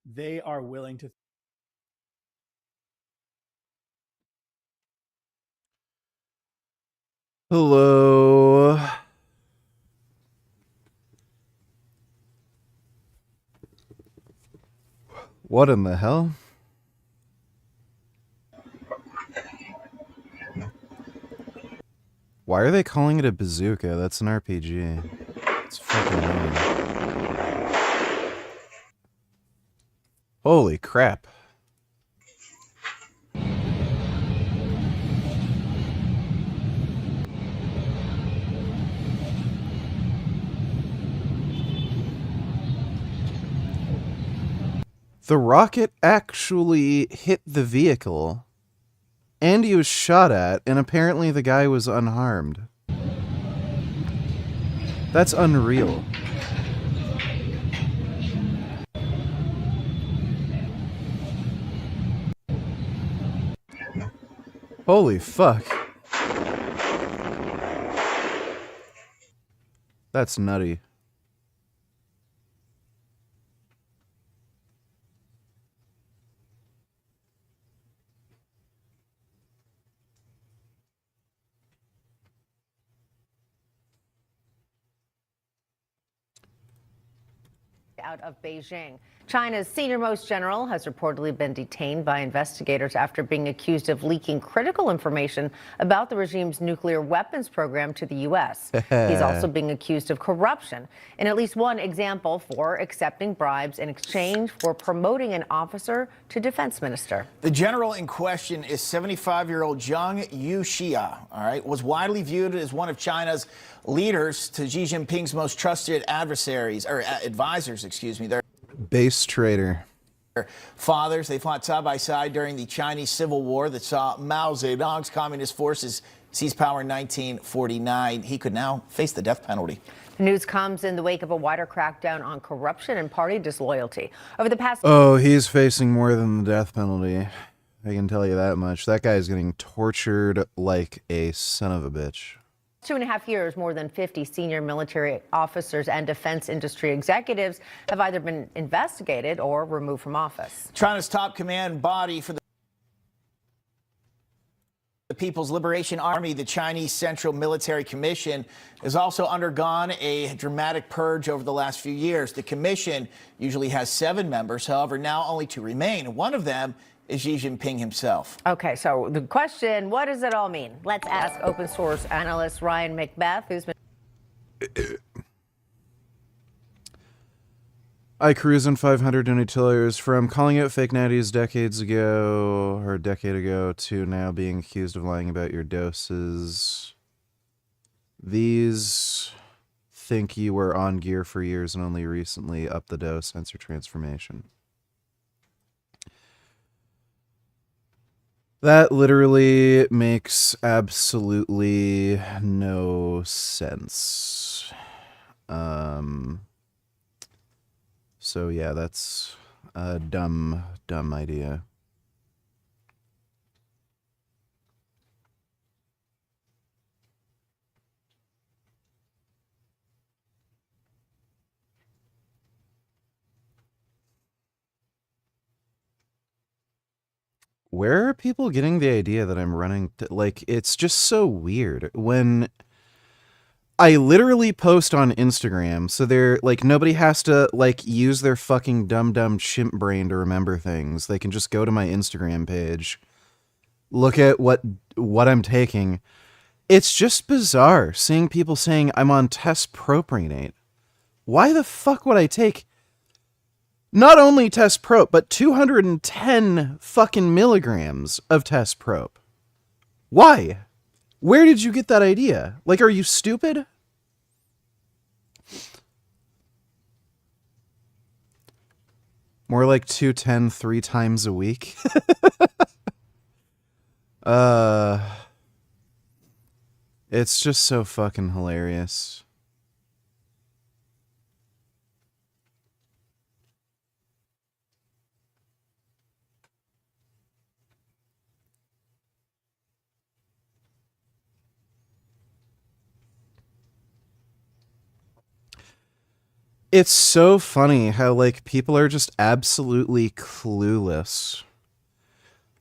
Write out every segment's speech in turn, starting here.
they are willing to. Hello. What in the hell? Why are they calling it a bazooka? That's an RPG. It's fucking annoying. Holy crap. The rocket actually hit the vehicle, and he was shot at, and apparently the guy was unharmed. That's unreal. Holy fuck. That's nutty. Out of Beijing. China's senior-most general has reportedly been detained by investigators after being accused of leaking critical information about the regime's nuclear weapons program to the U.S. He's also being accused of corruption in at least one example for accepting bribes in exchange for promoting an officer to defense minister. The general in question is 75-year-old Zhang Yuxia, was widely viewed as one of China's leaders to Xi Jinping's most trusted adversaries, or advisors, excuse me. They're Base trader. fathers. They fought side by side during the Chinese Civil War that saw Mao Zedong's communist forces seize power in 1949. He could now face the death penalty. The news comes in the wake of a wider crackdown on corruption and party disloyalty. Over the past... Oh, he's facing more than the death penalty. I can tell you that much. That guy's getting tortured like a son of a bitch. 2.5 years, more than 50 senior military officers and defense industry executives have either been investigated or removed from office. China's top command body for the People's Liberation Army, the Chinese Central Military Commission, has also undergone a dramatic purge over the last few years. The commission usually has 7 members, however, now only 2 remain. One of them is Xi Jinping himself. Okay, so the question, what does it all mean? Let's ask open source analyst Ryan Macbeth, who's been... I cruise in 500 Unitillers from calling out fake natties decades ago, or a decade ago, to now being accused of lying about your doses. These think you were on gear for years and only recently upped the dose, sensor transformation. That literally makes absolutely no sense. So yeah, that's a dumb idea. Where are people getting the idea that I'm running? Like, it's just so weird when I literally post on Instagram, so they're like, nobody has to like use their fucking dumb chimp brain to remember things. They can just go to my Instagram page, look at what I'm taking. It's just bizarre seeing people saying I'm on test propionate. Why the fuck would I take not only test prop, but 210 fucking milligrams of test prop? Why? Where did you get that idea? Like, are you stupid? More like 210 3 times a week. It's just so fucking hilarious. It's so funny how, like, people are just absolutely clueless.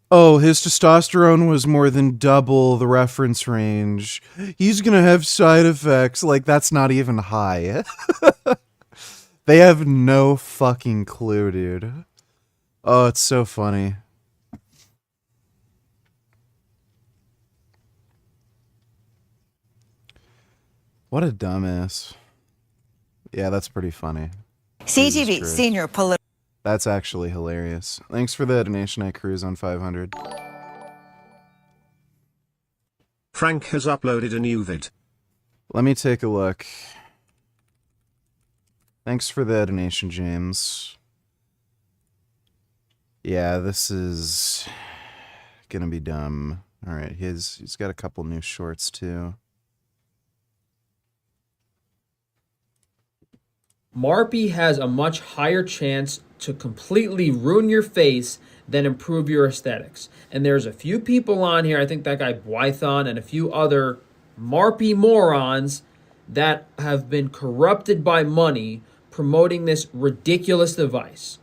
Oh, his testosterone was more than double the reference range. He's gonna have side effects. Like, that's not even high. They have no fucking clue, dude. Oh, it's so funny. What a dumbass. Yeah, that's pretty funny. CTV senior political. That's actually hilarious. Thanks for the donation. I cruise on 500. Frank has uploaded a new vid. Let me take a look. Thanks for the donation, James. Yeah, this is gonna be dumb. All right, he's got a couple new shorts too. Marpy has a much higher chance to completely ruin your face than improve your aesthetics. And there's a few people on here, I think that guy Blython and a few other Marpy morons that have been corrupted by money promoting this ridiculous device.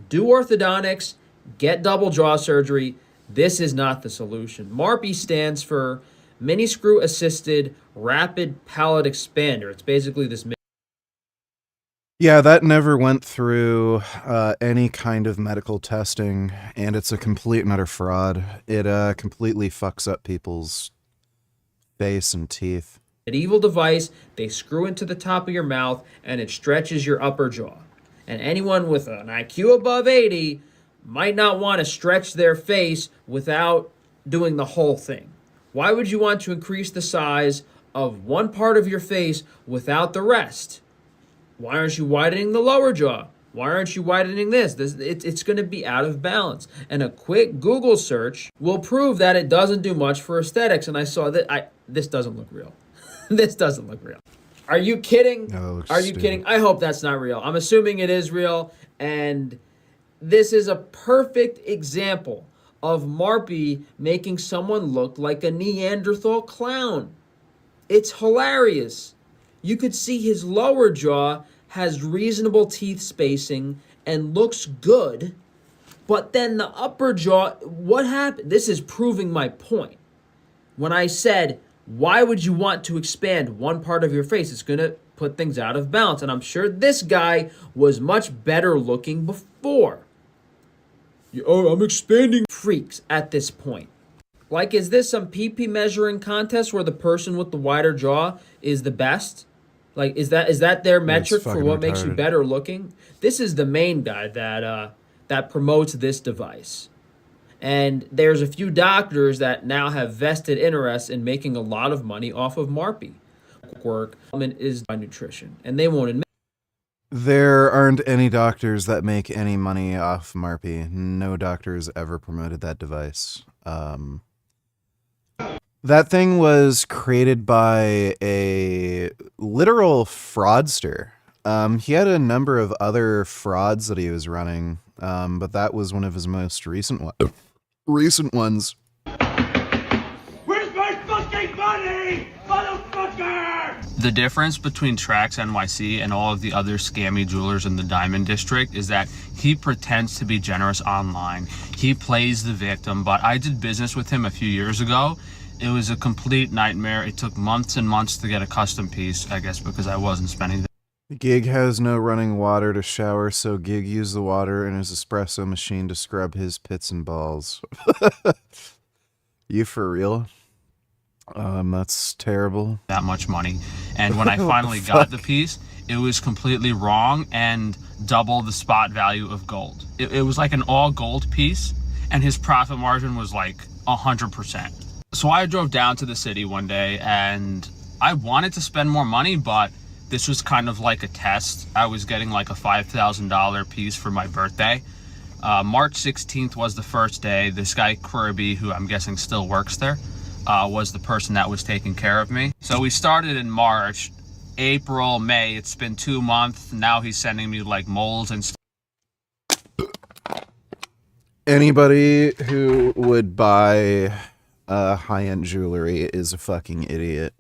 Do orthodontics, get double jaw surgery. This is not the solution. Marpy stands for Mini Screw Assisted Rapid Palate Expander. It's basically this. Yeah, that never went through any kind of medical testing, and it's a complete and utter fraud. It completely fucks up people's face and teeth. An evil device they screw into the top of your mouth, and it stretches your upper jaw. And anyone with an IQ above 80 might not want to stretch their face without doing the whole thing. Why would you want to increase the size of one part of your face without the rest? Why aren't you widening the lower jaw? Why aren't you widening this? It's going to be out of balance. And a quick Google search will prove that it doesn't do much for aesthetics. And I saw that. This doesn't look real. This doesn't look real. Are you kidding? No, Are you stupid. kidding? I hope that's not real. I'm assuming it is real. And this is a perfect example of Marpy making someone look like a Neanderthal clown. It's hilarious. You could see his lower jaw has reasonable teeth spacing and looks good, but then the upper jaw, what happened? This is proving my point. When I said, why would you want to expand one part of your face? It's going to put things out of balance. And I'm sure this guy was much better looking before. Oh, I'm expanding. Freaks at this point. Like, is this some PP measuring contest where the person with the wider jaw is the best? Like, is that their metric for what makes you better looking? This is the main guy that promotes this device. And there's a few doctors that now have vested interest in making a lot of money off of Marpy. Work is by nutrition, and they won't admit. There aren't any doctors that make any money off Marpy. No doctors ever promoted that device. That thing was created by a literal fraudster. He had a number of other frauds that he was running, but that was one of his most recent ones. Where's my fucking money, motherfucker? The difference between Trax NYC and all of the other scammy jewelers in the Diamond District is that he pretends to be generous online. He plays the victim, but I did business with him a few years ago. It was a complete nightmare. It took months and months to get a custom piece, I guess, because I wasn't spending the Gig has no running water to shower, so Gig used the water in his espresso machine to scrub his pits and balls. You for real? That's terrible. that much money. And when I finally got the piece, it was completely wrong and double the spot value of gold. It was like an all gold piece, and his profit margin was like 100%. So I drove down to the city one day, and I wanted to spend more money, but this was kind of like a test. I was getting like a $5,000 piece for my birthday. March 16th was the first day. This guy Kirby, who I'm guessing still works there, was the person that was taking care of me. So we started in March, April, May. It's been 2 months. Now he's sending me like molds and stuff. Anybody who would buy high-end jewelry is a fucking idiot.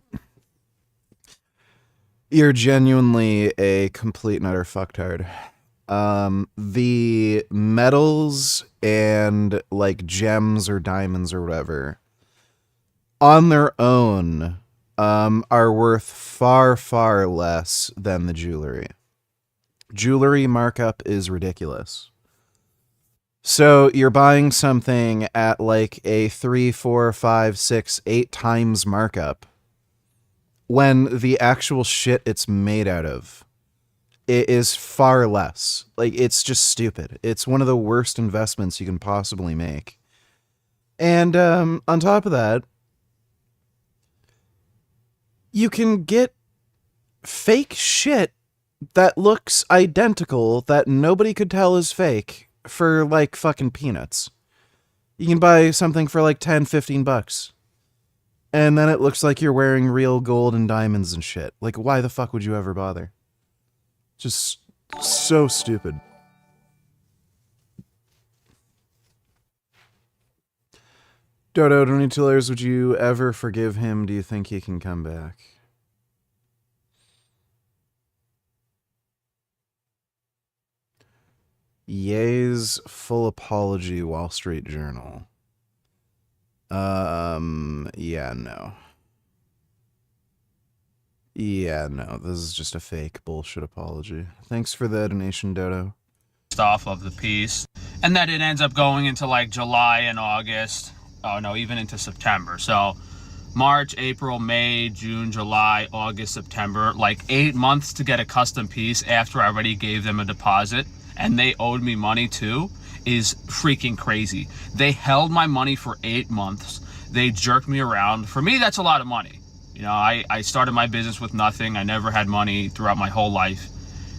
You're genuinely a complete and utter fucktard. The metals and like gems or diamonds or whatever on their own are worth far, far less than the jewelry. Jewelry markup is ridiculous. So you're buying something at like a 3, 4, 5, 6, 8 times markup when the actual shit it's made out of it is far less. Like, it's just stupid. It's one of the worst investments you can possibly make. And on top of that, you can get fake shit that looks identical that nobody could tell is fake for like fucking peanuts. You can buy something for like 10, 15 bucks. And then it looks like you're wearing real gold and diamonds and shit. Like, why the fuck would you ever bother? Just so stupid. Dodo, $22, would you ever forgive him? Do you think he can come back? Ye's full apology, Wall Street Journal. Yeah, no. Yeah, no, this is just a fake bullshit apology. Thanks for the donation, Dodo. Off of the piece, and that it ends up going into like July and August. Oh no, even into September. So March, April, May, June, July, August, September, like 8 months to get a custom piece after I already gave them a deposit and they owed me money too is freaking crazy. They held my money for 8 months. They jerked me around. For me, that's a lot of money. You know, I started my business with nothing. I never had money throughout my whole life.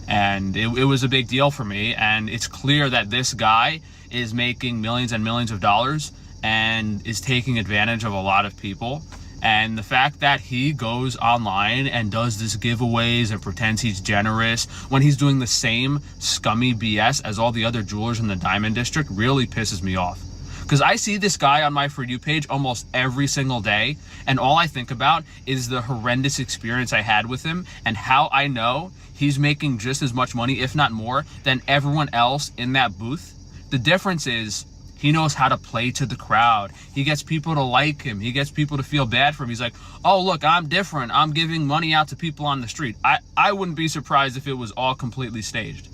And it was a big deal for me. And it's clear that this guy is making millions and millions of dollars and is taking advantage of a lot of people. And the fact that he goes online and does this giveaways and pretends he's generous when he's doing the same scummy BS as all the other jewelers in the Diamond District really pisses me off. Because I see this guy on my For You page almost every single day, and all I think about is the horrendous experience I had with him and how I know he's making just as much money, if not more, than everyone else in that booth. The difference is he knows how to play to the crowd. He gets people to like him. He gets people to feel bad for him. He's like, oh, look, I'm different. I'm giving money out to people on the street. I wouldn't be surprised if it was all completely staged.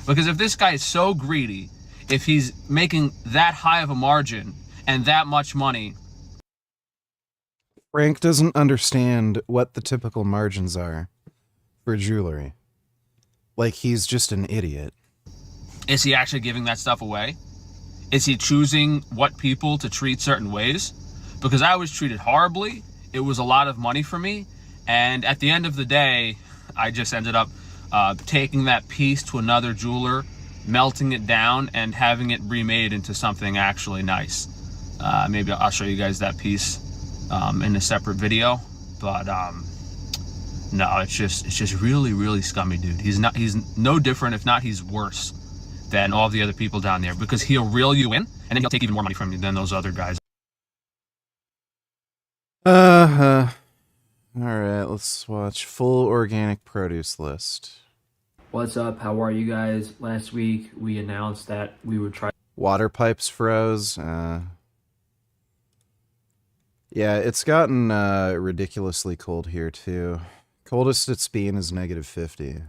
Because if this guy is so greedy, if he's making that high of a margin and that much money. Frank doesn't understand what the typical margins are for jewelry. Like, he's just an idiot. Is he actually giving that stuff away? Is he choosing what people to treat certain ways? Because I was treated horribly. It was a lot of money for me. And at the end of the day, I just ended up taking that piece to another jeweler, melting it down, and having it remade into something actually nice. Maybe I'll show you guys that piece in a separate video. But no, it's just really, really scummy, dude. He's no different. If not, he's worse than all the other people down there, because he'll reel you in and then he'll take even more money from you than those other guys. Alright, let's watch full organic produce list. What's up? How are you guys? Last week we announced that we would try. Water pipes froze. Yeah, it's gotten ridiculously cold here too. Coldest it's been is -50.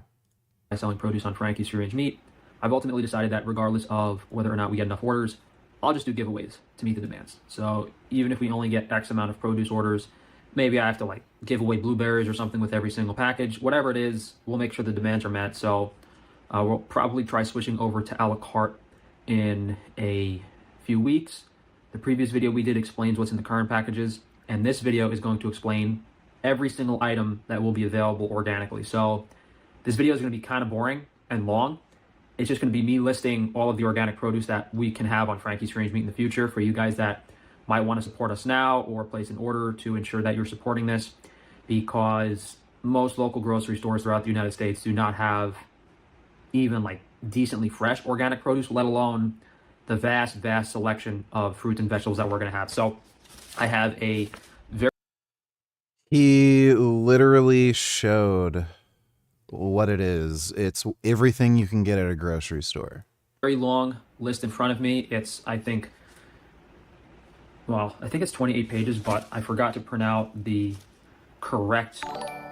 Selling produce on Frankie's Free Range Meat. I've ultimately decided that regardless of whether or not we get enough orders, I'll just do giveaways to meet the demands. So even if we only get X amount of produce orders, maybe I have to like give away blueberries or something with every single package. Whatever it is, we'll make sure the demands are met. So we'll probably try switching over to a la carte in a few weeks. The previous video we did explains what's in the current packages, and this video is going to explain every single item that will be available organically. So this video is going to be kind of boring and long. It's just going to be me listing all of the organic produce that we can have on Frankie's Free Range Meat in the future for you guys that might want to support us now or place an order to ensure that you're supporting this, because most local grocery stores throughout the United States do not have even like decently fresh organic produce, let alone the vast, vast selection of fruits and vegetables that we're going to have. So I have a very... He literally showed what it is. It's everything you can get at a grocery store. Very long list in front of me. It's, I think it's 28 pages, but I forgot to print out the correct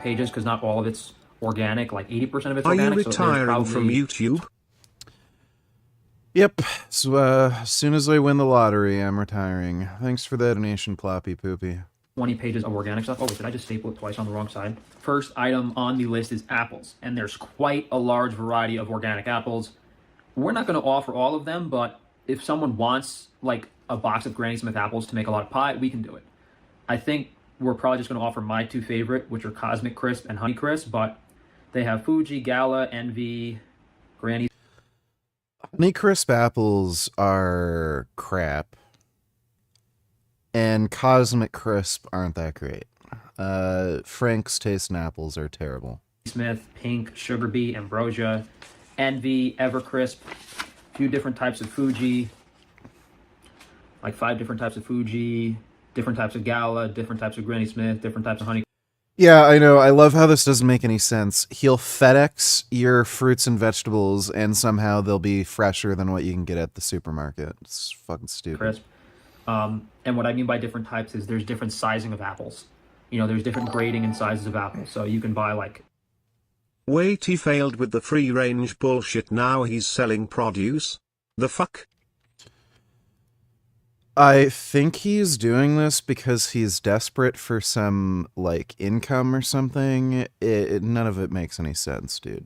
pages because not all of it's organic. Like 80% of it's Are organic. you retiring from YouTube? Yep. So as soon as I win the lottery, I'm retiring. Thanks for the donation, Ploppy Poopy. 20 pages of organic stuff. Oh, wait, did I just staple it twice on the wrong side? First item on the list is apples, and there's quite a large variety of organic apples. We're not going to offer all of them, but if someone wants like a box of Granny Smith apples to make a lot of pie, we can do it. I think we're probably just going to offer my two favorite, which are Cosmic Crisp and Honey Crisp, but they have Fuji, Gala, Envy, Granny. Honey Crisp apples are crap. And Cosmic Crisp aren't that great. Frank's Taste and Apples are terrible. Smith, Pink, Sugar Bee, Ambrosia, Envy, Evercrisp, a few different types of Fuji, like 5 different types of Fuji, different types of Gala, different types of Granny Smith, different types of Honey. Yeah, I know. I love how this doesn't make any sense. He'll FedEx your fruits and vegetables, and somehow they'll be fresher than what you can get at the supermarket. It's fucking stupid. Crisp. And what I mean by different types is there's different sizing of apples. You know, there's different grading and sizes of apples. So you can buy like... Wait, he failed with the free-range bullshit, now he's selling produce? The fuck? I think he's doing this because he's desperate for some, like, income or something. None of it makes any sense, dude.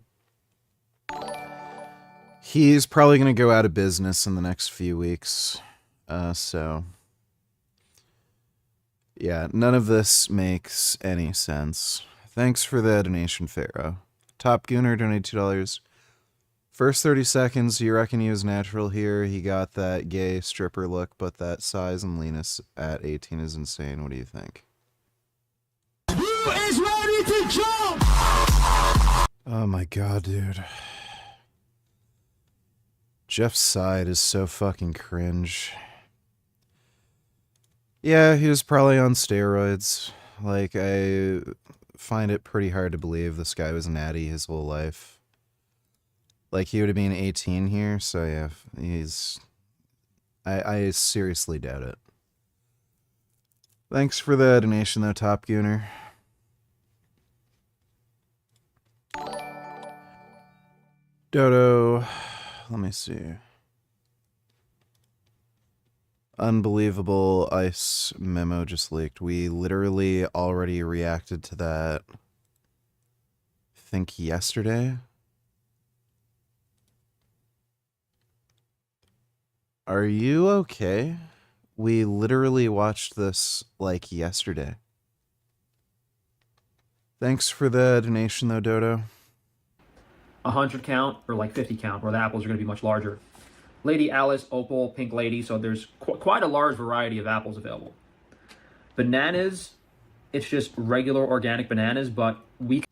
He's probably going to go out of business in the next few weeks. So... yeah, none of this makes any sense. Thanks for the donation, Pharaoh. Top Gooner donated $2. First 30 seconds, you reckon he was natural here? He got that gay stripper look, but that size and leanness at 18 is insane. What do you think? Who is ready to jump? Oh my god, dude. Jeff's side is so fucking cringe. Yeah, he was probably on steroids. Like, I find it pretty hard to believe this guy was natty his whole life. Like, he would have been 18 here, so yeah, he's... I seriously doubt it. Thanks for the donation, though, Top Gooner. Dodo... let me see. Unbelievable ice memo just leaked. We literally already reacted to that, I think, yesterday. Are you okay? We literally watched this, like, yesterday. Thanks for the donation, though, Dodo. 100 count or like 50 count, where the apples are going to be much larger. Lady Alice, Opal, Pink Lady, so there's quite a large variety of apples available. Bananas, it's just regular organic bananas, but we...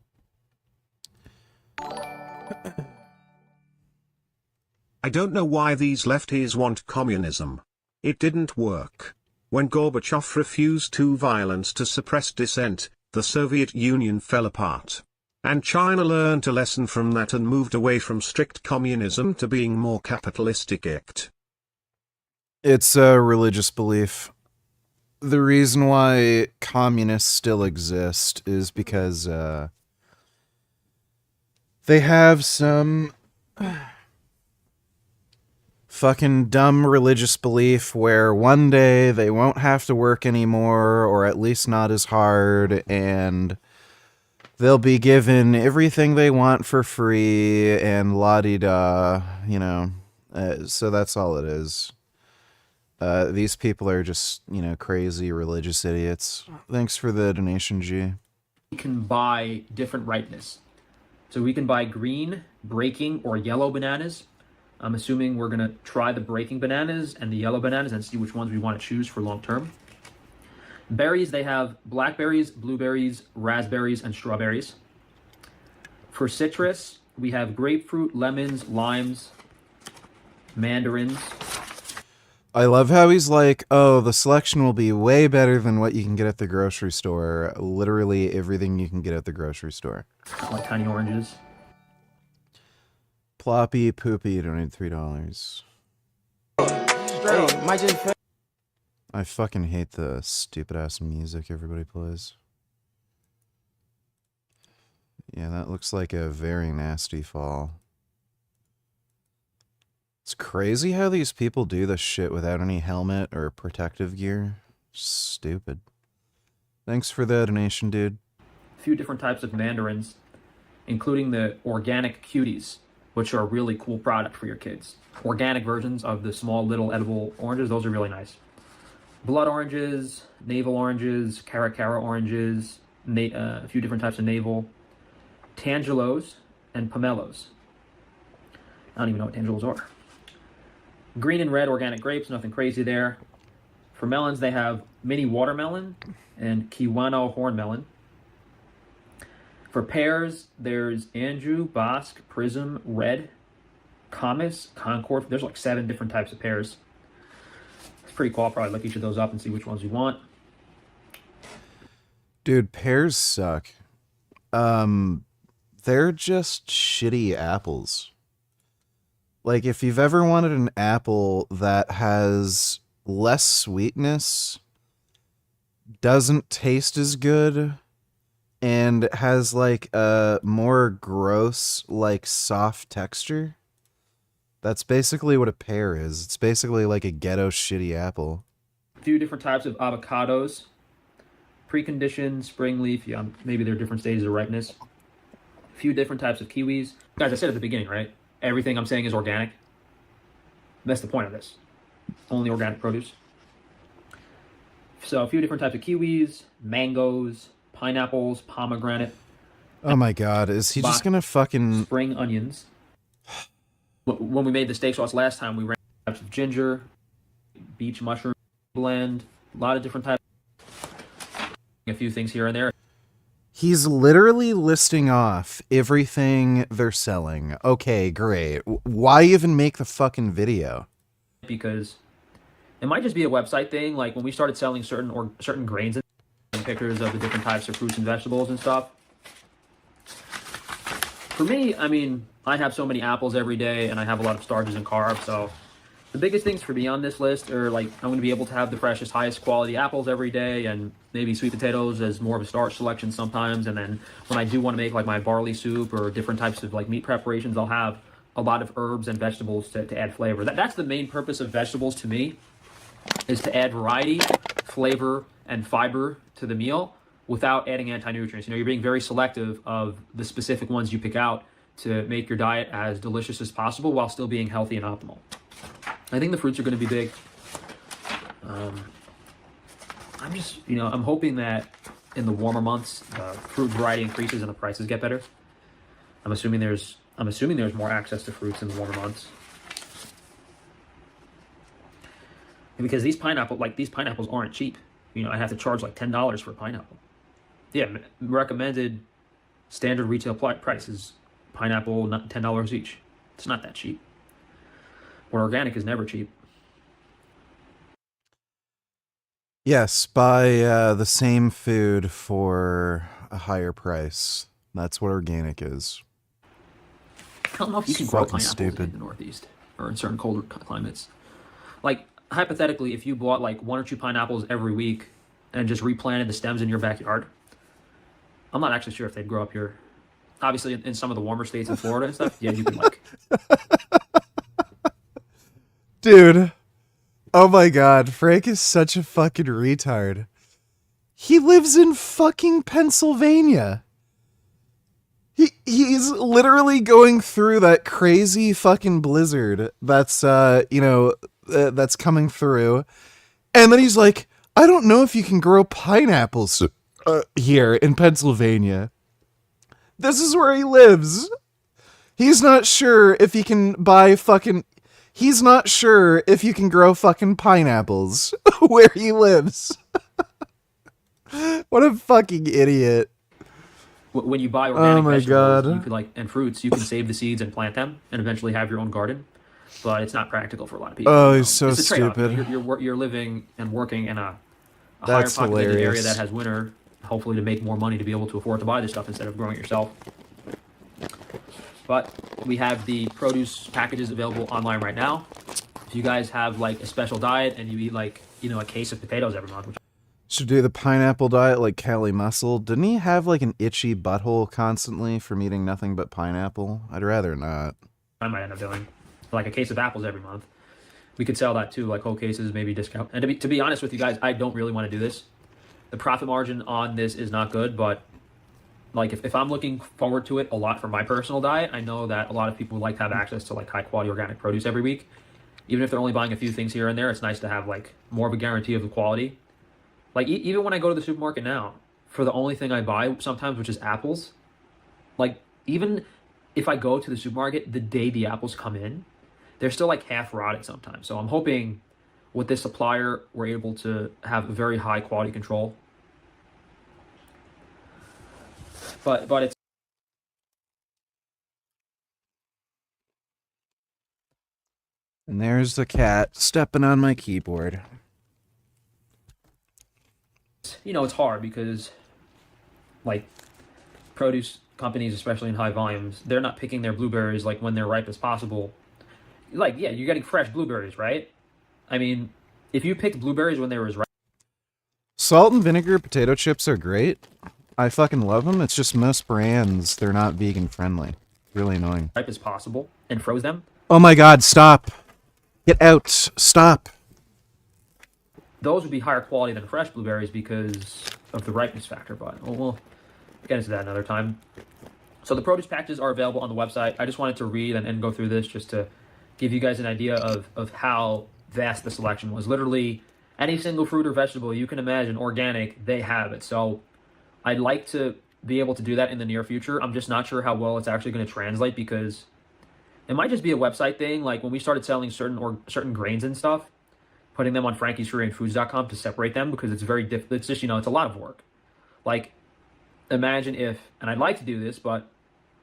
I don't know why these lefties want communism. It didn't work. When Gorbachev refused to violence to suppress dissent, the Soviet Union fell apart. And China learned a lesson from that and moved away from strict communism to being more capitalistic. It's a religious belief. The reason why communists still exist is because they have some fucking dumb religious belief where one day they won't have to work anymore, or at least not as hard, and they'll be given everything they want for free and la-di-da, you know. So that's all it is. These people are just, you know, crazy religious idiots. Thanks for the donation, G. We can buy different ripeness. So we can buy green, breaking, or yellow bananas. I'm assuming we're going to try the breaking bananas and the yellow bananas and see which ones we want to choose for long term. Berries, they have blackberries, blueberries, raspberries, and strawberries. For citrus, we have grapefruit, lemons, limes, mandarins. I love how he's like, oh, the selection will be way better than what you can get at the grocery store. Literally everything you can get at the grocery store. Like tiny oranges. Ploppy Poopy donated $3. I fucking hate the stupid ass music everybody plays. Yeah, that looks like a very nasty fall. It's crazy how these people do this shit without any helmet or protective gear. Stupid. Thanks for the donation, dude. A few different types of mandarins, including the organic cuties, which are a really cool product for your kids. Organic versions of the small little edible oranges, those are really nice. Blood oranges, navel oranges, caracara oranges, a few different types of navel, tangelos, and pomelos. I don't even know what tangelos are. Green and red organic grapes, nothing crazy there. For melons, they have mini watermelon and Kiwano horn melon. For pears, there's Andrew, Bosque, Prism, Red, Comus, Concord. There's like 7 different types of pears. It's pretty cool. I'll probably look each of those up and see which ones you want. Dude, pears suck. They're just shitty apples. Like, if you've ever wanted an apple that has less sweetness, doesn't taste as good, and has like a more gross, like soft texture, that's basically what a pear is. It's basically like a ghetto shitty apple. A few different types of avocados. Preconditioned, spring leaf, yeah, maybe they're different stages of ripeness. A few different types of kiwis. Guys, I said at the beginning, right? Everything I'm saying is organic. That's the point of this. Only organic produce. So a few different types of kiwis, mangoes, pineapples, pomegranate. Oh my god, is he just gonna fucking... Spring onions. When we made the steak sauce last time, we ran types of ginger, beach mushroom blend, a lot of different types. A few things here and there. He's literally listing off everything they're selling. Okay, great. Why even make the fucking video? Because it might just be a website thing. Like when we started selling certain grains and pictures of the different types of fruits and vegetables and stuff. For me, I mean, I have so many apples every day and I have a lot of starches and carbs. So the biggest things for me on this list are like I'm going to be able to have the freshest, highest quality apples every day, and maybe sweet potatoes as more of a starch selection sometimes. And then when I do want to make like my barley soup or different types of like meat preparations, I'll have a lot of herbs and vegetables to add flavor. That's the main purpose of vegetables to me, is to add variety, flavor, and fiber to the meal without adding anti-nutrients. You know, you're being very selective of the specific ones you pick out to make your diet as delicious as possible while still being healthy and optimal. I think the fruits are going to be big. I'm just, you know, I'm hoping that in the warmer months, fruit variety increases and the prices get better. I'm assuming there's more access to fruits in the warmer months. And because these pineapples aren't cheap. You know, I have to charge like $10 for a pineapple. Yeah, recommended standard retail price is pineapple, $10 each. It's not that cheap. But organic is never cheap. Yes, buy the same food for a higher price. That's what organic is. I don't know if you can grow pineapples in the Northeast or in certain colder climates. Like, hypothetically, if you bought like 1 or 2 pineapples every week and just replanted the stems in your backyard, I'm not actually sure if they'd grow up here. Obviously, in some of the warmer states in Florida and stuff, yeah, you could like... Dude, oh my god, Frank is such a fucking retard. He lives in fucking Pennsylvania. He's literally going through that crazy fucking blizzard that's, that's coming through. And then he's like, I don't know if you can grow pineapples here in Pennsylvania. This is where he lives. He's not sure if he can buy fucking... He's not sure if you can grow fucking pineapples where he lives. What a fucking idiot. When you buy organic vegetables, God. you could and fruits, you can save the seeds and plant them and eventually have your own garden. But it's not practical for a lot of people. Oh, he's so it's a trade-off. stupid. You're living and working in a That's higher populated area hilarious. that has winter, hopefully to make more money to be able to afford to buy this stuff instead of growing it yourself. But we have the produce packages available online right now. If you guys have like a special diet and you eat like, a case of potatoes every month, which Should do the pineapple diet like Cali Muscle. Didn't he have like an itchy butthole constantly from eating nothing but pineapple? I'd rather not. I might end up doing, like a case of apples every month. We could sell that too, like whole cases, maybe discount. And to be honest with you guys, I don't really want to do this. The profit margin on this is not good, but like if I'm looking forward to it a lot for my personal diet, I know that a lot of people would like to have access to like high quality organic produce every week. Even if they're only buying a few things here and there, it's nice to have like more of a guarantee of the quality. Like even when I go to the supermarket now, for the only thing I buy sometimes, which is apples, like even if I go to the supermarket the day the apples come in, they're still like half rotted sometimes. So I'm hoping with this supplier, we're able to have a very high quality control. But it's And there's the cat stepping on my keyboard. it's hard because like produce companies, especially in high volumes, they're not picking their blueberries like when they're ripe as possible. Like, yeah, you're getting fresh blueberries, right? I mean, if you picked blueberries when they were as ripe, Salt and vinegar potato chips are great. I fucking love them. It's just most brands, they're not vegan friendly. Really annoying. as possible and froze them, Oh my god, stop. Get out. Stop. those would be higher quality than fresh blueberries because of the ripeness factor. But we'll get into that another time. So the produce packages are available on the website. I just wanted to read and go through this just to give you guys an idea of how vast the selection was. Literally any single fruit or vegetable you can imagine, organic, they have it. So I'd like to be able to do that in the near future. I'm just not sure how well it's actually going to translate because it might just be a website thing. Like when we started selling certain grains and stuff, putting them on frankiesfoods.com to separate them because it's very difficult. It's just, it's a lot of work. Like imagine if, and I'd like to do this, but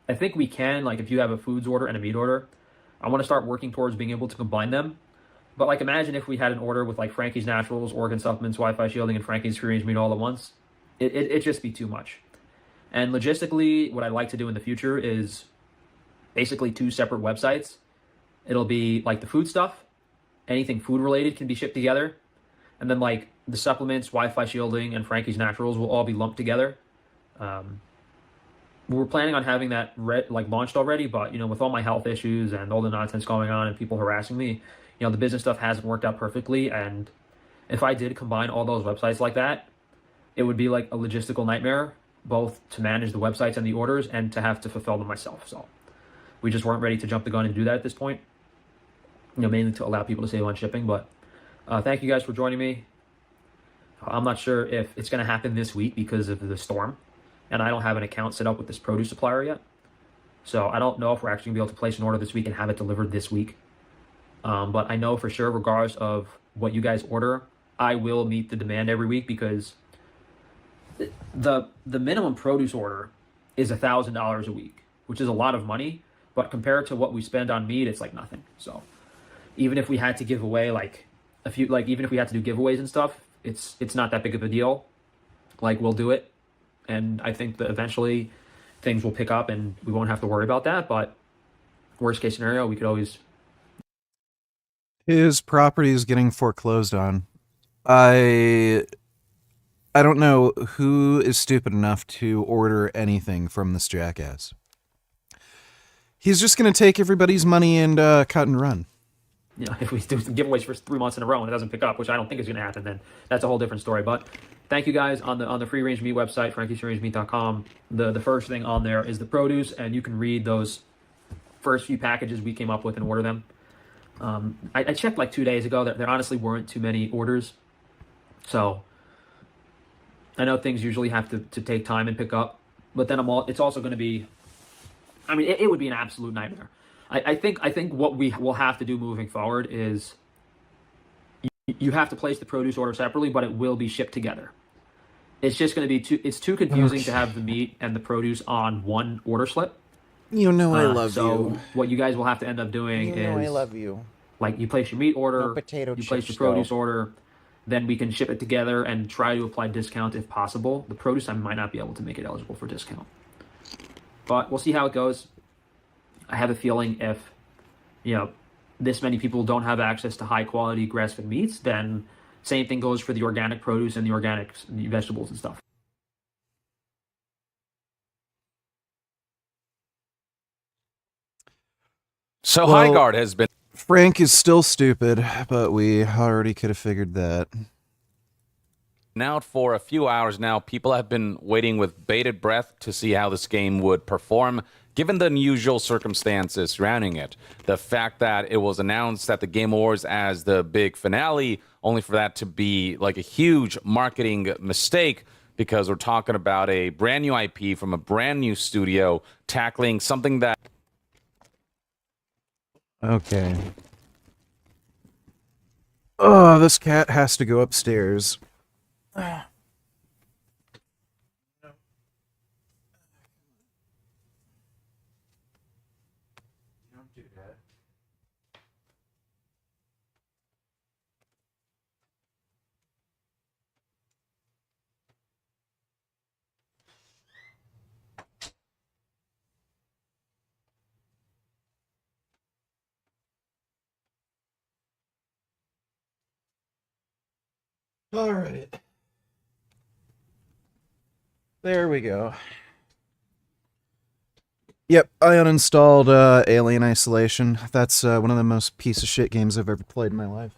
I think we can, like if you have a foods order and a meat order, I want to start working towards being able to combine them. But like imagine if we had an order with like Frankie's Naturals, Organ Supplements, Wi-Fi Shielding, and Frankie's Free Range Meat all at once. It'd just be too much. And logistically, what I'd like to do in the future is basically 2 separate websites. It'll be like the food stuff, anything food related can be shipped together. And then like the supplements, Wi-Fi Shielding, and Frankie's Naturals will all be lumped together. We're planning on having that launched already, but with all my health issues and all the nonsense going on and people harassing me, the business stuff hasn't worked out perfectly. And if I did combine all those websites like that, it would be like a logistical nightmare, both to manage the websites and the orders and to have to fulfill them myself. So we just weren't ready to jump the gun and do that at this point, mainly to allow people to save on shipping. But thank you guys for joining me. I'm not sure if it's going to happen this week because of the storm, and I don't have an account set up with this produce supplier yet. So I don't know if we're actually going to be able to place an order this week and have it delivered this week. But I know for sure, regardless of what you guys order, I will meet the demand every week because the minimum produce order is $1,000 a week, which is a lot of money. But compared to what we spend on meat, it's like nothing. So even if we had to give away even if we had to do giveaways and stuff, it's not that big of a deal. Like we'll do it. And I think that eventually things will pick up and we won't have to worry about that. But worst case scenario, we could always. His property is getting foreclosed on. I don't know who is stupid enough to order anything from this jackass. He's just going to take everybody's money and cut and run. If we do giveaways for 3 months in a row and it doesn't pick up, which I don't think is going to happen, then that's a whole different story. But thank you guys on the free range meat website, frankiesfreerangemeat.com. The first thing on there is the produce, and you can read those first few packages we came up with and order them. I checked like 2 days ago. There honestly weren't too many orders. So I know things usually have to take time and pick up, but then it's also going to be, it would be an absolute nightmare. I think what we will have to do moving forward is you have to place the produce order separately, but it will be shipped together. It's just going to be too confusing to have the meat and the produce on one order slip. I love so you. So what you guys will have to end up doing is I love you. Like you place your meat order, No potato you place your chips, produce though. order, then we can ship it together and try to apply discount if possible. The produce, I might not be able to make it eligible for discount, but we'll see how it goes. I have a feeling if, this many people don't have access to high quality grass-fed meats, then same thing goes for the organic produce and the organic vegetables and stuff. So Well, Highguard has been Frank is still stupid, but we already could have figured that. out for a few hours now. People have been waiting with bated breath to see how this game would perform, given the unusual circumstances surrounding it. The fact that it was announced at the Game Awards as the big finale, only for that to be like a huge marketing mistake, because we're talking about a brand new IP from a brand new studio tackling something that... Okay. Oh, this cat has to go upstairs. All right. There we go. Yep, I uninstalled Alien Isolation. That's one of the most piece of shit games I've ever played in my life.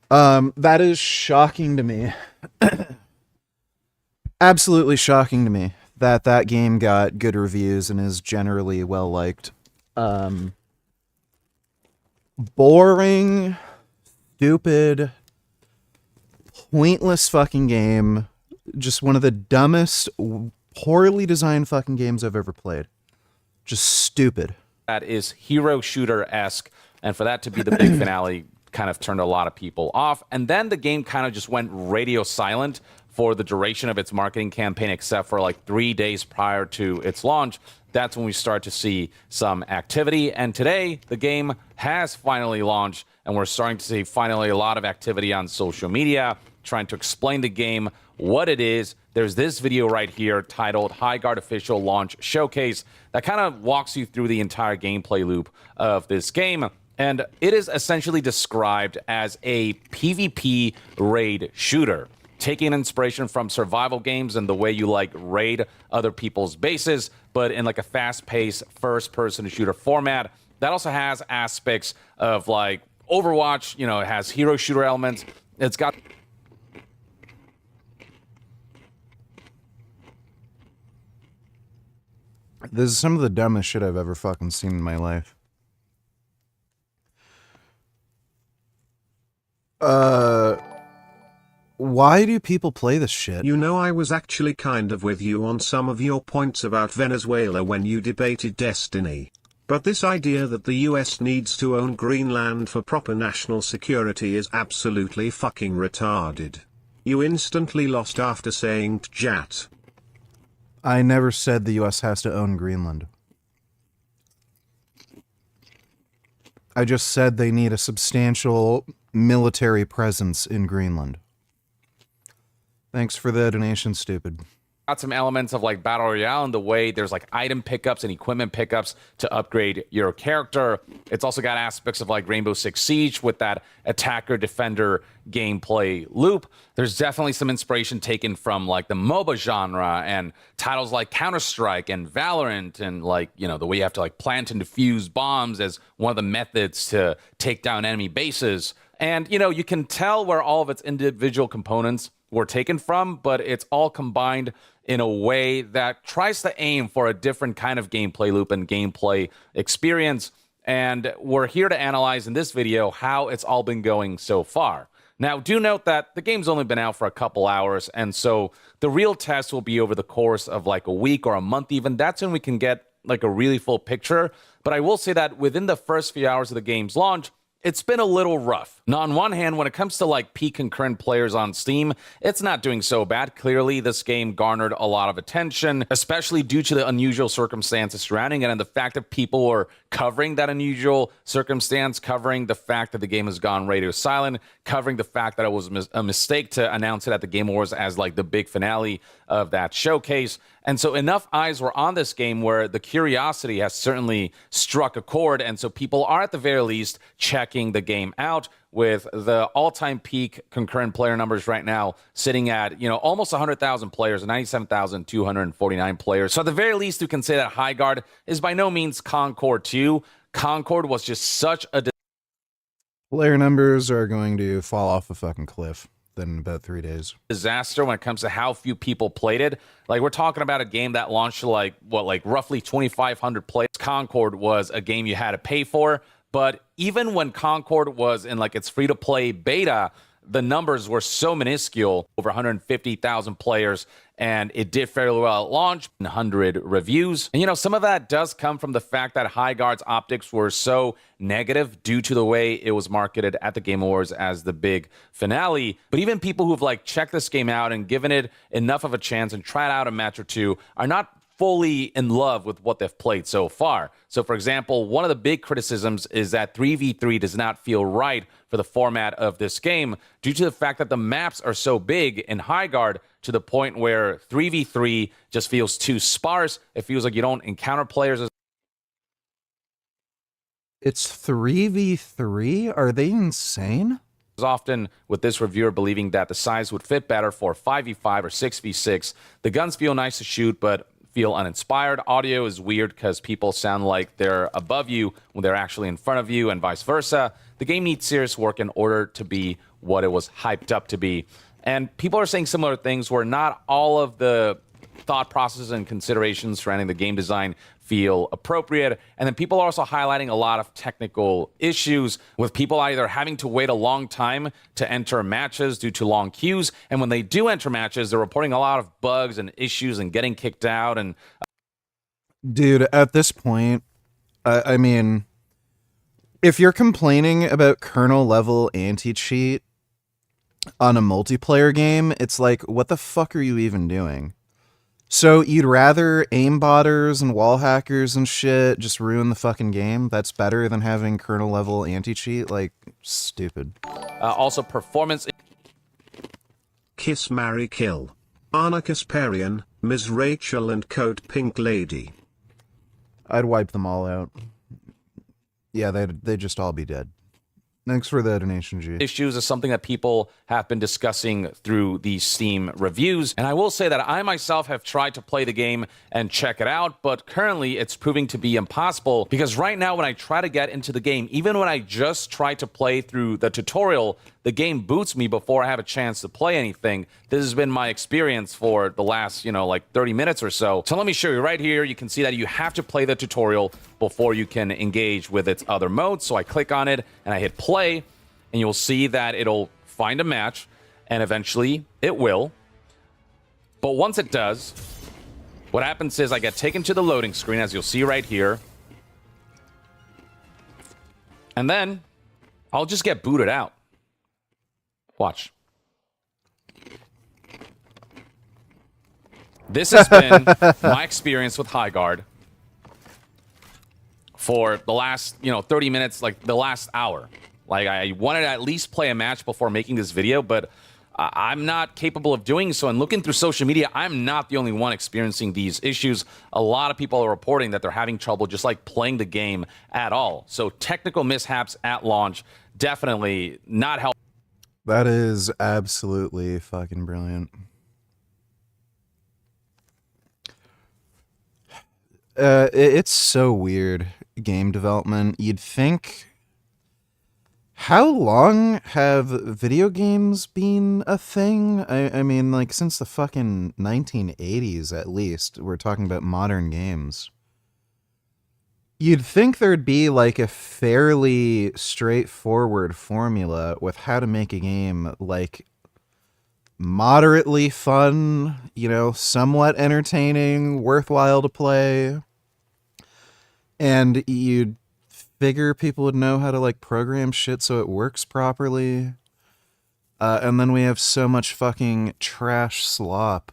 That is shocking to me. Absolutely shocking to me that that game got good reviews and is generally well liked. Boring, stupid, pointless fucking game. Just one of the dumbest, poorly designed fucking games I've ever played. Just stupid. that is hero shooter-esque, and for that to be the big finale kind of turned a lot of people off. And then the game kind of just went radio silent for the duration of its marketing campaign, except for like 3 days prior to its launch. That's when we start to see some activity. And today, the game has finally launched, and we're starting to see finally a lot of activity on social media, trying to explain the game, what it is. There's this video right here titled Highguard Official Launch Showcase that kind of walks you through the entire gameplay loop of this game. And it is essentially described as a PvP raid shooter, taking inspiration from survival games and the way you like raid other people's bases, but in like a fast-paced first-person shooter format. That also has aspects of like Overwatch, you know, it has hero shooter elements. It's got... This is some of the dumbest shit I've ever fucking seen in my life. Why do people play this shit? You know, I was actually kind of with you on some of your points about Venezuela when you debated Destiny. But this idea that the US needs to own Greenland for proper national security is absolutely fucking retarded. You instantly lost after saying Tjat. I never said the US has to own Greenland. I just said they need a substantial military presence in Greenland. Thanks for the donation, stupid. Got some elements of like Battle Royale in the way there's like item pickups and equipment pickups to upgrade your character. It's also got aspects of like Rainbow Six Siege with that attacker-defender gameplay loop. There's definitely some inspiration taken from like the MOBA genre and titles like Counter-Strike and Valorant, and like, you know, the way you have to like plant and defuse bombs as one of the methods to take down enemy bases. And, you know, you can tell where all of its individual components were taken from, but it's all combined in a way that tries to aim for a different kind of gameplay loop and gameplay experience. And we're here to analyze in this video how it's all been going so far. Now, do note that the game's only been out for a couple hours, and so the real test will be over the course of like a week or a month even. That's when we can get like a really full picture. But I will say that within the first few hours of the game's launch, it's been a little rough. Now, on one hand, when it comes to like peak concurrent players on Steam, it's not doing so bad. Clearly, this game garnered a lot of attention, especially due to the unusual circumstances surrounding it and the fact that people were covering that unusual circumstance, covering the fact that the game has gone radio silent, covering the fact that it was a mistake to announce it at the Game Awards as like the big finale of that showcase. And so enough eyes were on this game where the curiosity has certainly struck a chord. And so people are at the very least checking the game out, with the all-time peak concurrent player numbers right now sitting at, almost 100,000 players, 97,249 players. So at the very least, you can say that Highguard is by no means Concord 2. Concord was just such a Player numbers are going to fall off a fucking cliff in about 3 days. Disaster when it comes to how few people played it. Like, we're talking about a game that launched to roughly 2,500 players. Concord was a game you had to pay for. But even when Concord was in its free-to-play beta, the numbers were so minuscule, over 150,000 players, and it did fairly well at launch, 100 reviews. And some of that does come from the fact that Highguard's optics were so negative due to the way it was marketed at the Game Awards as the big finale. But even people who've checked this game out and given it enough of a chance and tried out a match or two are not fully in love with what they've played so far. So, for example, one of the big criticisms is that 3v3 does not feel right for the format of this game due to the fact that the maps are so big in Highguard to the point where 3v3 just feels too sparse. It feels like you don't encounter players as It's 3v3? Are they insane? often, with this reviewer believing that the size would fit better for 5v5 or 6v6. The guns feel nice to shoot, but feel uninspired. Audio is weird because people sound like they're above you when they're actually in front of you, and vice versa. The game needs serious work in order to be what it was hyped up to be. And people are saying similar things where not all of the thought processes and considerations surrounding the game design feel appropriate. And then people are also highlighting a lot of technical issues, with people either having to wait a long time to enter matches due to long queues, and when they do enter matches, they're reporting a lot of bugs and issues and getting kicked out. And dude, at this point, I mean, if you're complaining about kernel level anti-cheat on a multiplayer game, it's like, what the fuck are you even doing? So you'd rather aimbotters and wall hackers and shit just ruin the fucking game? That's better than having kernel level anti-cheat? Like, stupid. Also, performance. Kiss, Marry, Kill. Anna Kasparian, Ms. Rachel and Code Pink Lady. I'd wipe them all out. Yeah, they'd just all be dead. Thanks for the donation, G. Issues is something that people have been discussing through the Steam reviews. And I will say that I myself have tried to play the game and check it out, but currently it's proving to be impossible because right now when I try to get into the game, even when I just try to play through the tutorial, the game boots me before I have a chance to play anything. This has been my experience for the last, 30 minutes or so. So let me show you right here. You can see that you have to play the tutorial before you can engage with its other modes. So I click on it and I hit play, and you'll see that it'll find a match, and eventually it will. But once it does, what happens is I get taken to the loading screen, as you'll see right here. And then I'll just get booted out. Watch. This has been my experience with Highguard for the last, 30 minutes, like the last hour. Like, I wanted to at least play a match before making this video, but I'm not capable of doing so. And looking through social media, I'm not the only one experiencing these issues. A lot of people are reporting that they're having trouble just playing the game at all. So technical mishaps at launch, definitely not helpful. That is absolutely fucking brilliant. It's so weird, game development. You'd think... How long have video games been a thing? I mean, since the fucking 1980s, at least. We're talking about modern games. You'd think there'd be, a fairly straightforward formula with how to make a game, moderately fun, somewhat entertaining, worthwhile to play. And you'd figure people would know how to program shit so it works properly. And then we have so much fucking trash slop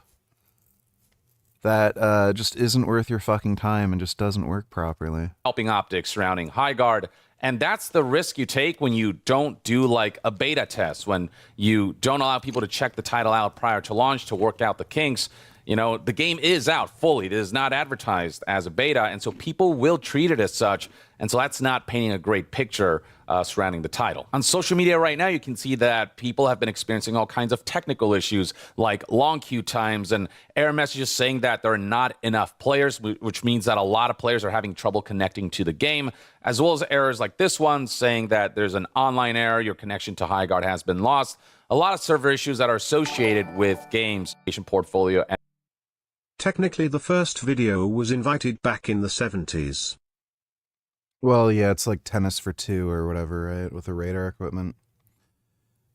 that just isn't worth your fucking time and just doesn't work properly. Helping optics surrounding Highguard. And that's the risk you take when you don't do a beta test, when you don't allow people to check the title out prior to launch to work out the kinks. You know, the game is out fully. It is not advertised as a beta, and so people will treat it as such. And so that's not painting a great picture surrounding the title. On social media right now, you can see that people have been experiencing all kinds of technical issues like long queue times and error messages saying that there are not enough players, which means that a lot of players are having trouble connecting to the game, as well as errors like this one saying that there's an online error, your connection to HighGuard has been lost. A lot of server issues that are associated with games portfolio. Technically, the first video was invited back in the 70s. Well, yeah, it's like tennis for two or whatever, right? With the radar equipment.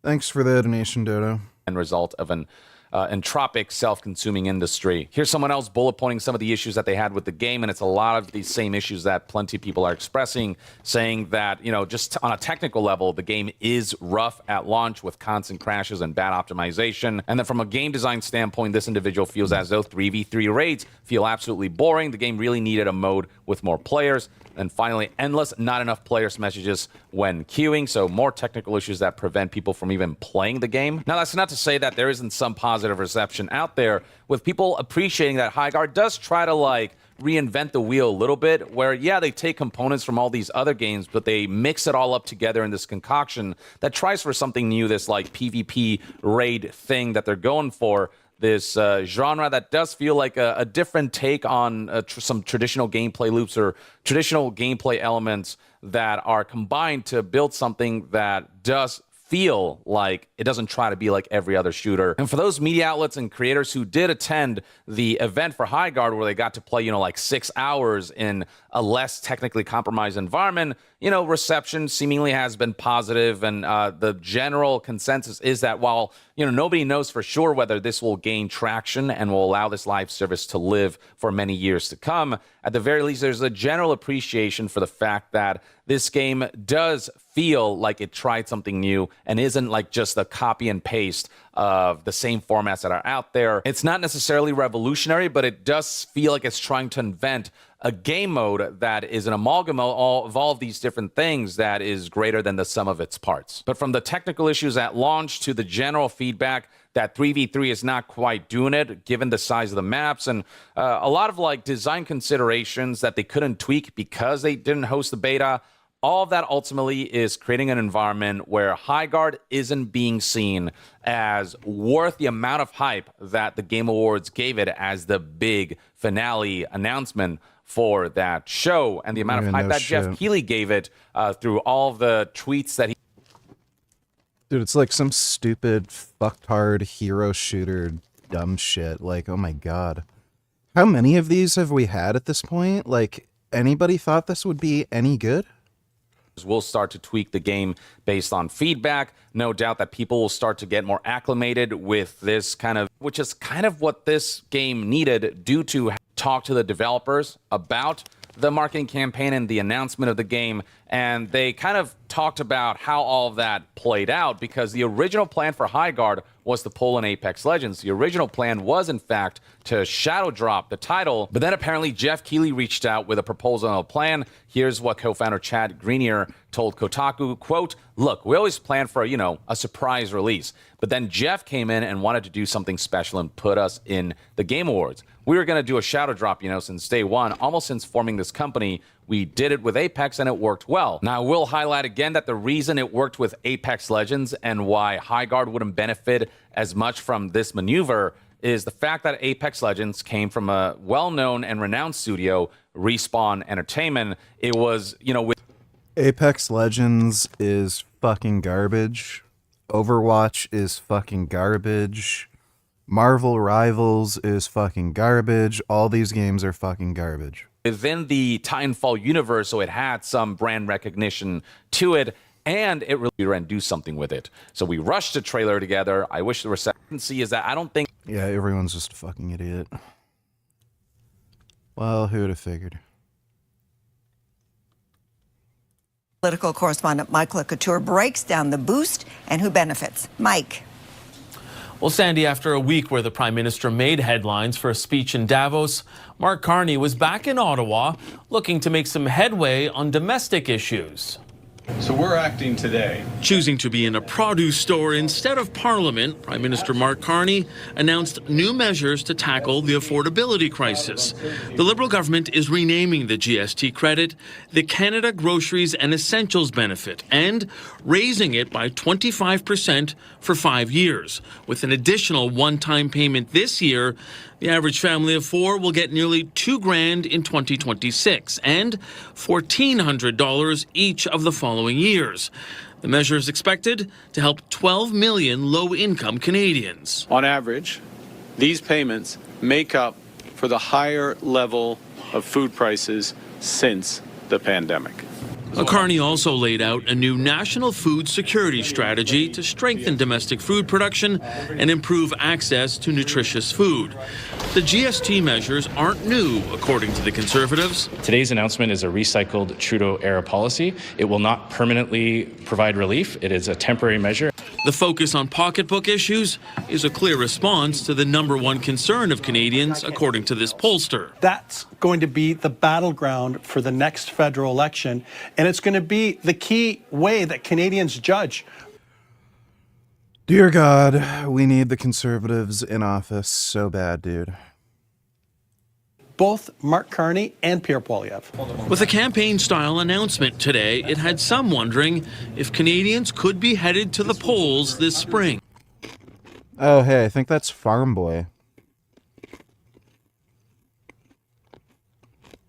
Thanks for the donation, Dodo. And result of an entropic, self-consuming industry. Here's someone else bullet pointing some of the issues that they had with the game, and it's a lot of these same issues that plenty of people are expressing, saying that, you know, just on a technical level, the game is rough at launch with constant crashes and bad optimization. And then from a game design standpoint, this individual feels as though 3v3 raids feel absolutely boring. The game really needed a mode with more players. And finally, endless, not enough players messages when queuing, so more technical issues that prevent people from even playing the game. Now, that's not to say that there isn't some positive reception out there, with people appreciating that HighGuard does try to, like, reinvent the wheel a little bit, where, yeah, they take components from all these other games, but they mix it all up together in this concoction that tries for something new, this, like, PvP raid thing that they're going for. This genre that does feel like a different take on some traditional gameplay loops or traditional gameplay elements that are combined to build something that does feel like it doesn't try to be like every other shooter. And for those media outlets and creators who did attend the event for HighGuard, where they got to play, you know, like 6 hours in a less technically compromised environment, you know, reception seemingly has been positive, and the general consensus is that while, you know, nobody knows for sure whether this will gain traction and will allow this live service to live for many years to come, at the very least, there's a general appreciation for the fact that this game does feel like it tried something new and isn't like just a copy and paste of the same formats that are out there. It's not necessarily revolutionary, but it does feel like it's trying to invent a game mode that is an amalgam of all of these different things that is greater than the sum of its parts. But from the technical issues at launch to the general feedback that 3v3 is not quite doing it, given the size of the maps, and a lot of like design considerations that they couldn't tweak because they didn't host the beta, all of that ultimately is creating an environment where HighGuard isn't being seen as worth the amount of hype that the Game Awards gave it as the big finale announcement for that show, and the amount of hype that Jeff Keighley gave it through all the tweets that he... Dude, it's like some stupid, fucktard hero shooter dumb shit. Like, oh my god. How many of these have we had at this point? Like, anybody thought this would be any good? We'll start to tweak the game based on feedback. No doubt that people will start to get more acclimated with this kind of, which is kind of what this game needed, due to talk to the developers about the marketing campaign and the announcement of the game, and they kind of talked about how all of that played out, because the original plan for HighGuard was to pull in Apex Legends. The original plan was, in fact, to shadow drop the title, but then apparently Jeff Keighley reached out with a proposal and a plan. Here's what co-founder Chad Greenier told Kotaku, quote, "Look, we always plan for, you know, a surprise release, but then Jeff came in and wanted to do something special and put us in the Game Awards. We were going to do a shadow drop, you know, since day one, almost since forming this company. We did it with Apex and it worked well." Now, I will highlight again that the reason it worked with Apex Legends and why HighGuard wouldn't benefit as much from this maneuver is the fact that Apex Legends came from a well-known and renowned studio, Respawn Entertainment. It was, you know, with Apex Legends is fucking garbage. Overwatch is fucking garbage. Marvel Rivals is fucking garbage. All these games are fucking garbage. Within the Titanfall universe, so it had some brand recognition to it, and it really ran do something with it. So we rushed a trailer together. I wish the reception is that I don't think... Yeah, everyone's just a fucking idiot. Well, who would have figured? Political correspondent Mike LeCouture breaks down the boost and who benefits. Mike. Well, Sandy, after a week where the Prime Minister made headlines for a speech in Davos, Mark Carney was back in Ottawa looking to make some headway on domestic issues. So we're acting today. Choosing to be in a produce store instead of Parliament, Prime Minister Mark Carney announced new measures to tackle the affordability crisis. The Liberal government is renaming the GST credit the Canada Groceries and Essentials Benefit and raising it by 25% for 5 years. With an additional one-time payment this year, the average family of four will get nearly $2,000 in 2026 and $1,400 each of the following years. The measure is expected to help 12 million low-income Canadians. On average, these payments make up for the higher level of food prices since the pandemic. Carney also laid out a new national food security strategy to strengthen domestic food production and improve access to nutritious food. The GST measures aren't new, according to the Conservatives. Today's announcement is a recycled Trudeau-era policy. It will not permanently provide relief. It is a temporary measure. The focus on pocketbook issues is a clear response to the #1 concern of Canadians, according to this pollster. That's going to be the battleground for the next federal election, and it's going to be the key way that Canadians judge. Dear God, we need the Conservatives in office so bad, dude. Both Mark Carney and Pierre Poilievre. With a campaign-style announcement today, it had some wondering if Canadians could be headed to the polls this spring. Oh, hey, I think that's Farm Boy.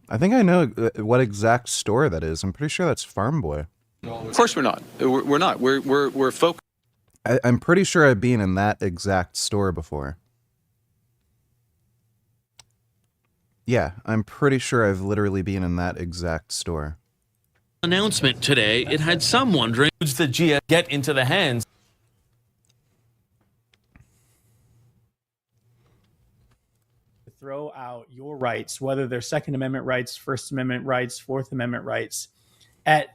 I think I know what exact store that is. I'm pretty sure that's Farm Boy. Of course we're not. We're not. We're focused. I'm pretty sure I've been in that exact store before. Yeah, I'm pretty sure I've literally been in that exact store. Announcement today, it had some wondering would the GS get into the hands throw out your rights, whether they're Second Amendment rights, First Amendment rights, Fourth Amendment rights, at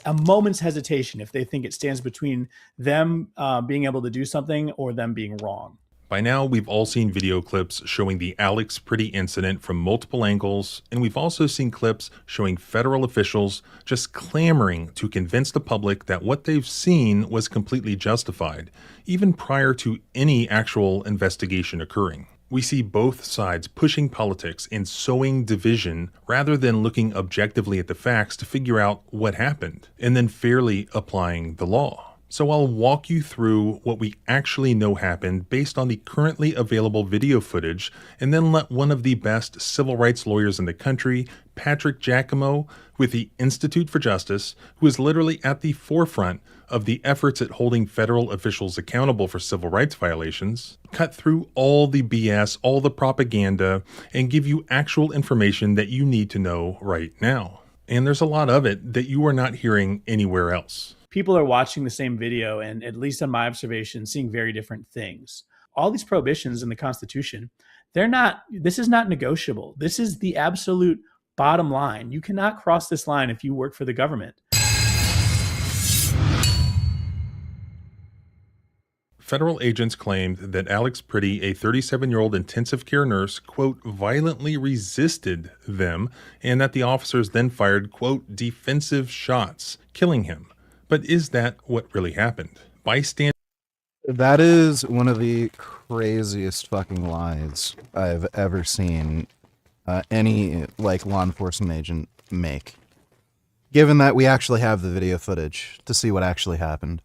a moment's hesitation if they think it stands between them being able to do something or them being wrong. By now, we've all seen video clips showing the Alex Pretty incident from multiple angles, and we've also seen clips showing federal officials just clamoring to convince the public that what they've seen was completely justified, even prior to any actual investigation occurring. We see both sides pushing politics and sowing division rather than looking objectively at the facts to figure out what happened, and then fairly applying the law. So I'll walk you through what we actually know happened based on the currently available video footage, and then let one of the best civil rights lawyers in the country, Patrick Giacomo, with the Institute for Justice, who is literally at the forefront of the efforts at holding federal officials accountable for civil rights violations, cut through all the BS, all the propaganda, and give you actual information that you need to know right now. And there's a lot of it that you are not hearing anywhere else. People are watching the same video and, at least on my observation, seeing very different things. All these prohibitions in the Constitution, this is not negotiable. This is the absolute bottom line. You cannot cross this line if you work for the government. Federal agents claimed that Alex Pretty, a 37-year-old intensive care nurse, quote, violently resisted them, and that the officers then fired, quote, defensive shots, killing him. But is that what really happened? Bystander. That is one of the craziest fucking lies I've ever seen any law enforcement agent make. Given that we actually have the video footage to see what actually happened.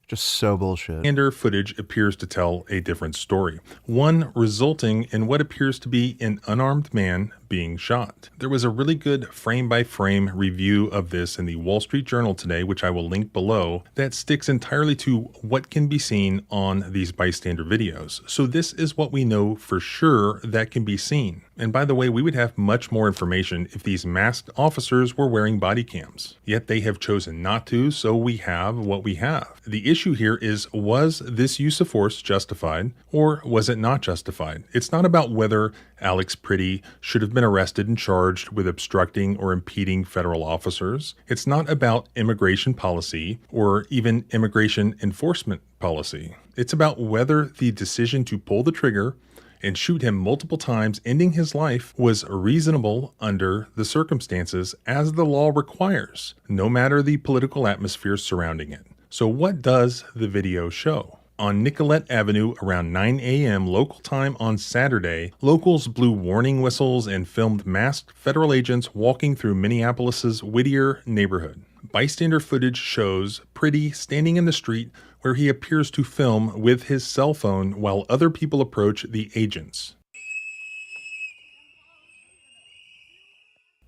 Just so bullshit. Footage appears to tell a different story, one resulting in what appears to be an unarmed man being shot. There was a really good frame-by-frame review of this in the Wall Street Journal today, which I will link below, that sticks entirely to what can be seen on these bystander videos. So this is what we know for sure that can be seen. And by the way, we would have much more information if these masked officers were wearing body cams. Yet they have chosen not to, so we have what we have. The issue here is, was this use of force justified, or was it not justified? It's not about whether Alex Pretty should have been arrested and charged with obstructing or impeding federal officers. It's not about immigration policy or even immigration enforcement policy. It's about whether the decision to pull the trigger and shoot him multiple times, ending his life, was reasonable under the circumstances, as the law requires, no matter the political atmosphere surrounding it. So what does the video show? On Nicollet Avenue around 9 a.m. local time on Saturday, locals blew warning whistles and filmed masked federal agents walking through Minneapolis's Whittier neighborhood. Bystander footage shows Pretty standing in the street where he appears to film with his cell phone while other people approach the agents.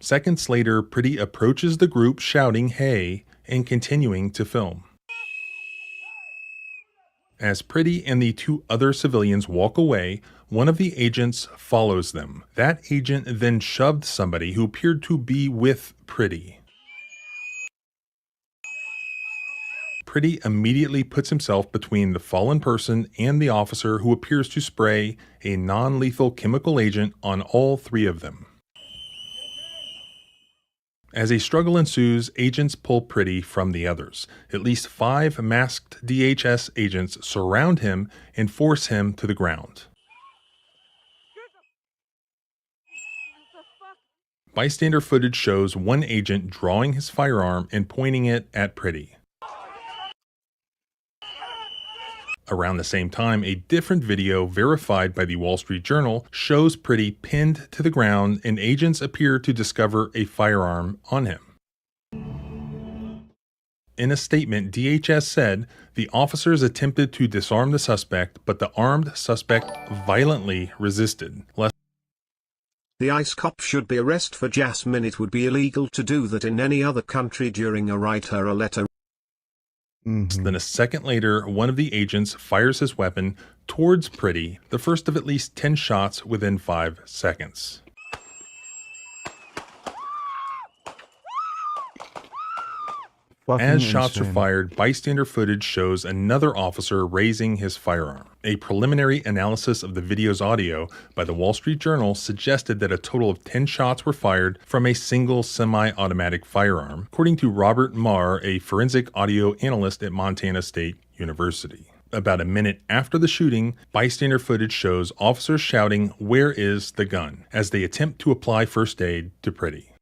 Seconds later, Pretty approaches the group shouting, "Hey," and continuing to film. As Pretty and the two other civilians walk away, one of the agents follows them. That agent then shoved somebody who appeared to be with Pretty. Pretty immediately puts himself between the fallen person and the officer, who appears to spray a non-lethal chemical agent on all three of them. As a struggle ensues, agents pull Pretty from the others. At least 5 masked DHS agents surround him and force him to the ground. Bystander footage shows one agent drawing his firearm and pointing it at Pretty. Around the same time, a different video verified by the Wall Street Journal shows Pretty pinned to the ground, and agents appear to discover a firearm on him. In a statement, DHS said the officers attempted to disarm the suspect, but the armed suspect violently resisted. The ICE cop should be arrested for Jasmine. It would be illegal to do that in any other country during a write her a letter. Then a second later, one of the agents fires his weapon towards Pretty, the first of at least 10 shots within 5 seconds. As shots are fired, bystander footage shows another officer raising his firearm. A preliminary analysis of the video's audio by the Wall Street Journal suggested that a total of 10 shots were fired from a single semi-automatic firearm, according to Robert Marr, a forensic audio analyst at Montana State University. About a minute after the shooting, bystander footage shows officers shouting, "Where is the gun?" as they attempt to apply first aid to Pretty.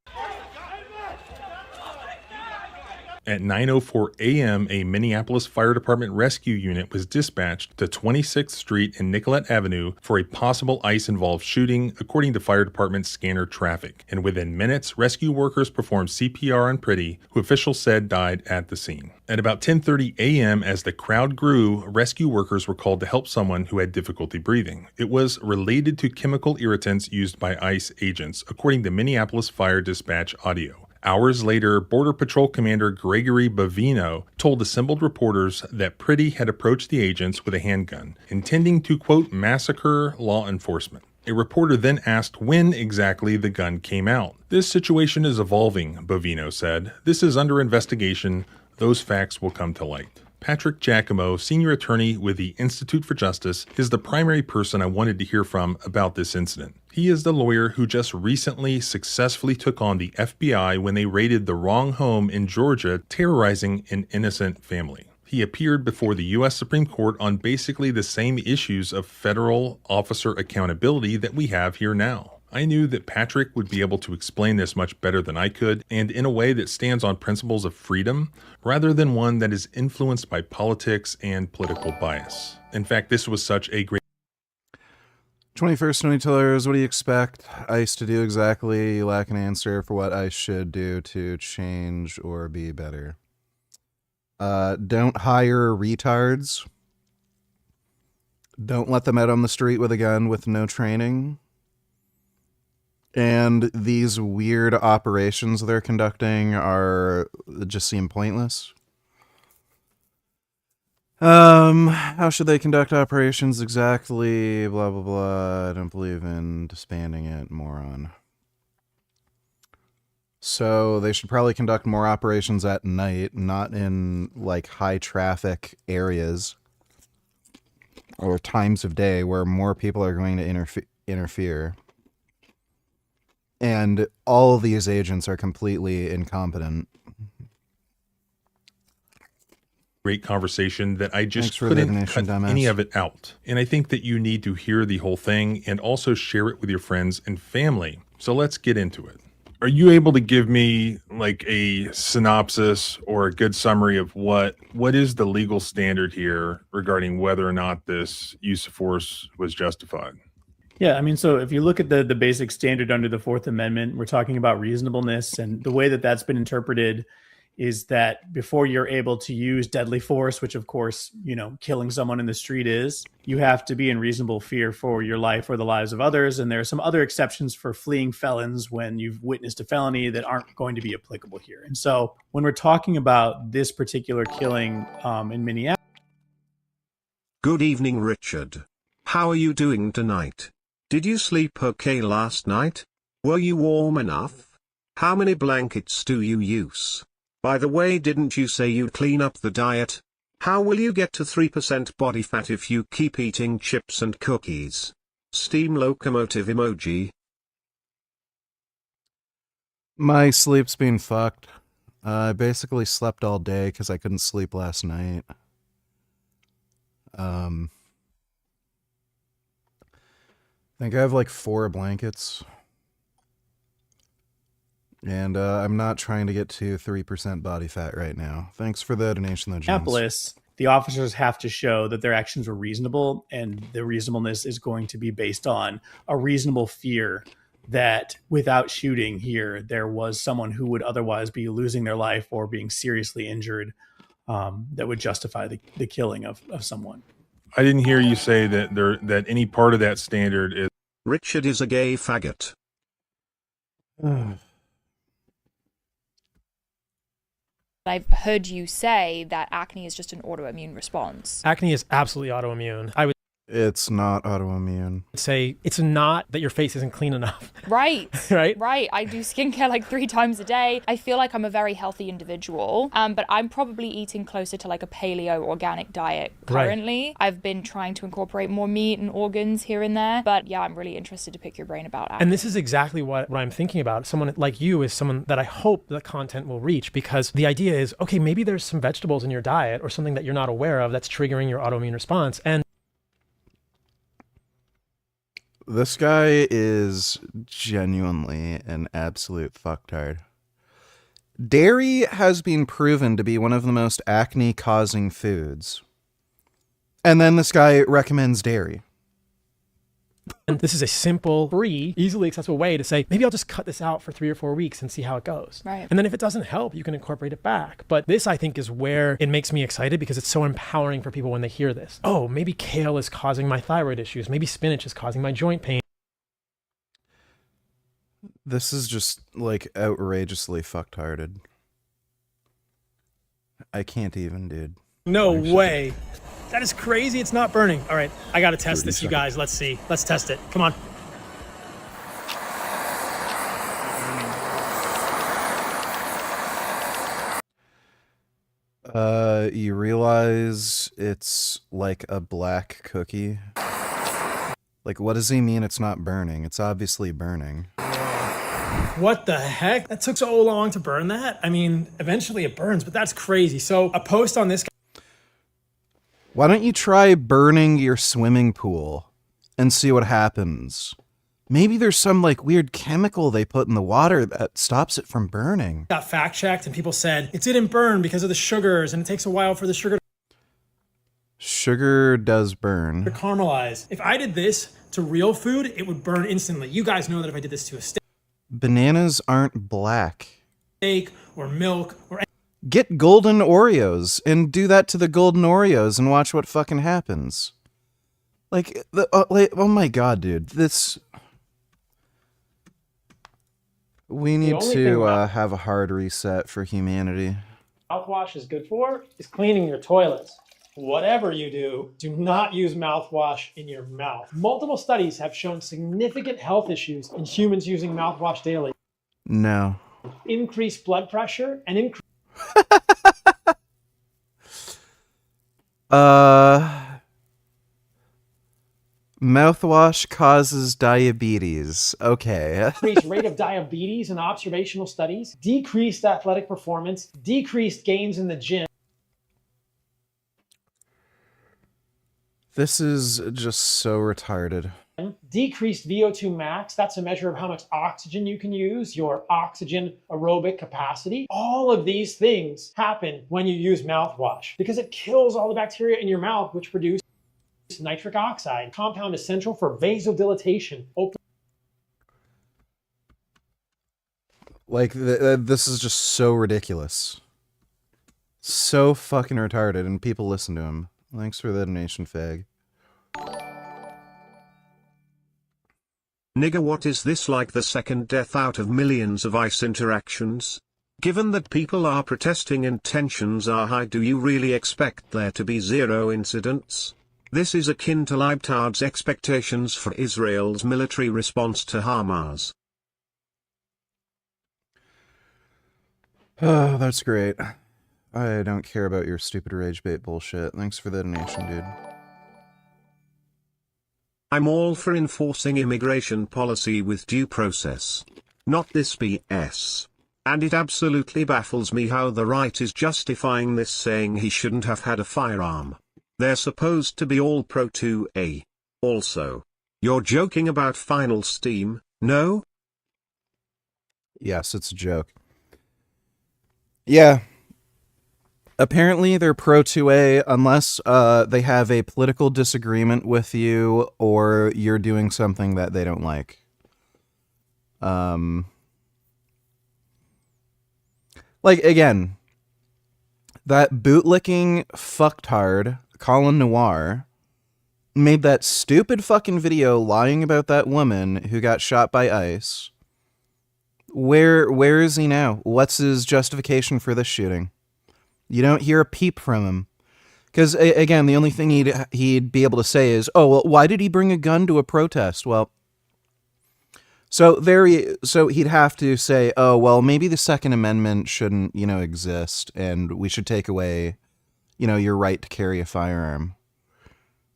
At 9:04 a.m., a Minneapolis Fire Department rescue unit was dispatched to 26th Street and Nicollet Avenue for a possible ICE-involved shooting, according to Fire Department scanner traffic. And within minutes, rescue workers performed CPR on Pretty, who officials said died at the scene. At about 10:30 a.m., as the crowd grew, rescue workers were called to help someone who had difficulty breathing. It was related to chemical irritants used by ICE agents, according to Minneapolis Fire Dispatch audio. Hours later, Border Patrol Commander Gregory Bovino told assembled reporters that Pretty had approached the agents with a handgun, intending to, quote, massacre law enforcement. A reporter then asked when exactly the gun came out. "This situation is evolving," Bovino said. "This is under investigation. Those facts will come to light." Patrick Giacomo, senior attorney with the Institute for Justice, is the primary person I wanted to hear from about this incident. He is the lawyer who just recently successfully took on the FBI when they raided the wrong home in Georgia, terrorizing an innocent family. He appeared before the U.S. Supreme Court on basically the same issues of federal officer accountability that we have here now. I knew that Patrick would be able to explain this much better than I could, and in a way that stands on principles of freedom, rather than one that is influenced by politics and political bias. In fact, this was such a great 21st Century Tellers, what do you expect ICE to do exactly? You lack an answer for what ICE should do to change or be better. Don't hire retards. Don't let them out on the street with a gun with no training. And these weird operations they're conducting just seem pointless. How should they conduct operations exactly? Blah, blah, blah. I don't believe in disbanding it, moron. So they should probably conduct more operations at night, not in, like, high traffic areas or times of day where more people are going to interfere. And all of these agents are completely incompetent. great conversation that I just Thanks for the couldn't donation, cut dumbass. any of it out. And I think that you need to hear the whole thing and also share it with your friends and family. So let's get into it. Are you able to give me like a synopsis or a good summary of what is the legal standard here regarding whether or not this use of force was justified? Yeah, I mean, so if you look at the basic standard under the Fourth Amendment, we're talking about reasonableness, and the way that that's been interpreted is that before you're able to use deadly force, which of course, you know, killing someone in the street is, you have to be in reasonable fear for your life or the lives of others. And there are some other exceptions for fleeing felons when you've witnessed a felony that aren't going to be applicable here. And so when we're talking about this particular killing in Minneapolis. Good evening, Richard. How are you doing tonight? Did you sleep okay last night? Were you warm enough? How many blankets do you use? By the way, didn't you say you'd clean up the diet? How will you get to 3% body fat if you keep eating chips and cookies? Steam locomotive emoji. My sleep's been fucked. I basically slept all day because I couldn't sleep last night. I think I have like 4 blankets. And I'm not trying to get to 3% body fat right now. Thanks for the donation, though, James. Minneapolis, the officers have to show that their actions were reasonable, and the reasonableness is going to be based on a reasonable fear that without shooting here, there was someone who would otherwise be losing their life or being seriously injured that would justify the killing of someone. I didn't hear you say that any part of that standard is... Richard is a gay faggot. I've heard you say that acne is just an autoimmune response. Acne is absolutely autoimmune. I would It's not autoimmune. say it's not that your face isn't clean enough. Right. Right? Right. I do skincare like 3 times a day. I feel like I'm a very healthy individual, but I'm probably eating closer to like a paleo organic diet currently. Right. I've been trying to incorporate more meat and organs here and there, but yeah, I'm really interested to pick your brain about acne. And this is exactly what I'm thinking about. Someone like you is someone that I hope the content will reach, because the idea is, okay, maybe there's some vegetables in your diet or something that you're not aware of that's triggering your autoimmune response. And this guy is genuinely an absolute fucktard. Dairy has been proven to be one of the most acne-causing foods. And then this guy recommends dairy. And this is a simple, free, easily accessible way to say, maybe I'll just cut this out for 3 or 4 weeks and see how it goes. Right. And then if it doesn't help, you can incorporate it back. But this, I think, is where it makes me excited, because it's so empowering for people when they hear this. Oh, maybe kale is causing my thyroid issues. Maybe spinach is causing my joint pain. This is just, like, outrageously fucked-hearted. I can't even, dude. No way. That is crazy. It's not burning. All right, I got to test this, you guys. Let's see. Let's test it. Come on. You realize it's like a black cookie? Like, what does he mean it's not burning? It's obviously burning. What the heck? That took so long to burn that? I mean, eventually it burns, but that's crazy. So a post on this. Why don't you try burning your swimming pool and see what happens? Maybe there's some like weird chemical they put in the water that stops it from burning. Got fact checked and people said it didn't burn because of the sugars, and it takes a while for the sugar Sugar does burn. to caramelize. If I did this to real food, it would burn instantly. You guys know that if I did this to a Bananas aren't black. steak or milk or Get golden Oreos and do that to the golden Oreos and watch what fucking happens. Like, oh my god, dude. This... We need to have a hard reset for humanity. mouthwash is good for is cleaning your toilets. Whatever you do not use mouthwash in your mouth. Multiple studies have shown significant health issues in humans using mouthwash daily. No. Increased blood pressure and increased Mouthwash causes diabetes. Okay. rate of diabetes in observational studies, decreased athletic performance, decreased gains in the gym. This is just so retarded. Decreased VO2 max, that's a measure of how much oxygen you can use, your oxygen aerobic capacity. All of these things happen when you use mouthwash because it kills all the bacteria in your mouth, which produce nitric oxide, compound essential for vasodilatation. Like, this is just so ridiculous. So fucking retarded, and people listen to him. Thanks for the donation, fag. Nigga, what is this, like the second death out of millions of ICE interactions? Given that people are protesting and tensions are high, do you really expect there to be zero incidents? This is akin to Leibtard's expectations for Israel's military response to Hamas. Oh, that's great. I don't care about your stupid rage bait bullshit. Thanks for the donation, dude. I'm all for enforcing immigration policy with due process. Not this BS. And it absolutely baffles me how the right is justifying this, saying he shouldn't have had a firearm. They're supposed to be all pro 2A. Also, you're joking about final steam, no? Yes, it's a joke. Yeah. Apparently they're pro 2A unless they have a political disagreement with you or you're doing something that they don't like. Like, again, that bootlicking fucktard, Colin Noir, made that stupid fucking video lying about that woman who got shot by ICE. Where is he now? What's his justification for this shooting? You don't hear a peep from him. Because, again, the only thing he'd be able to say is, oh, well, why did he bring a gun to a protest? Well, so he'd have to say, oh, well, maybe the Second Amendment shouldn't, exist, and we should take away, your right to carry a firearm.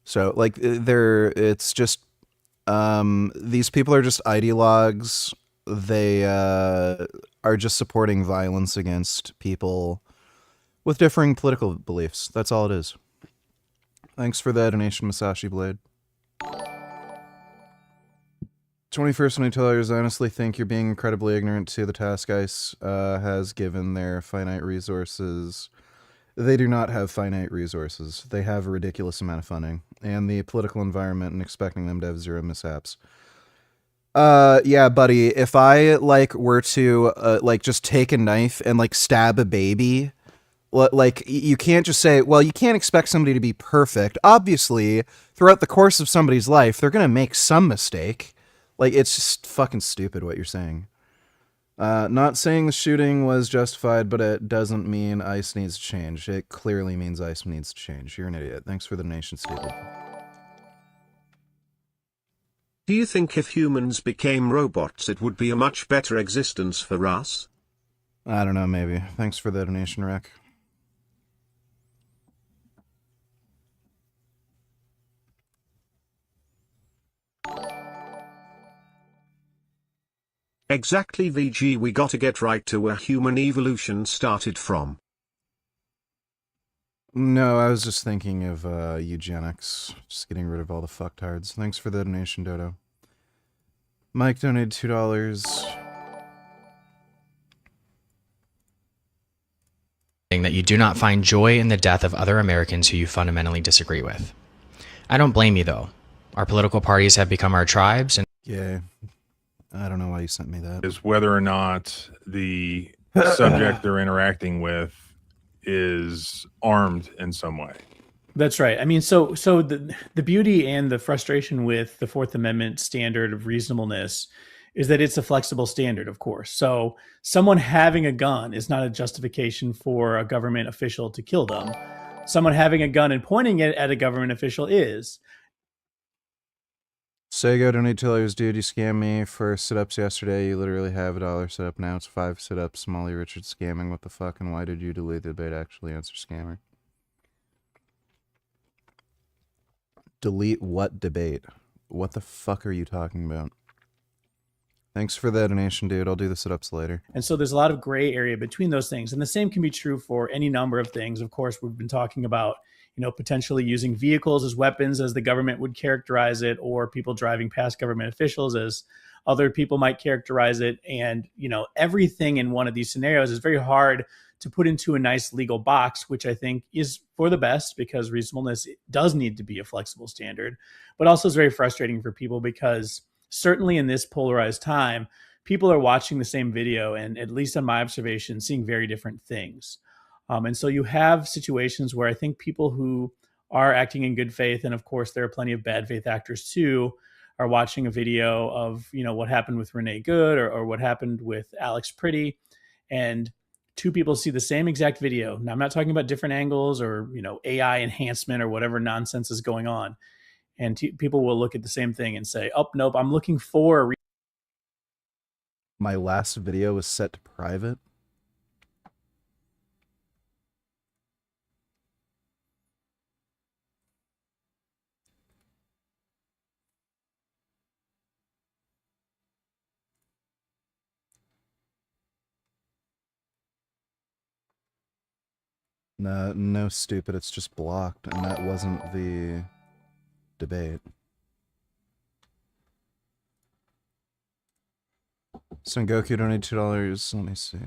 So, like, it's just, these people are just ideologues. They are just supporting violence against people with differing political beliefs. That's all it is. Thanks for that donation, Masashi Blade. 21st $20. I honestly think you're being incredibly ignorant to the task ICE has given their finite resources. They do not have finite resources. They have a ridiculous amount of funding and the political environment, and expecting them to have zero mishaps. Yeah, buddy, if I were to just take a knife and stab a baby, you can't just say, well, you can't expect somebody to be perfect. Obviously, throughout the course of somebody's life, they're going to make some mistake. It's just fucking stupid what you're saying. Not saying the shooting was justified, but it doesn't mean ICE needs to change. It clearly means ICE needs to change. You're an idiot. Thanks for the donation, stupid. Do you think if humans became robots it would be a much better existence for us? I don't know, maybe. Thanks for the donation, Rick. Exactly, VG, we gotta get right to where human evolution started from. No, I was just thinking of eugenics. Just getting rid of all the fucktards. Thanks for the donation, Dodo. Mike donated $2. That you do not find joy in the death of other Americans who you fundamentally disagree with. I don't blame you, though. Our political parties have become our tribes, and yeah, I don't know why you sent me that. Is whether or not the subject they're interacting with is armed in some way. That's right. I mean, so the beauty and the frustration with the Fourth Amendment standard of reasonableness is that it's a flexible standard, of course. So someone having a gun is not a justification for a government official to kill them. Someone having a gun and pointing it at a government official is. Sego donate $2, dude. You scammed me for sit-ups yesterday. You literally have $1 set up now. It's 5 sit-ups. Molly Richard scamming. What the fuck? And why did you delete the debate? Actually, answer scammer. Delete what debate? What the fuck are you talking about? Thanks for the donation, dude. I'll do the sit-ups later. And so there's a lot of gray area between those things. And the same can be true for any number of things. Of course, we've been talking about, potentially using vehicles as weapons, as the government would characterize it, or people driving past government officials as other people might characterize it. And, everything in one of these scenarios is very hard to put into a nice legal box, which I think is for the best, because reasonableness does need to be a flexible standard, but also is very frustrating for people because certainly in this polarized time, people are watching the same video and, at least on my observation, seeing very different things. And so you have situations where I think people who are acting in good faith, and of course there are plenty of bad faith actors too, are watching a video of what happened with Renee Good or what happened with Alex Pretty, and two people see the same exact video. Now I'm not talking about different angles or AI enhancement or whatever nonsense is going on, and people will look at the same thing and say, "Oh nope, I'm looking for." My last video was set to private. No, stupid. It's just blocked, and that wasn't the debate. Sengoku donated $2. Let me see.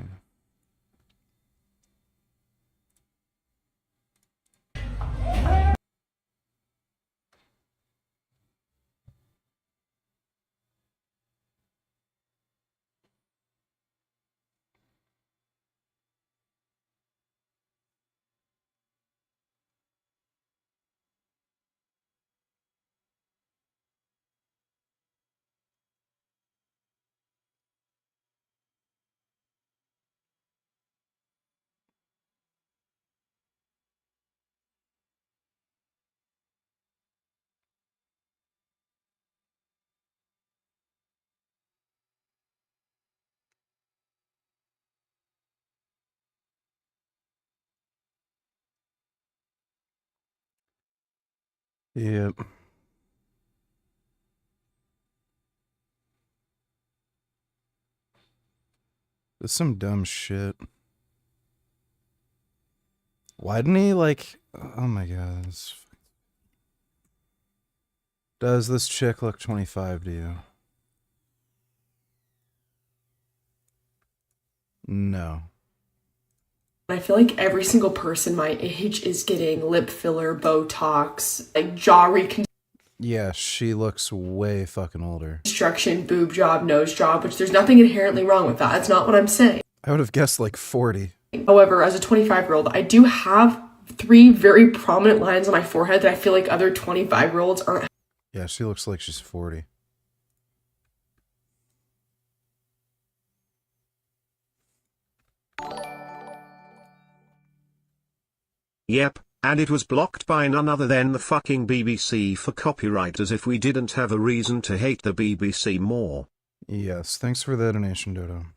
Yep. There's some dumb shit. Why didn't he, oh my god. Does this chick look 25 to you? No. I feel like every single person my age is getting lip filler, Botox, jaw reconstruction. Yeah, she looks way fucking older. Boob job, nose job, which there's nothing inherently wrong with that. That's not what I'm saying. I would have guessed 40. However, as a 25-year-old, I do have 3 very prominent lines on my forehead that I feel like other 25-year-olds aren't. Yeah, she looks like she's 40. Yep, and it was blocked by none other than the fucking BBC for copyright, as if we didn't have a reason to hate the BBC more. Yes, thanks for the donation, Dodo.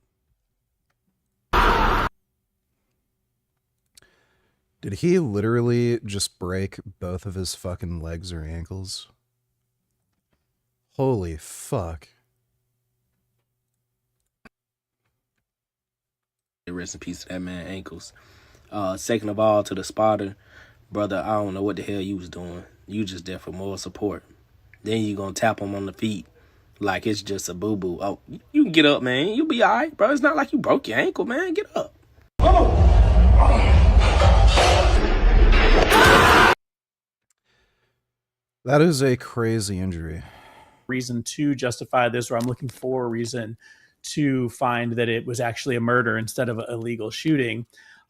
Did he literally just break both of his fucking legs or ankles? Holy fuck. Rest in peace to that man ankles. Second of all, to the spotter, brother, I don't know what the hell you was doing. You just there for moral support. Then you gonna tap him on the feet like it's just a boo-boo. Oh, you can get up, man. You'll be all right, bro. It's not like you broke your ankle, man. Get up. That is a crazy injury. Reason to justify this, or I'm looking for a reason to find that it was actually a murder instead of an illegal shooting.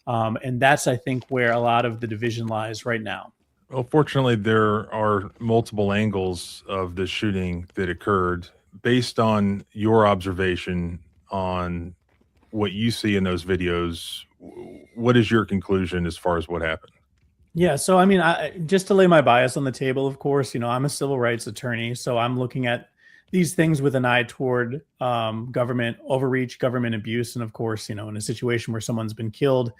And that's, I think, where a lot of the division lies right now. Well, fortunately, there are multiple angles of the shooting that occurred. Based on your observation on what you see in those videos, what is your conclusion as far as what happened? Yeah, so I mean, just to lay my bias on the table, of course, I'm a civil rights attorney, so I'm looking at these things with an eye toward government overreach, government abuse, and of course, in a situation where someone's been killed,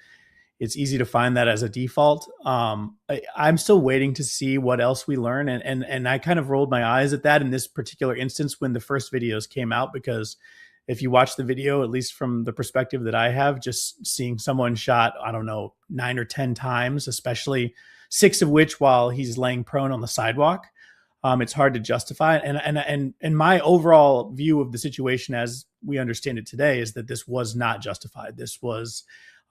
it's easy to find that as a default. I'm still waiting to see what else we learn, and I kind of rolled my eyes at that in this particular instance when the first videos came out, because if you watch the video, at least from the perspective that I have, just seeing someone shot, I don't know, 9 or 10 times, especially 6 of which while he's laying prone on the sidewalk. It's hard to justify. And my overall view of the situation as we understand it today is that this was not justified. This was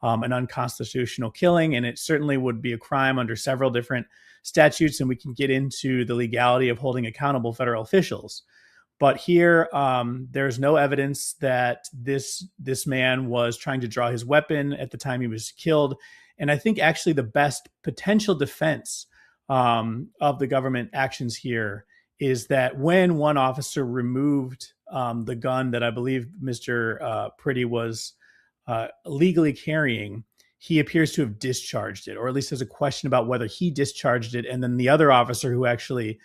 an unconstitutional killing, and it certainly would be a crime under several different statutes, and we can get into the legality of holding accountable federal officials. But here, there's no evidence that this man was trying to draw his weapon at the time he was killed. And I think actually the best potential defense of the government actions here is that when one officer removed the gun that I believe Mr. Pretty was legally carrying, he appears to have discharged it, or at least there's a question about whether he discharged it. And then the other officer who actually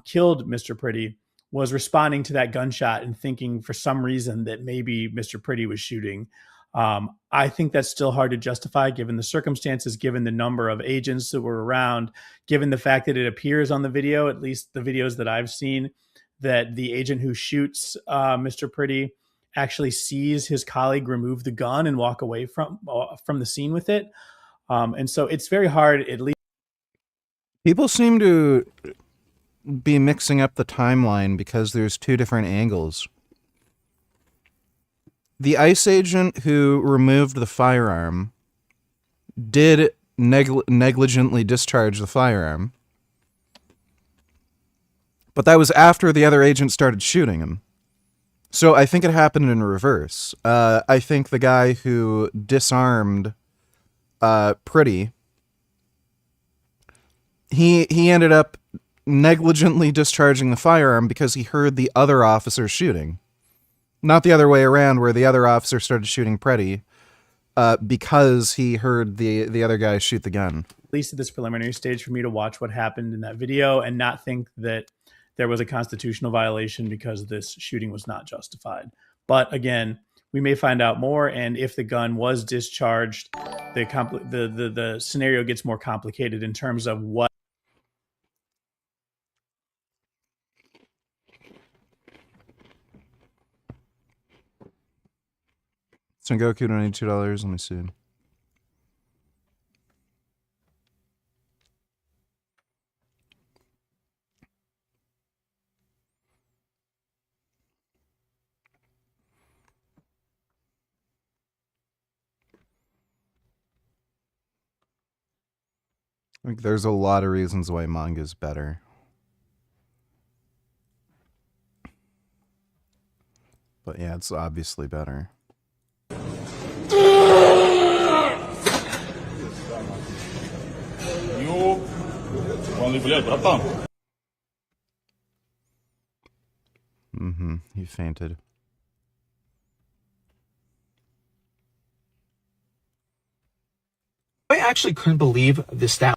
killed Mr. Pretty was responding to that gunshot and thinking for some reason that maybe Mr. Pretty was shooting. I think that's still hard to justify given the circumstances, given the number of agents that were around, given the fact that it appears on the video, at least the videos that I've seen, that the agent who shoots Mr. Pretty actually sees his colleague remove the gun and walk away from the scene with it. And so it's very hard, at least. People seem to be mixing up the timeline because there's two different angles. The ICE agent who removed the firearm did negligently discharge the firearm, but that was after the other agent started shooting him. So I think it happened in reverse. I think the guy who disarmed Pretty, he ended up negligently discharging the firearm because he heard the other officer shooting. Not the other way around, where the other officer started shooting Pretty because he heard the other guy shoot the gun. At least at this preliminary stage, for me to watch what happened in that video and not think that there was a constitutional violation because this shooting was not justified. But again, we may find out more, and if the gun was discharged, the scenario gets more complicated in terms of what. Sengoku donated $2. Let me see. I think there's a lot of reasons why manga's better. But yeah, it's obviously better. He fainted. I actually couldn't believe the stat.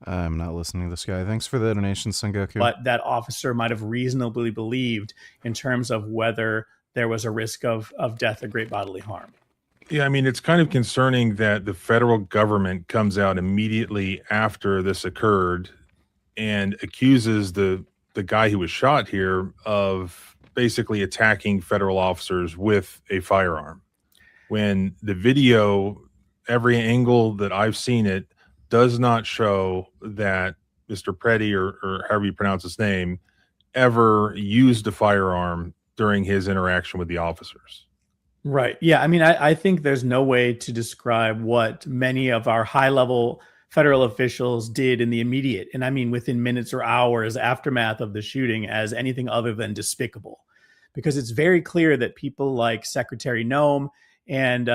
I'm not listening to this guy. Thanks for the donation, Sengoku. What that officer might have reasonably believed in terms of whether there was a risk of death or great bodily harm. Yeah, I mean, it's kind of concerning that the federal government comes out immediately after this occurred and accuses the guy who was shot here of basically attacking federal officers with a firearm. When the video, every angle that I've seen it, does not show that Mr. Pretty, or however you pronounce his name, ever used a firearm during his interaction with the officers. Right. Yeah. I mean, I think there's no way to describe what many of our high-level federal officials did in the immediate, and I mean within minutes or hours aftermath of the shooting, as anything other than despicable. Because it's very clear that people like Secretary Noem and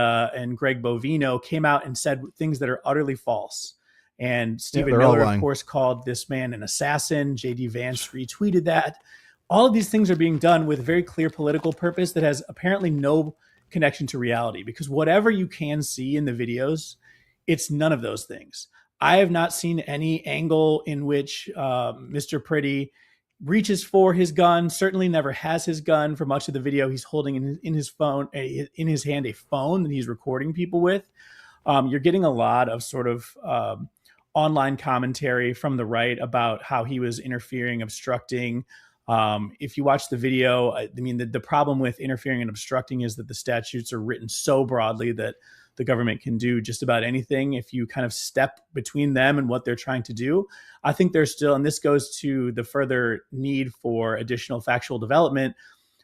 Greg Bovino came out and said things that are utterly false. And Stephen Miller, of course, called this man an assassin. J.D. Vance retweeted that. All of these things are being done with very clear political purpose that has apparently no connection to reality, because whatever you can see in the videos, it's none of those things. I have not seen any angle in which Mr. Pretty reaches for his gun, certainly never has his gun. For much of the video, he's holding in his hand a phone that he's recording people with. You're getting a lot of sort of online commentary from the right about how he was interfering, obstructing. If you watch the video, I mean, the problem with interfering and obstructing is that the statutes are written so broadly that the government can do just about anything if you kind of step between them and what they're trying to do. I think there's still, and this goes to the further need for additional factual development.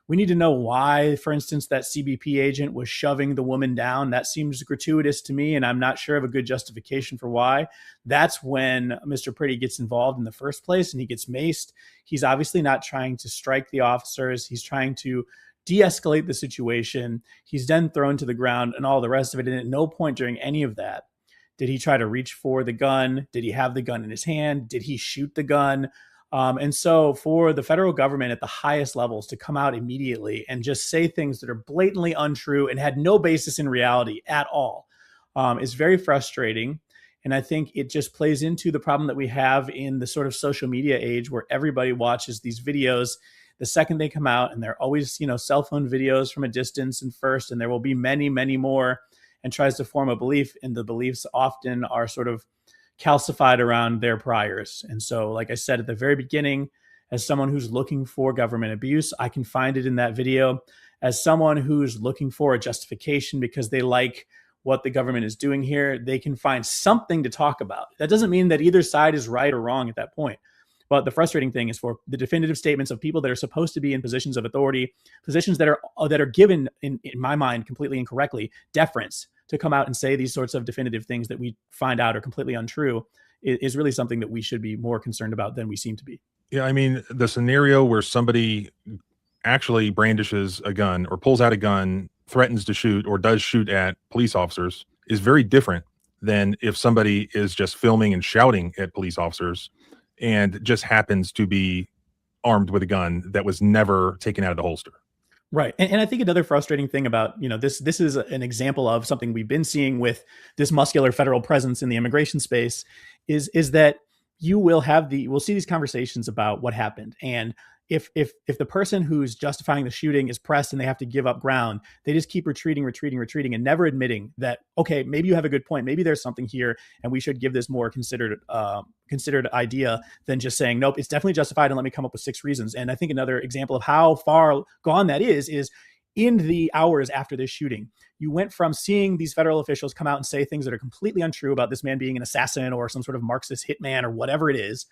We need to know why, for instance, that CBP agent was shoving the woman down. That seems gratuitous to me, and I'm not sure of a good justification for why. That's when Mr. Pretty gets involved in the first place, and he gets maced. He's obviously not trying to strike the officers. He's trying to de-escalate the situation. He's then thrown to the ground and all the rest of it. And at no point during any of that did he try to reach for the gun. Did he have the gun in his hand? Did he shoot the gun? And so for the federal government at the highest levels to come out immediately and just say things that are blatantly untrue and had no basis in reality at all is very frustrating. And I think it just plays into the problem that we have in the sort of social media age where everybody watches these videos the second they come out, and they're always, cell phone videos from a distance and first, and there will be many, many more, and tries to form a belief, and the beliefs often are sort of calcified around their priors. And so, like I said at the very beginning, as someone who's looking for government abuse, I can find it in that video. As someone who's looking for a justification because they like what the government is doing here, they can find something to talk about. That doesn't mean that either side is right or wrong at that point. But the frustrating thing is for the definitive statements of people that are supposed to be in positions of authority, positions that are given, in my mind, completely incorrectly, deference, to come out and say these sorts of definitive things that we find out are completely untrue is really something that we should be more concerned about than we seem to be. Yeah, I mean, the scenario where somebody actually brandishes a gun or pulls out a gun, threatens to shoot, or does shoot at police officers is very different than if somebody is just filming and shouting at police officers and just happens to be armed with a gun that was never taken out of the holster. Right. And I think another frustrating thing about, this is an example of something we've been seeing with this muscular federal presence in the immigration space is that we'll see these conversations about what happened. And if the person who's justifying the shooting is pressed and they have to give up ground, they just keep retreating and never admitting that, okay, maybe you have a good point. Maybe there's something here and we should give this more considered idea than just saying, nope, it's definitely justified and let me come up with 6 reasons. And I think another example of how far gone that is in the hours after this shooting, you went from seeing these federal officials come out and say things that are completely untrue about this man being an assassin or some sort of Marxist hitman or whatever it is.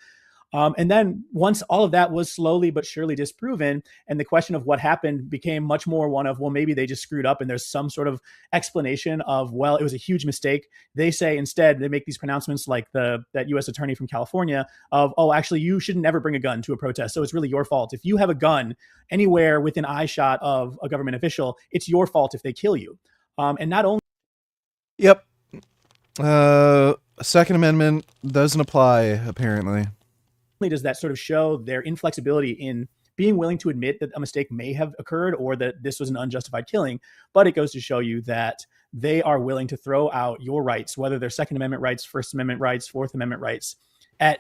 And then once all of that was slowly but surely disproven, and the question of what happened became much more one of, well, maybe they just screwed up and there's some sort of explanation of, well, it was a huge mistake. They say instead, they make these pronouncements like that U.S. attorney from California of, oh, actually, you should never bring a gun to a protest. So it's really your fault. If you have a gun anywhere within eyeshot of a government official, it's your fault if they kill you. And not only. Yep. Second Amendment doesn't apply, apparently. Does that sort of show their inflexibility in being willing to admit that a mistake may have occurred or that this was an unjustified killing, but it goes to show you that they are willing to throw out your rights, whether they're Second Amendment rights, First Amendment rights, Fourth Amendment rights, at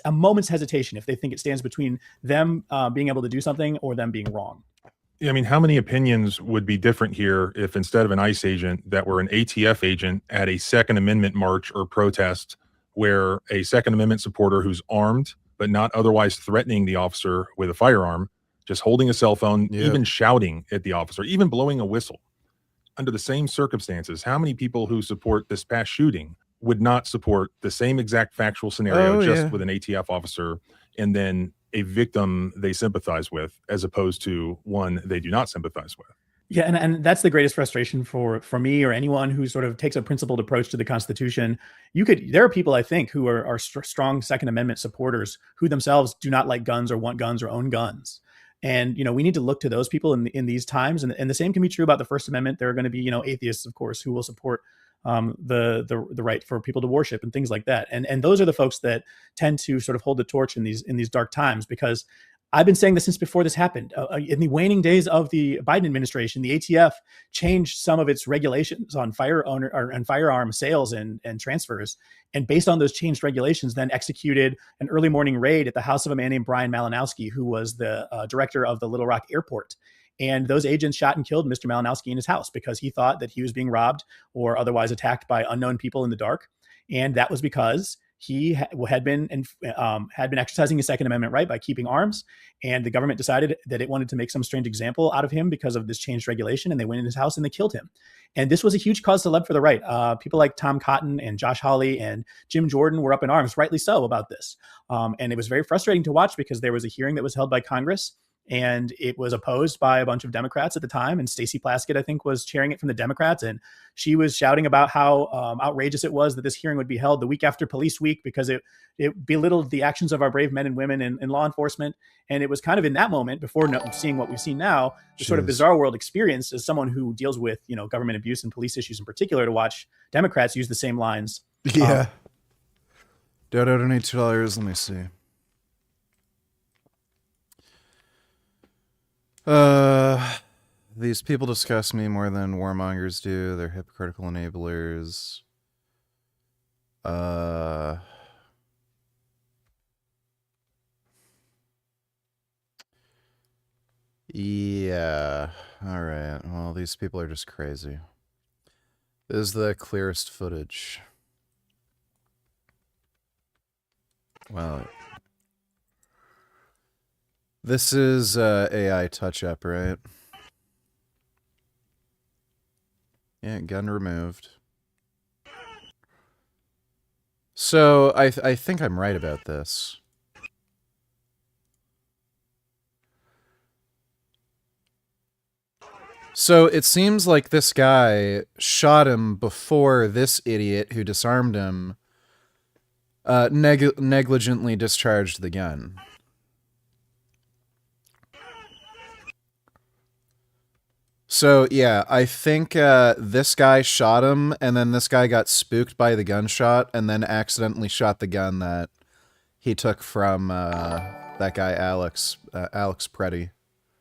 a moment's hesitation if they think it stands between them being able to do something or them being wrong. I mean, how many opinions would be different here if instead of an ICE agent that were an ATF agent at a Second Amendment march or protest where a Second Amendment supporter who's armed but not otherwise threatening the officer with a firearm, just holding a cell phone, even shouting at the officer, even blowing a whistle. Under the same circumstances, just many people who support this past shooting would not support the same exact factual scenario with an ATF officer and then a victim they sympathize with as opposed to one they do not sympathize with? Yeah, and that's the greatest frustration for me or anyone who sort of takes a principled approach to the Constitution. There are people, I think, who are strong Second Amendment supporters who themselves do not like guns or want guns or own guns. And, we need to look to those people in these times. And the same can be true about the First Amendment. There are going to be, atheists, of course, who will support the right for people to worship and things like that. And those are the folks that tend to sort of hold the torch in these dark times, because I've been saying this since before this happened. In the waning days of the Biden administration, the ATF changed some of its regulations on firearm sales and transfers. And based on those changed regulations, then executed an early morning raid at the house of a man named Brian Malinowski, who was the director of the Little Rock Airport. And those agents shot and killed Mr. Malinowski in his house because he thought that he was being robbed or otherwise attacked by unknown people in the dark. And that was because he had been exercising his Second Amendment right by keeping arms, and the government decided that it wanted to make some strange example out of him because of this changed regulation, and they went in his house and they killed him. And this was a huge cause celeb for the right. People like Tom Cotton and Josh Hawley and Jim Jordan were up in arms, rightly so, about this. And it was very frustrating to watch because there was a hearing that was held by Congress, and it was opposed by a bunch of Democrats at the time. And Stacey Plaskett, I think, was chairing it from the Democrats. And she was shouting about how outrageous it was that this hearing would be held the week after Police Week because it belittled the actions of our brave men and women in law enforcement. And it was kind of in that moment, before seeing what we've seen now, the sort of bizarre world experience as someone who deals with, government abuse and police issues in particular, to watch Democrats use the same lines. Yeah. Donate $2. Let me see. These people disgust me more than warmongers do. They're hypocritical enablers. Yeah. All right. Well, these people are just crazy. This is the clearest footage. Well, this is AI touch-up, right? Yeah, gun removed. So, I think I'm right about this. So, it seems like this guy shot him before this idiot who disarmed him negligently discharged the gun. So, yeah, I think this guy shot him, and then this guy got spooked by the gunshot, and then accidentally shot the gun that he took from that guy, Alex Preddy.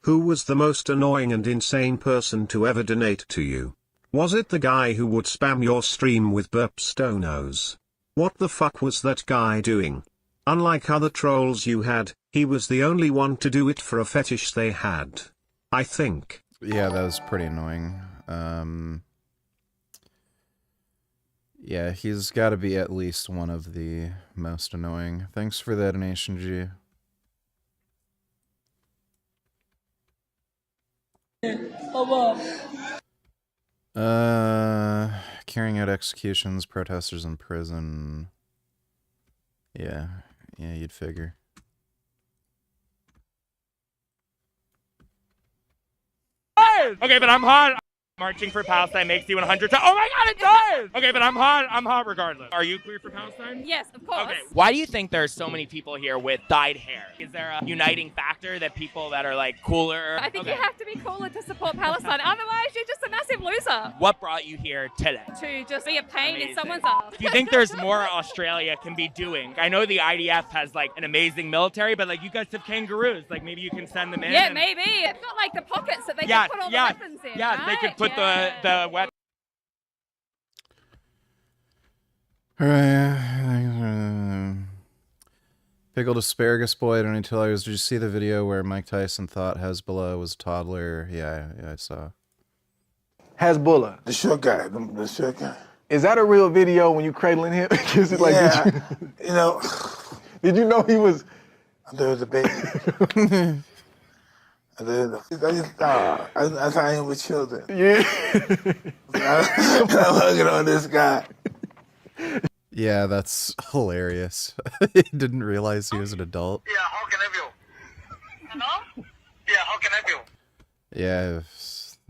Who was the most annoying and insane person to ever donate to you? Was it the guy who would spam your stream with burp stonos? What the fuck was that guy doing? Unlike other trolls you had, he was the only one to do it for a fetish they had. I think. Yeah, that was pretty annoying. Yeah, he's got to be at least one of the most annoying. Thanks for that donation, G. Carrying out executions, protesters in prison. Yeah, you'd figure. Okay, but I'm hot. Marching for Palestine makes you 100 times. Oh my God, it does! Okay, but I'm hot. I'm hot regardless. Are you queer for Palestine? Yes, of course. Okay. Why do you think there's so many people here with dyed hair? Is there a uniting factor that people that are like cooler? I think you have to be cooler to support Palestine. Otherwise, you're just a massive loser. What brought you here today? To just be a pain in someone's ass. Do you think there's more Australia can be doing? I know the IDF has like an amazing military, but like you guys have kangaroos. Like maybe you can send them in. Yeah, maybe. It's got like the pockets that they can put all the weapons in. Yeah, right? they could put the weapons. Pickled Asparagus Boy, don't need to tell you. Did you see the video where Mike Tyson thought Hezbollah was a toddler? Yeah, I saw. Hezbollah. The short guy. The short guy. Is that a real video when you cradling him? Is it like, Yeah, you know. Did you know he was... There was a baby. That's how I am with children. Yeah. I'm hugging on this guy. Yeah, that's hilarious. I didn't realize he was an adult. Yeah, how can I help you? Hello? Yeah, how can I help you? Yeah,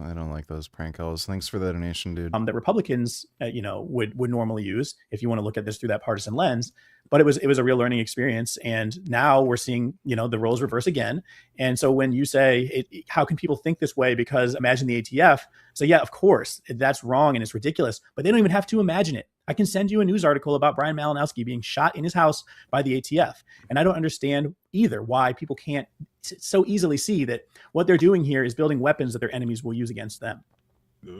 I don't like those prank calls. Thanks for the donation, dude. That Republicans, would normally use if you want to look at this through that partisan lens. But it was a real learning experience, and now we're seeing the roles reverse again. And so when you say, how can people think this way? Because imagine the ATF. So yeah, of course that's wrong and it's ridiculous. But they don't even have to imagine it. I can send you a news article about Brian Malinowski being shot in his house by the ATF, and I don't understand either why people can't so easily see that what they're doing here is building weapons that their enemies will use against them.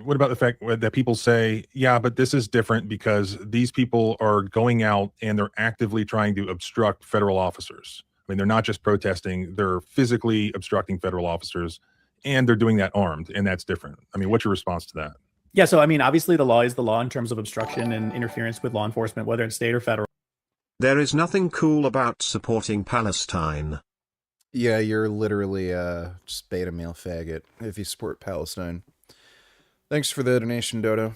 What about the fact that people say, yeah, but this is different because these people are going out and they're actively trying to obstruct federal officers? I mean, they're not just protesting, they're physically obstructing federal officers, and they're doing that armed, and that's different. I mean, what's your response to that? Yeah, so I mean, obviously the law is the law in terms of obstruction and interference with law enforcement, whether it's state or federal. There is nothing cool about supporting Palestine. Yeah, you're literally just beta male faggot if you support Palestine. Thanks for the donation, Dodo.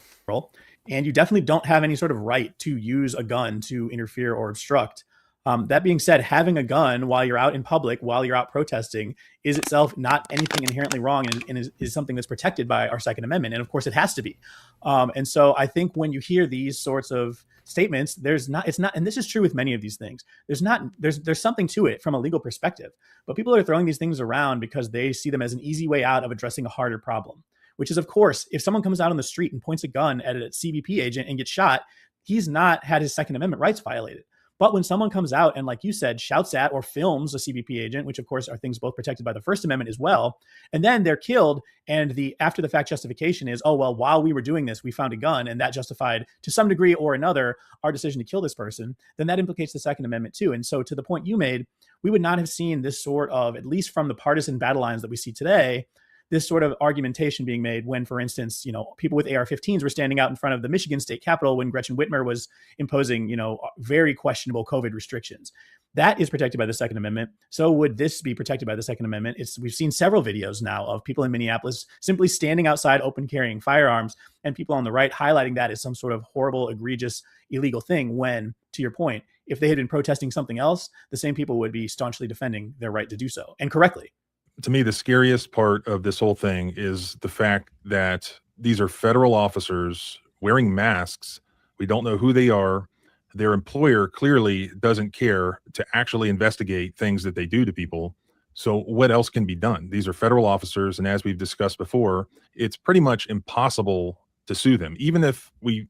And you definitely don't have any sort of right to use a gun to interfere or obstruct. That being said, having a gun while you're out in public, while you're out protesting, is itself not anything inherently wrong and is something that's protected by our Second Amendment. And of course, it has to be. And so I think when you hear these sorts of statements, and this is true with many of these things, there's something to it from a legal perspective. But people are throwing these things around because they see them as an easy way out of addressing a harder problem, which is, of course, if someone comes out on the street and points a gun at a CBP agent and gets shot, he's not had his Second Amendment rights violated. But when someone comes out and, like you said, shouts at or films a CBP agent, which of course are things both protected by the First Amendment as well, and then they're killed, and the after the fact justification is, oh, well, while we were doing this, we found a gun, and that justified to some degree or another our decision to kill this person, then that implicates the Second Amendment too. And so to the point you made, we would not have seen this sort of, at least from the partisan battle lines that we see today, this sort of argumentation being made when, for instance, people with AR-15s were standing out in front of the Michigan State Capitol when Gretchen Whitmer was imposing, very questionable COVID restrictions. That is protected by the Second Amendment. So would this be protected by the Second Amendment? We've seen several videos now of people in Minneapolis simply standing outside open carrying firearms, and people on the right highlighting that as some sort of horrible, egregious, illegal thing when, to your point, if they had been protesting something else, the same people would be staunchly defending their right to do so, and correctly. To me, the scariest part of this whole thing is the fact that these are federal officers wearing masks. We don't know who they are. Their employer clearly doesn't care to actually investigate things that they do to people. So what else can be done? These are federal officers, and as we've discussed before, it's pretty much impossible to sue them. Even if we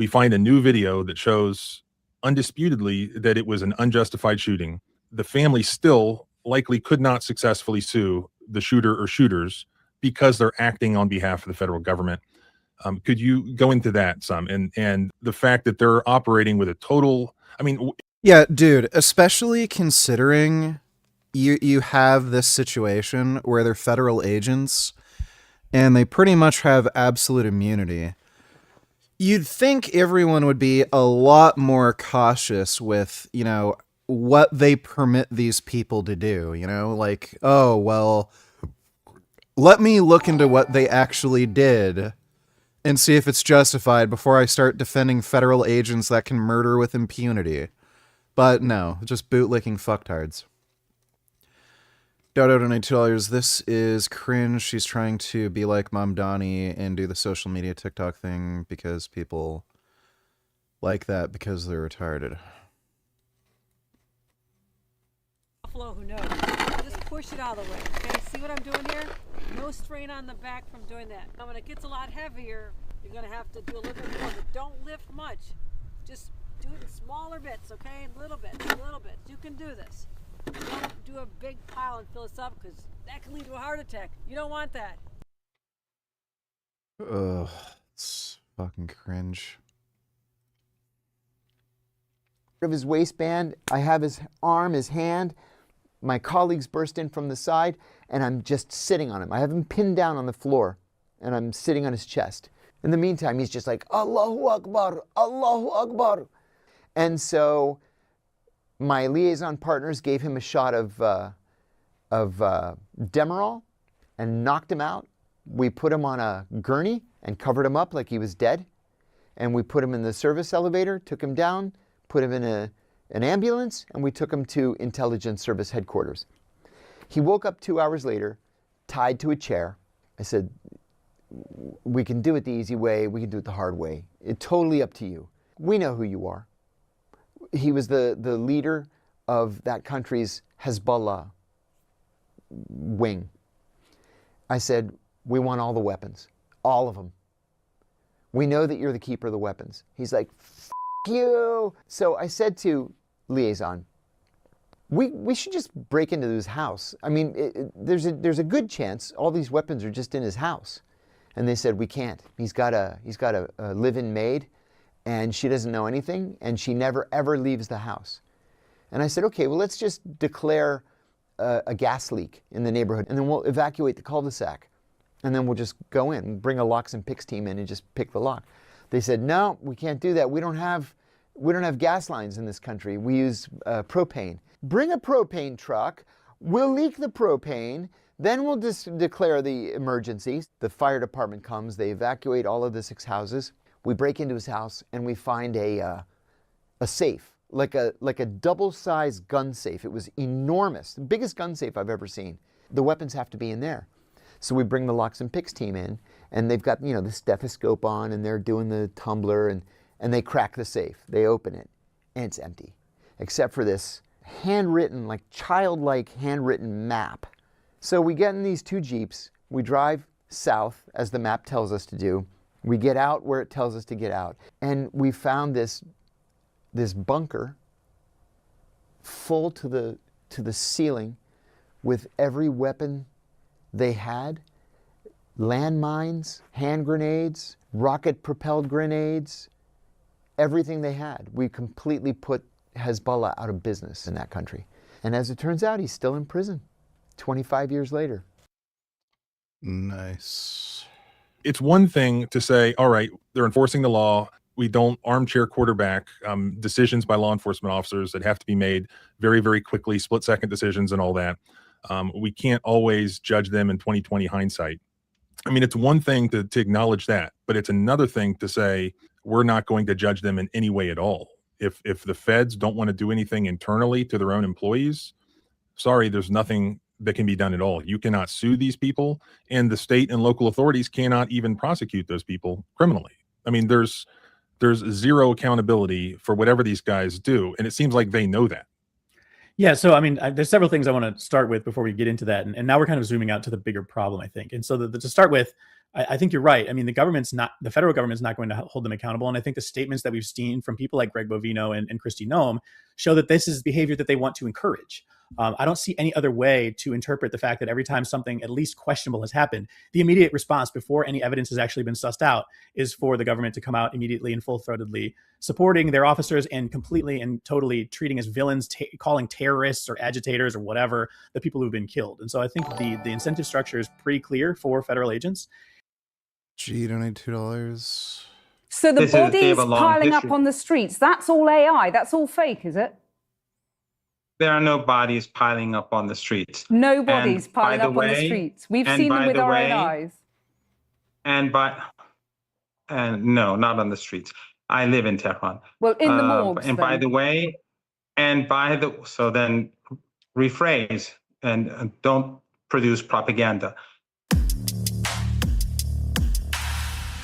find a new video that shows undisputedly that it was an unjustified shooting, the family still likely could not successfully sue the shooter or shooters because they're acting on behalf of the federal government. Could you go into that some and the fact that they're operating with a total, yeah, dude, especially considering you have this situation where they're federal agents and they pretty much have absolute immunity. You'd think everyone would be a lot more cautious with, what they permit these people to do, like, oh, well, let me look into what they actually did and see if it's justified before I start defending federal agents that can murder with impunity. But no, just bootlicking fucktards. Dodo donate $2. This is cringe. She's trying to be like Mom Donnie and do the social media TikTok thing because people like that because they're retarded. Who knows? Just push it out of the way. Okay, see what I'm doing here? No strain on the back from doing that. Now when it gets a lot heavier, you're gonna have to do a little bit more, but don't lift much. Just do it in smaller bits, okay? Little bits. You can do this. Don't do a big pile and fill this up because that can lead to a heart attack. You don't want that. Ugh, it's fucking cringe. Of his waistband, I have his arm, his hand. My colleagues burst in from the side, and I'm just sitting on him. I have him pinned down on the floor, and I'm sitting on his chest. In the meantime, he's just like, Allahu Akbar, Allahu Akbar. And so my liaison partners gave him a shot of Demerol and knocked him out. We put him on a gurney and covered him up like he was dead. And we put him in the service elevator, took him down, put him in an ambulance, and we took him to Intelligence Service Headquarters. He woke up 2 hours later, tied to a chair. I said, we can do it the easy way, we can do it the hard way. It's totally up to you. We know who you are. He was the leader of that country's Hezbollah wing. I said, we want all the weapons, all of them. We know that you're the keeper of the weapons. He's like, F you. So I said to liaison, we should just break into his house. I mean, there's a good chance all these weapons are just in his house. And they said, we can't. He's got a live-in maid, and she doesn't know anything, and she never ever leaves the house. And I said, okay, well, let's just declare a gas leak in the neighborhood, and then we'll evacuate the cul-de-sac. And then we'll just go in, bring a locks and picks team in and just pick the lock. They said, no, we can't do that. We don't have We don't have gas lines in this country. We use propane. Bring a propane truck. We'll leak the propane. Then we'll declare the emergency. The fire department comes. They evacuate all of the 6 houses. We break into his house and we find a safe, like a double-sized gun safe. It was enormous, the biggest gun safe I've ever seen. The weapons have to be in there. So we bring the locks and picks team in, and they've got, the stethoscope on, and they're doing the tumbler, and they crack the safe. They open it, and it's empty, except for this handwritten, like childlike handwritten map. So we get in these 2 Jeeps, we drive south, as the map tells us to do. We get out where it tells us to get out, and we found this bunker full to the ceiling with every weapon they had, landmines, hand grenades, rocket-propelled grenades, everything they had. We completely put Hezbollah out of business in that country. And as it turns out, he's still in prison 25 years later. Nice. It's one thing to say, all right, they're enforcing the law. We don't armchair quarterback decisions by law enforcement officers that have to be made very, very quickly, split-second decisions and all that. We can't always judge them in 2020 hindsight. I mean, it's one thing to acknowledge that, but it's another thing to say we're not going to judge them in any way at all. If the feds don't want to do anything internally to their own employees, sorry, there's nothing that can be done at all. You cannot sue these people, and the state and local authorities cannot even prosecute those people criminally. I mean, there's zero accountability for whatever these guys do, and it seems like they know that. Yeah, so I mean, there's several things I want to start with before we get into that, and now we're kind of zooming out to the bigger problem, I think. And so to start with, I think you're right. I mean, the federal government's not going to hold them accountable, and I think the statements that we've seen from people like Greg Bovino and Kristi Noem show that this is behavior that they want to encourage. I don't see any other way to interpret the fact that every time something at least questionable has happened, the immediate response before any evidence has actually been sussed out is for the government to come out immediately and full-throatedly supporting their officers and completely and totally treating as villains, calling terrorists or agitators or whatever the people who've been killed. And so I think the incentive structure is pretty clear for federal agents. Gee, donate $2. So the bodies piling up on the streets, that's all AI, that's all fake, is it? There are no bodies piling up on the streets. No bodies piling up on the streets. We've seen them with our own eyes. And no, not on the streets. I live in Tehran. Well, in the morgues. And by the way, so then rephrase and don't produce propaganda.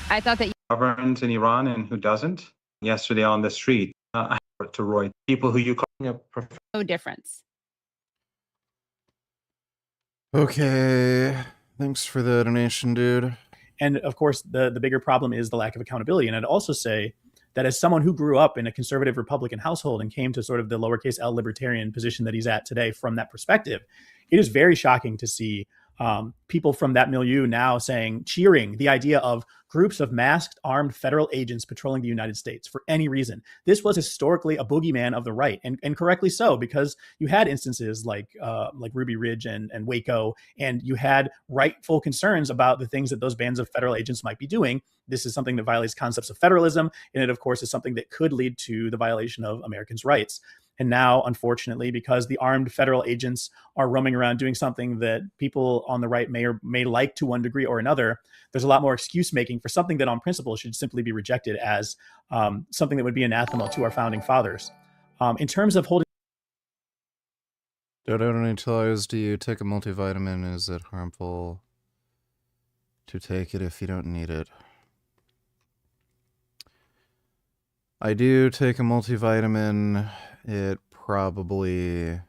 I thought that Governs in Iran and who doesn't. Yesterday on the street, I heard to Roy, people who you call no difference. Okay. Thanks for the donation, dude. And of course, the bigger problem is the lack of accountability. And I'd also say that as someone who grew up in a conservative Republican household and came to sort of the lowercase L libertarian position that he's at today from that perspective, it is very shocking to see people from that milieu now cheering the idea of groups of masked, armed federal agents patrolling the United States for any reason. This was historically a boogeyman of the right, and correctly so, because you had instances like Ruby Ridge and Waco, and you had rightful concerns about the things that those bands of federal agents might be doing. This is something that violates concepts of federalism, and it, of course, is something that could lead to the violation of Americans' rights. And now, unfortunately, because the armed federal agents are roaming around doing something that people on the right may like to one degree or another, there's a lot more excuse making for something that on principle should simply be rejected as something that would be anathema to our founding fathers. In terms of holding... Donate $2. Do you take a multivitamin? Is it harmful to take it if you don't need it? I do take a multivitamin. It probably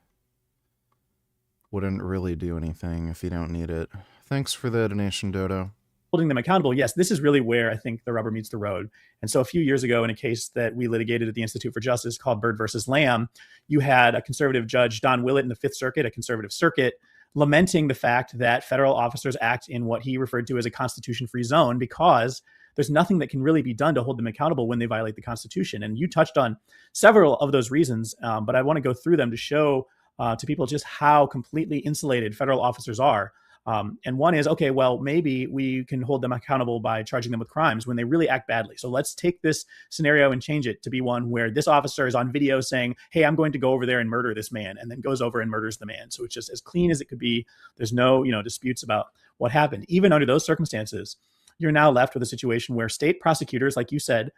wouldn't really do anything if you don't need it. Thanks for the donation, Dodo. Holding them accountable, yes, this is really where I think the rubber meets the road. And so a few years ago, in a case that we litigated at the Institute for Justice called Bird versus Lamb, you had a conservative judge, Don Willett, in the Fifth Circuit, a conservative circuit, lamenting the fact that federal officers act in what he referred to as a constitution-free zone because there's nothing that can really be done to hold them accountable when they violate the Constitution. And you touched on several of those reasons, but I want to go through them to show to people just how completely insulated federal officers are And one is, okay, well, maybe we can hold them accountable by charging them with crimes when they really act badly. So let's take this scenario and change it to be one where this officer is on video saying, hey, I'm going to go over there and murder this man, and then goes over and murders the man. So it's just as clean as it could be. There's no, disputes about what happened. Even under those circumstances, you're now left with a situation where state prosecutors, like you said,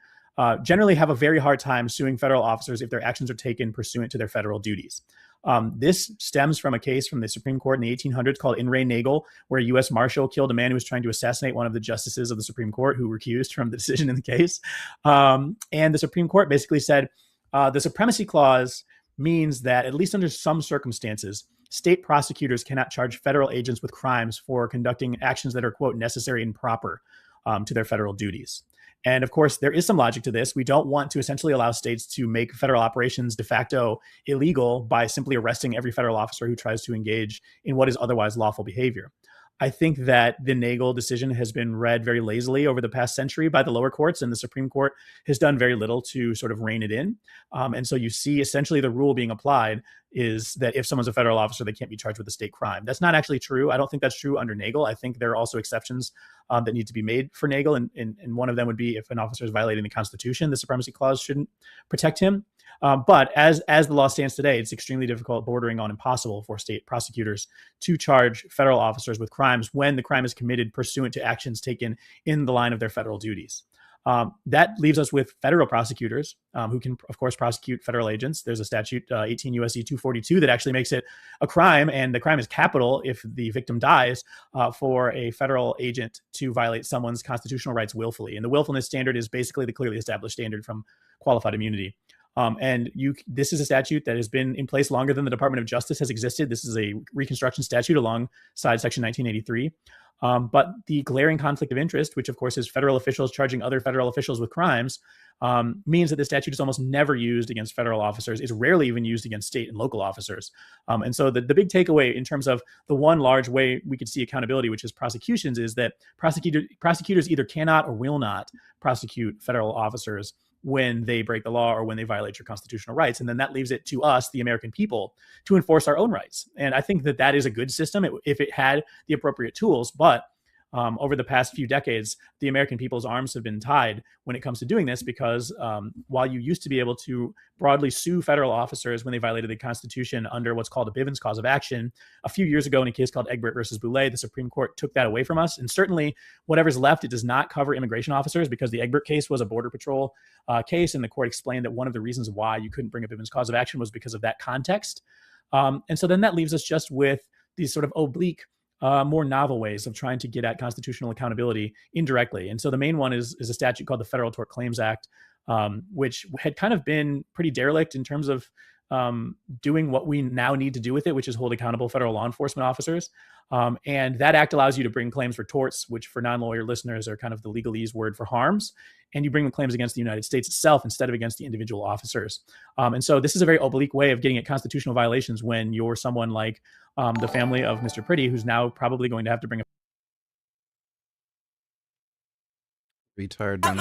generally have a very hard time suing federal officers if their actions are taken pursuant to their federal duties. This stems from a case from the Supreme Court in the 1800s called In re Nagel, where a U.S. Marshal killed a man who was trying to assassinate one of the justices of the Supreme Court who recused from the decision in the case. And the Supreme Court basically said the Supremacy Clause means that, at least under some circumstances, state prosecutors cannot charge federal agents with crimes for conducting actions that are, quote, necessary and proper to their federal duties. And of course, there is some logic to this. We don't want to essentially allow states to make federal operations de facto illegal by simply arresting every federal officer who tries to engage in what is otherwise lawful behavior. I think that the Nagel decision has been read very lazily over the past century by the lower courts, and the Supreme Court has done very little to sort of rein it in. And so you see essentially the rule being applied is that if someone's a federal officer, they can't be charged with a state crime. That's not actually true. I don't think that's true under Nagel. I think there are also exceptions that need to be made for Nagel. And one of them would be if an officer is violating the Constitution, the Supremacy Clause shouldn't protect him. But as the law stands today, it's extremely difficult, bordering on impossible, for state prosecutors to charge federal officers with crimes when the crime is committed pursuant to actions taken in the line of their federal duties. That leaves us with federal prosecutors who can, of course, prosecute federal agents. There's a statute, 18 U.S.C. 242, that actually makes it a crime, and the crime is capital if the victim dies, for a federal agent to violate someone's constitutional rights willfully. And the willfulness standard is basically the clearly established standard from qualified immunity. This is a statute that has been in place longer than the Department of Justice has existed. This is a Reconstruction statute alongside Section 1983. But the glaring conflict of interest, which of course is federal officials charging other federal officials with crimes, means that the statute is almost never used against federal officers. It's rarely even used against state and local officers. And so the big takeaway in terms of the one large way we could see accountability, which is prosecutions, is that prosecutors either cannot or will not prosecute federal officers when they break the law or when they violate your constitutional rights. And then that leaves it to us, the American people, to enforce our own rights. And I think that is a good system if it had the appropriate tools. But over the past few decades, the American people's arms have been tied when it comes to doing this, because while you used to be able to broadly sue federal officers when they violated the Constitution under what's called a Bivens cause of action, a few years ago in a case called Egbert versus Boulay, the Supreme Court took that away from us. And certainly whatever's left, it does not cover immigration officers, because the Egbert case was a Border Patrol case, and the court explained that one of the reasons why you couldn't bring a Bivens cause of action was because of that context. And so then that leaves us just with these sort of oblique, more novel ways of trying to get at constitutional accountability indirectly. And so the main one is a statute called the Federal Tort Claims Act, which had kind of been pretty derelict in terms of doing what we now need to do with it, which is hold accountable federal law enforcement officers. And that act allows you to bring claims for torts, which for non-lawyer listeners are kind of the legalese word for harms. And you bring the claims against the United States itself instead of against the individual officers. And so this is a very oblique way of getting at constitutional violations when you're someone like the family of Mr. Pretty, who's now probably going to have to bring a retard. Turn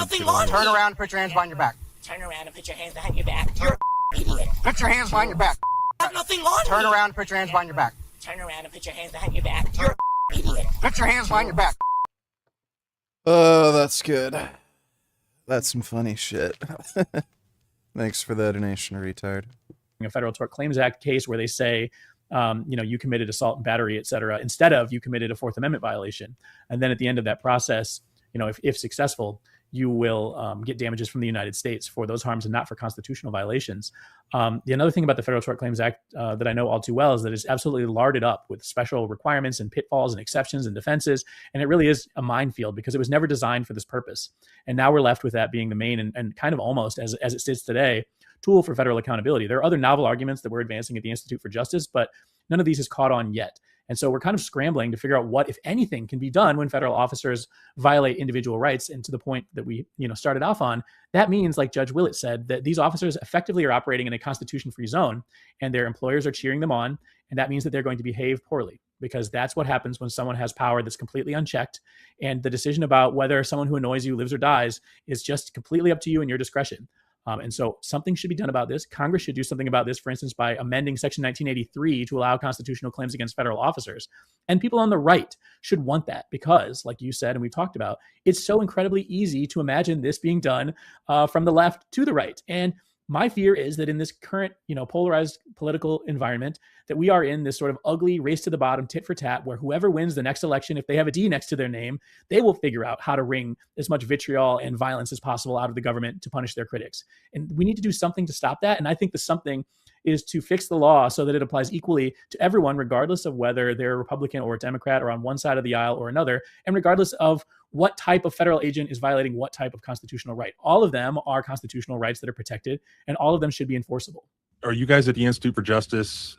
around and put your hands behind your back. Turn around and put your hands behind your back. You're an idiot. Put your hands behind your back. I have nothing on Turn me. Around and put your hands behind your back. Turn around and put your hands behind your back. You're an idiot. Put your hands behind your back. Oh, that's good. That's some funny shit. Thanks for the donation, retard. A Federal Tort Claims Act case where they say, you committed assault and battery, et cetera, instead of you committed a Fourth Amendment violation. And then at the end of that process, if successful, you will get damages from the United States for those harms and not for constitutional violations. The another thing about the Federal Tort Claims Act that I know all too well is that it's absolutely larded up with special requirements and pitfalls and exceptions and defenses. And it really is a minefield because it was never designed for this purpose. And now we're left with that being the main and kind of almost, as it sits today, tool for federal accountability. There are other novel arguments that we're advancing at the Institute for Justice, but none of these has caught on yet. And so we're kind of scrambling to figure out what, if anything, can be done when federal officers violate individual rights. And to the point that we, started off on, that means, like Judge Willett said, that these officers effectively are operating in a constitution-free zone, and their employers are cheering them on. And that means that they're going to behave poorly, because that's what happens when someone has power that's completely unchecked. And the decision about whether someone who annoys you lives or dies is just completely up to you and your discretion. And so something should be done about this. Congress should do something about this, for instance, by amending Section 1983 to allow constitutional claims against federal officers. And people on the right should want that because, like you said, and we've talked about, it's so incredibly easy to imagine this being done from the left to the right. And my fear is that in this current, polarized political environment, that we are in this sort of ugly race to the bottom, tit for tat, where whoever wins the next election, if they have a D next to their name, they will figure out how to wring as much vitriol and violence as possible out of the government to punish their critics. And we need to do something to stop that. And I think the something is to fix the law so that it applies equally to everyone, regardless of whether they're a Republican or a Democrat or on one side of the aisle or another, and regardless of what type of federal agent is violating what type of constitutional right. All of them are constitutional rights that are protected, and all of them should be enforceable. Are you guys at the Institute for Justice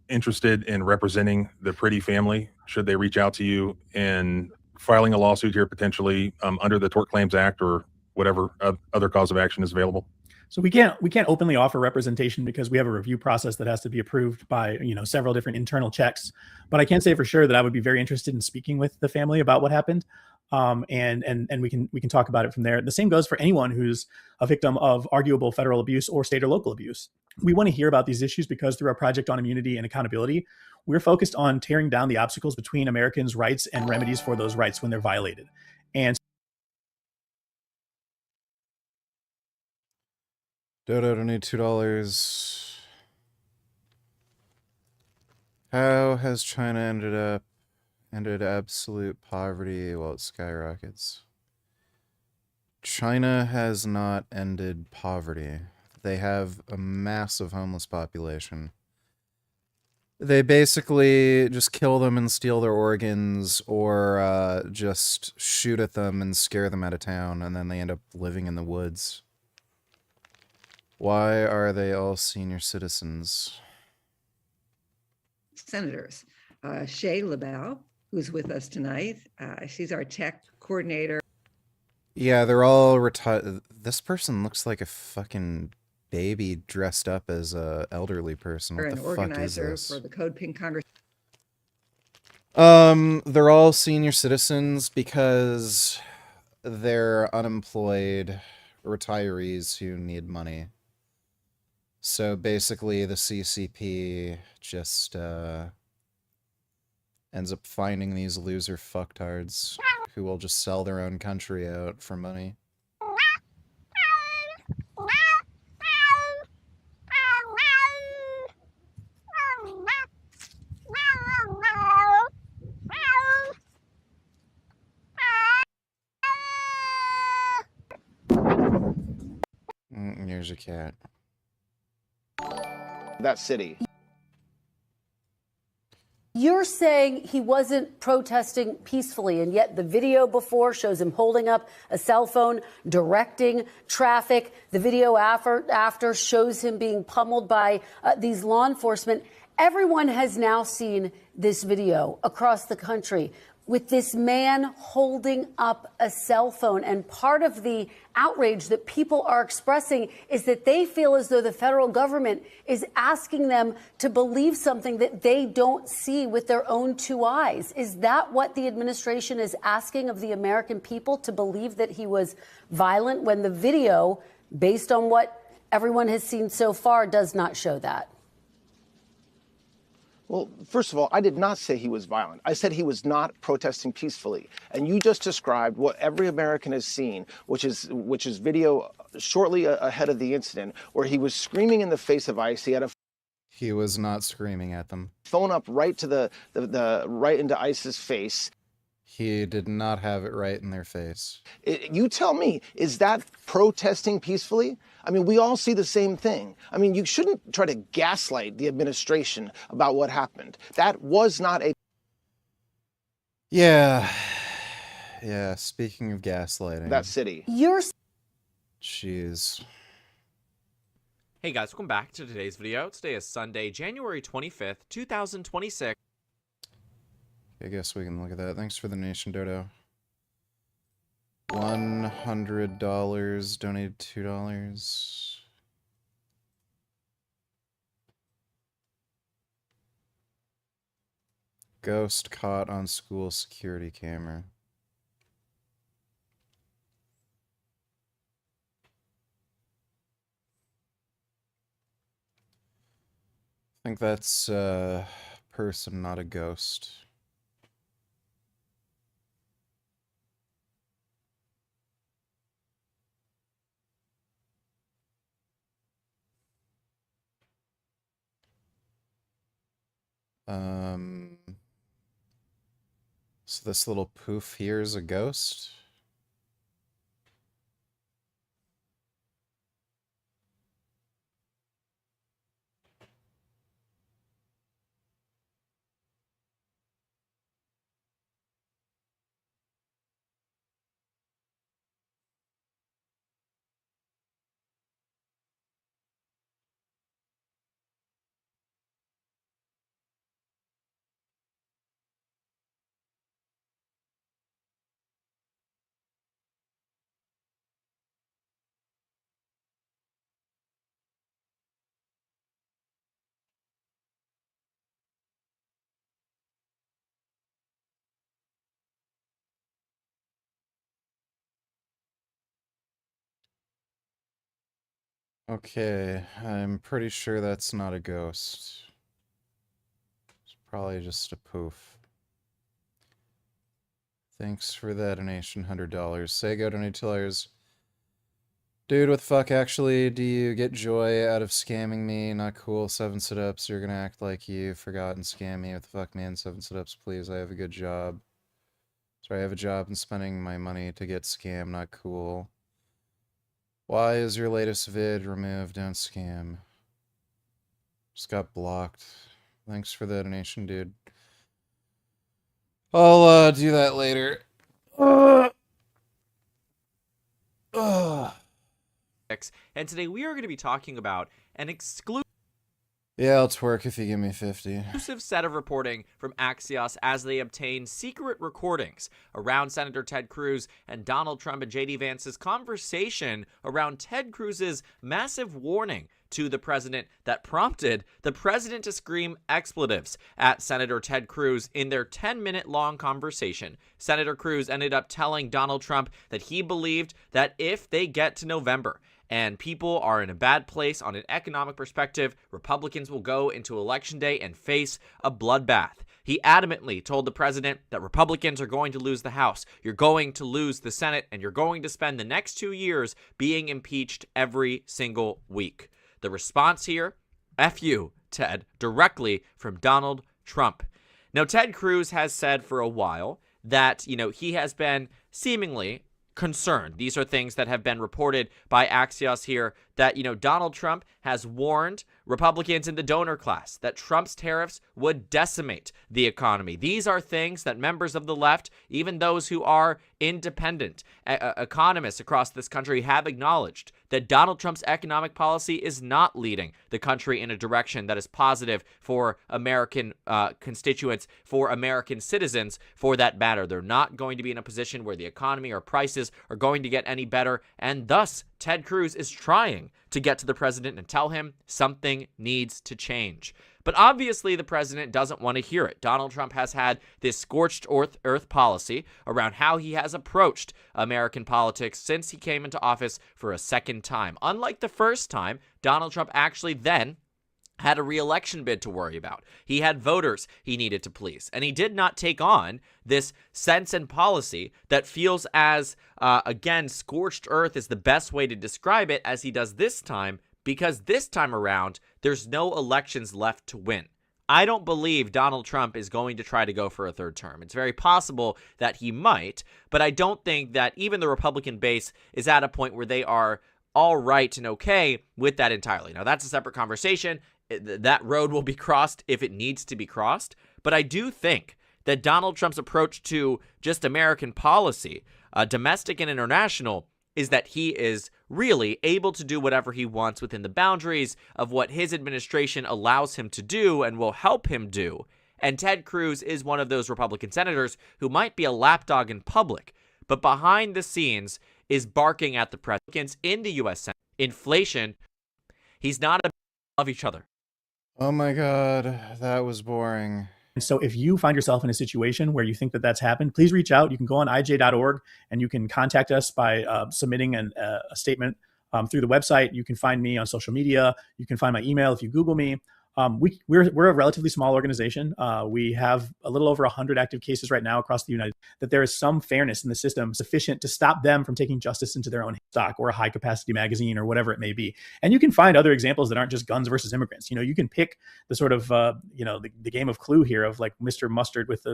interested in representing the Pretty family? Should they reach out to you in filing a lawsuit here potentially under the Tort Claims Act or whatever other cause of action is available? So we can't openly offer representation because we have a review process that has to be approved by several different internal checks. But I can say for sure that I would be very interested in speaking with the family about what happened. And we can talk about it from there. The same goes for anyone who's a victim of arguable federal abuse or state or local abuse. We want to hear about these issues because through our Project on Immunity and Accountability, we're focused on tearing down the obstacles between Americans' rights and remedies for those rights when they're violated. And Dodo, donate $2. How has China ended absolute poverty while it skyrockets? China has not ended poverty. They have a massive homeless population. They basically just kill them and steal their organs or just shoot at them and scare them out of town, and then they end up living in the woods. Why are they all senior citizens? Senators. Shay LaBelle, who's with us tonight. She's our tech coordinator. Yeah, they're all retired. This person looks like a fucking baby dressed up as a elderly person. What the fuck is this? For the Code Pink Congress. They're all senior citizens because they're unemployed retirees who need money. So basically the CCP just ends up finding these loser fucktards who will just sell their own country out for money. Here's a cat. That city. You're saying he wasn't protesting peacefully, and yet the video before shows him holding up a cell phone, directing traffic. The video after shows him being pummeled by these law enforcement. Everyone has now seen this video across the country with this man holding up a cell phone. And part of the outrage that people are expressing is that they feel as though the federal government is asking them to believe something that they don't see with their own two eyes. Is that what the administration is asking of the American people, to believe that he was violent when the video, based on what everyone has seen so far, does not show that? Well, first of all, I did not say he was violent. I said he was not protesting peacefully. And you just described what every American has seen, which is video shortly ahead of the incident, where he was screaming in the face of ICE. He was not screaming at them. Phone up right to the right into ICE's face. He did not have it right in their face. You tell me, is that protesting peacefully? I mean, we all see the same thing. I mean, you shouldn't try to gaslight the administration about what happened. That was not a... Yeah, speaking of gaslighting. That city. Jeez. Hey guys, welcome back to today's video. Today is Sunday, January 25th, 2026. I guess we can look at that. Thanks for the donation, Dodo. $100, donated $2. Ghost caught on school security camera. I think that's a person, not a ghost. So this little poof here is a ghost? Okay, I'm pretty sure that's not a ghost. It's probably just a poof. Thanks for that donation, $100. Sego $20. Dude, what the fuck, actually, do you get joy out of scamming me? Not cool. 7 sit-ups, you're gonna act like you forgot and scam me. What the fuck, man? 7 sit-ups, please. I have a good job. Sorry, I have a job and spending my money to get scammed. Not cool. Why is your latest vid removed? Don't scam. Just got blocked. Thanks for the donation, dude. I'll do that later. And today we are going to be talking about an exclusive Yeah, I'll twerk if you give me 50. set of reporting from Axios as they obtain secret recordings around Senator Ted Cruz and Donald Trump and J.D. Vance's conversation around Ted Cruz's massive warning to the president that prompted the president to scream expletives at Senator Ted Cruz in their 10-minute long conversation. Senator Cruz ended up telling Donald Trump that he believed that if they get to November and people are in a bad place on an economic perspective, Republicans will go into Election Day and face a bloodbath. He adamantly told the president that Republicans are going to lose the House, you're going to lose the Senate, and you're going to spend the next 2 years being impeached every single week. The response here, F you, Ted, directly from Donald Trump. Now, Ted Cruz has said for a while that, he has been seemingly concerned. These are things that have been reported by Axios here that, Donald Trump has warned Republicans in the donor class that Trump's tariffs would decimate the economy. These are things that members of the left, even those who are independent economists across this country, have acknowledged that Donald Trump's economic policy is not leading the country in a direction that is positive for American constituents, for American citizens, for that matter. They're not going to be in a position where the economy or prices are going to get any better, and thus Ted Cruz is trying to get to the president and tell him something needs to change. But obviously the president doesn't want to hear it. Donald Trump has had this scorched earth policy around how he has approached American politics since he came into office for a second time. Unlike the first time, Donald Trump actually then had a re-election bid to worry about. He had voters he needed to please, and he did not take on this sense and policy that feels as, again, scorched earth is the best way to describe it, as he does this time, because this time around, there's no elections left to win. I don't believe Donald Trump is going to try to go for a third term. It's very possible that he might, but I don't think that even the Republican base is at a point where they are all right and okay with that entirely. Now, that's a separate conversation. That road will be crossed if it needs to be crossed. But I do think that Donald Trump's approach to just American policy, domestic and international, is that he is really able to do whatever he wants within the boundaries of what his administration allows him to do and will help him do. And Ted Cruz is one of those Republican senators who might be a lapdog in public, but behind the scenes is barking at the presidents in the U.S. Senate. Inflation, he's not of each other. Oh my god, that was boring. And so if you find yourself in a situation where you think that that's happened, please reach out. You can go on ij.org and you can contact us by submitting a statement through the website. You can find me on social media. You can find my email if you Google me. We're a relatively small organization. We have a little over 100 active cases right now across the United States. That there is some fairness in the system sufficient to stop them from taking justice into their own stock or a high capacity magazine or whatever it may be. And you can find other examples that aren't just guns versus immigrants. You can pick the sort of the game of Clue here of like Mr. Mustard with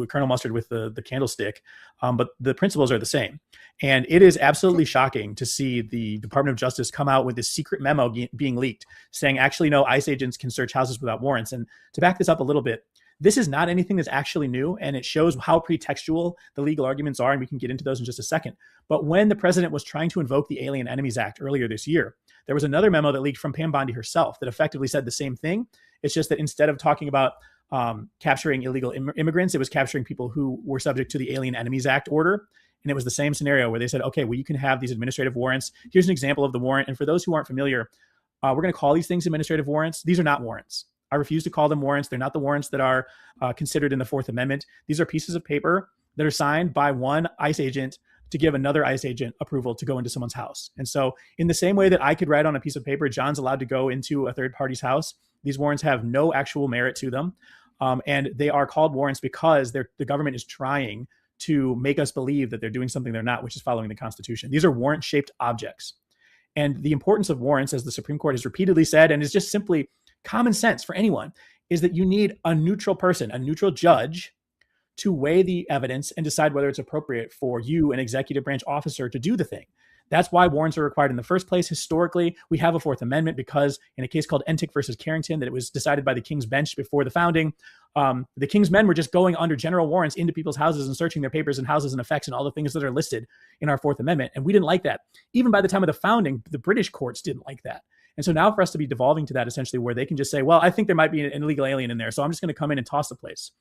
Colonel Mustard with the candlestick, but the principles are the same. And it is absolutely shocking to see the Department of Justice come out with this secret memo being leaked saying, actually, no, ICE agents can search houses without warrants. And to back this up a little bit, this is not anything that's actually new, and it shows how pretextual the legal arguments are, and we can get into those in just a second. But when the president was trying to invoke the Alien Enemies Act earlier this year, there was another memo that leaked from Pam Bondi herself that effectively said the same thing. It's just that instead of talking about capturing illegal immigrants, it was capturing people who were subject to the Alien Enemies Act order. And it was the same scenario where they said, okay, well, you can have these administrative warrants. Here's an example of the warrant. And for those who aren't familiar, we're going to call these things administrative warrants. These are not warrants. I refuse to call them warrants. They're not the warrants that are considered in the Fourth Amendment. These are pieces of paper that are signed by one ICE agent to give another ICE agent approval to go into someone's house. And so in the same way that I could write on a piece of paper, John's allowed to go into a third party's house, these warrants have no actual merit to them. And they are called warrants because the government is trying to make us believe that they're doing something they're not, which is following the Constitution. These are warrant-shaped objects. And the importance of warrants, as the Supreme Court has repeatedly said, and is just simply common sense for anyone, is that you need a neutral person, a neutral judge, to weigh the evidence and decide whether it's appropriate for you, an executive branch officer, to do the thing. That's why warrants are required in the first place. Historically, we have a Fourth Amendment because in a case called Entick versus Carrington, that it was decided by the King's Bench before the founding, the King's men were just going under general warrants into people's houses and searching their papers and houses and effects and all the things that are listed in our Fourth Amendment. And we didn't like that. Even by the time of the founding, the British courts didn't like that. And so now for us to be devolving to that essentially where they can just say, well, I think there might be an illegal alien in there, so I'm just going to come in and toss the place.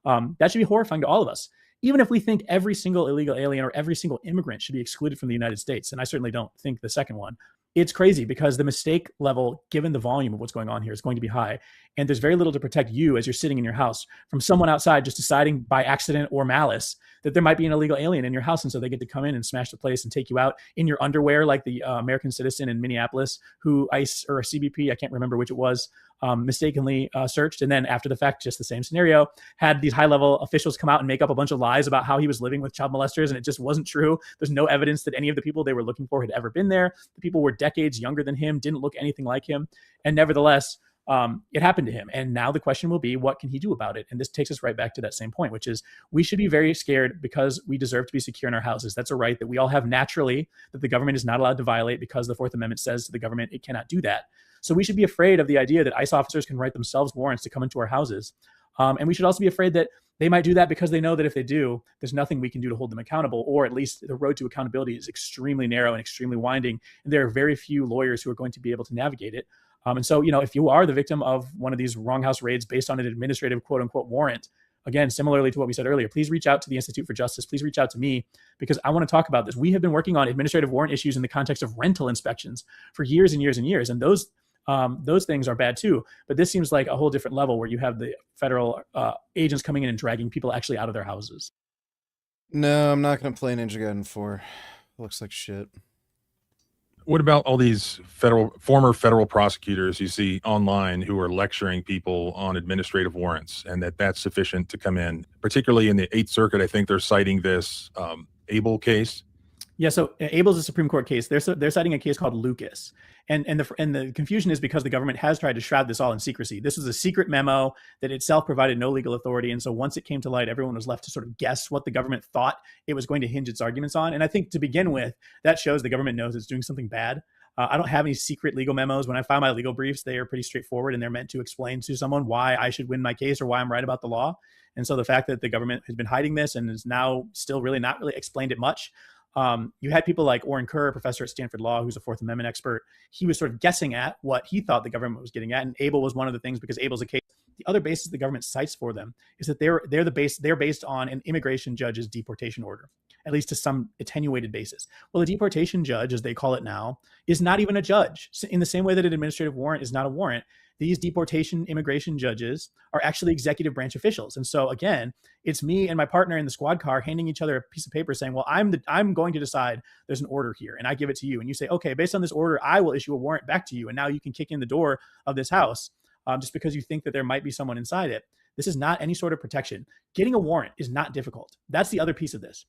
That should be horrifying to all of us. Even if we think every single illegal alien or every single immigrant should be excluded from the United States, and I certainly don't think the second one, it's crazy because the mistake level, given the volume of what's going on here, is going to be high. And there's very little to protect you as you're sitting in your house from someone outside just deciding by accident or malice that there might be an illegal alien in your house. And so they get to come in and smash the place and take you out in your underwear, like the American citizen in Minneapolis who ICE or CBP, I can't remember which it was, mistakenly searched. And then after the fact, just the same scenario, had these high-level officials come out and make up a bunch of lies about how he was living with child molesters, and it just wasn't true. There's no evidence that any of the people they were looking for had ever been there. The people were decades younger than him, didn't look anything like him. And nevertheless, it happened to him. And now the question will be, what can he do about it? And this takes us right back to that same point, which is we should be very scared because we deserve to be secure in our houses. That's a right that we all have naturally, that the government is not allowed to violate because the Fourth Amendment says to the government it cannot do that. So we should be afraid of the idea that ICE officers can write themselves warrants to come into our houses. And we should also be afraid that they might do that because they know that if they do, there's nothing we can do to hold them accountable, or at least the road to accountability is extremely narrow and extremely winding. And there are very few lawyers who are going to be able to navigate it. And so, if you are the victim of one of these wrong house raids based on an administrative quote unquote warrant, again, similarly to what we said earlier, please reach out to the Institute for Justice. Please reach out to me because I want to talk about this. We have been working on administrative warrant issues in the context of rental inspections for years and years and years. And those things are bad too. But this seems like a whole different level where you have the federal agents coming in and dragging people actually out of their houses. No, I'm not going to play Ninja Gaiden 4. Looks like shit. What about all these former federal prosecutors you see online who are lecturing people on administrative warrants and that's sufficient to come in? Particularly in the Eighth Circuit, I think they're citing this Abel case. Yeah, so Abel's a Supreme Court case. They're citing a case called Lucas. And the confusion is because the government has tried to shroud this all in secrecy. This was a secret memo that itself provided no legal authority. And so once it came to light, everyone was left to sort of guess what the government thought it was going to hinge its arguments on. And I think to begin with, that shows the government knows it's doing something bad. I don't have any secret legal memos. When I file my legal briefs, they are pretty straightforward and they're meant to explain to someone why I should win my case or why I'm right about the law. And so the fact that the government has been hiding this and is now still really not really explained it much. You had people like Oren Kerr, a professor at Stanford Law, who's a Fourth Amendment expert. He was sort of guessing at what he thought the government was getting at. And Abel was one of the things because Abel's a case. The other basis the government cites for them is that they're based on an immigration judge's deportation order, at least to some attenuated basis. Well, a deportation judge, as they call it now, is not even a judge. In the same way that an administrative warrant is not a warrant, these deportation immigration judges are actually executive branch officials. And so again, it's me and my partner in the squad car handing each other a piece of paper saying, well, I'm going to decide there's an order here. And I give it to you. And you say, okay, based on this order, I will issue a warrant back to you. And now you can kick in the door of this house. just because you think that there might be someone inside it. This is not any sort of protection. Getting a warrant is not difficult. That's the other piece of this.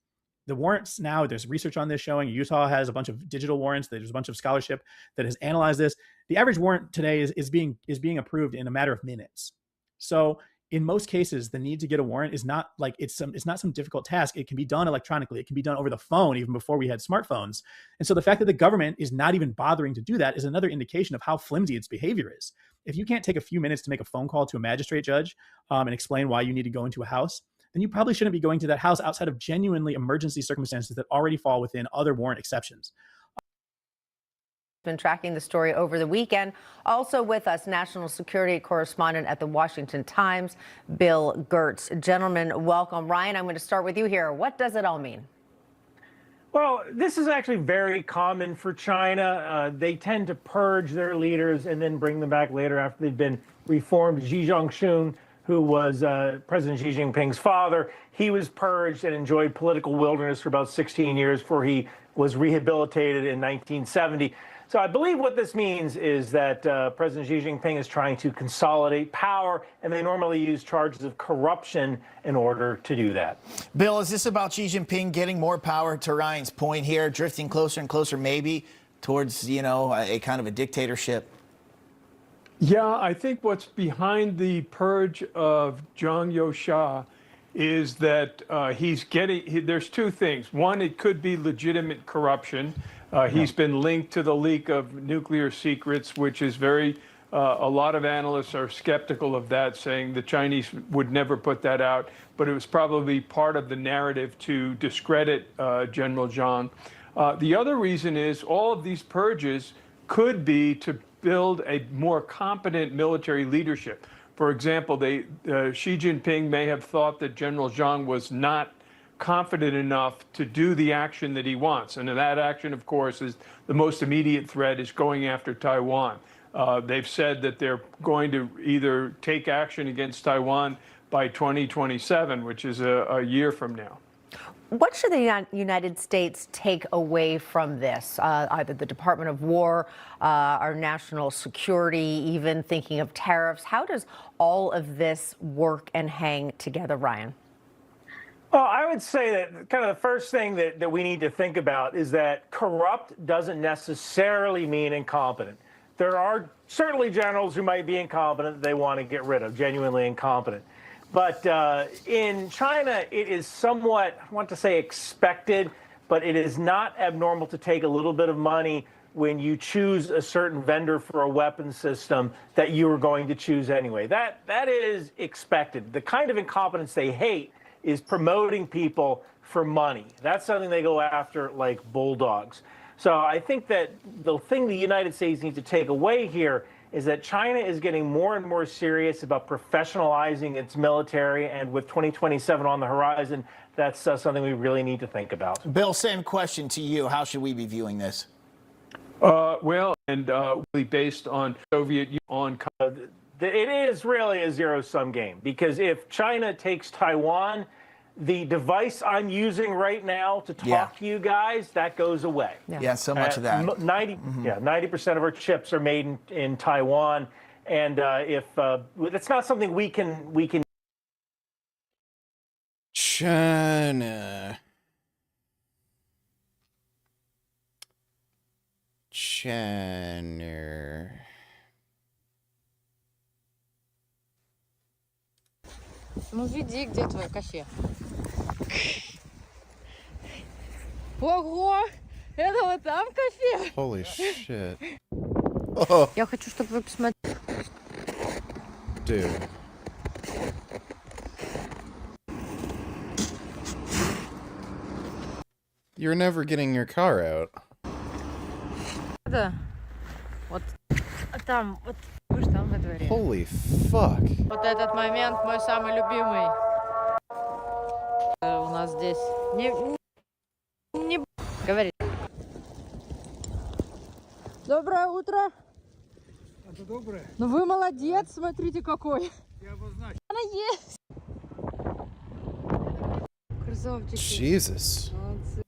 The warrants now, there's research on this showing Utah has a bunch of digital warrants. There's a bunch of scholarship that has analyzed this. The average warrant today is being approved in a matter of minutes. So in most cases, the need to get a warrant is not like it's not some difficult task. It can be done electronically. It can be done over the phone, even before we had smartphones. And so the fact that the government is not even bothering to do that is another indication of how flimsy its behavior is. If you can't take a few minutes to make a phone call to a magistrate judge and explain why you need to go into a house, then you probably shouldn't be going to that house outside of genuinely emergency circumstances that already fall within other warrant exceptions. Been tracking the story over the weekend. Also with us, national security correspondent at the Washington Times, Bill Gertz. Gentlemen, welcome. Ryan, I'm going to start with you here. What does it all mean? Well, this is actually very common for China. They tend to purge their leaders and then bring them back later after they've been reformed. Xi Jinping, who was President Xi Jinping's father, he was purged and enjoyed political wilderness for about 16 years before he was rehabilitated in 1970. So I believe what this means is that President Xi Jinping is trying to consolidate power, and they normally use charges of corruption in order to do that. Bill, is this about Xi Jinping getting more power, to Ryan's point here, drifting closer and closer maybe towards, you know, a kind of a dictatorship? Yeah, I think what's behind the purge of Zhang Youxia is that there's two things. One, it could be legitimate corruption. He's been linked to the leak of nuclear secrets, which is a lot of analysts are skeptical of that, saying the Chinese would never put that out. But it was probably part of the narrative to discredit General Zhang. The other reason is all of these purges could be to build a more competent military leadership. For example, Xi Jinping may have thought that General Zhang was not confident enough to do the action that he wants. And that action, of course, is the most immediate threat is going after Taiwan. They've said that they're going to either take action against Taiwan by 2027, which is a year from now. What should the United States take away from this? Either the Department of War, our national security, even thinking of tariffs. How does all of this work and hang together, Ryan? Well, I would say that kind of the first thing that we need to think about is that corrupt doesn't necessarily mean incompetent. There are certainly generals who might be incompetent that they want to get rid of, genuinely incompetent. But in China, it is somewhat, I want to say expected, but it is not abnormal to take a little bit of money when you choose a certain vendor for a weapon system that you were going to choose anyway. That is expected. The kind of incompetence they hate is promoting people for money. That's something they go after like bulldogs. So I think that the thing the United States needs to take away here is that China is getting more and more serious about professionalizing its military, and with 2027 on the horizon, that's something we really need to think about. Bill, same question to you. How should we be viewing this? Really based on Soviet Union. It is really a zero-sum game, because if China takes Taiwan, the device I'm using right now to talk to you guys, that goes away. Yeah, so much of that. 90% of our chips are made in Taiwan, and if it's not something we can. China. Ну веди, где твой кафе? Ого! Это вот там кафе? Holy shit. Oh. Я хочу, чтобы вы посмотрели. Dude. You're never getting your car out. Да. Вот там, вот будешь там во дворе. Holy fuck. Вот этот момент мой самый любимый. У нас здесь не говори. Доброе утро. Это доброе. Ну вы молодец, смотрите какой. Я обозначу. Она есть. Красавчики. Jesus. Молодцы.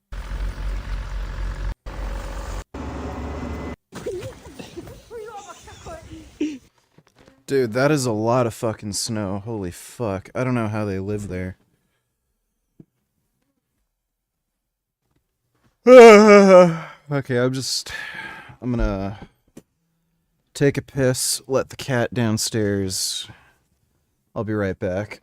Dude, that is a lot of fucking snow. Holy fuck. I don't know how they live there. Okay, I'm gonna take a piss, let the cat downstairs. I'll be right back.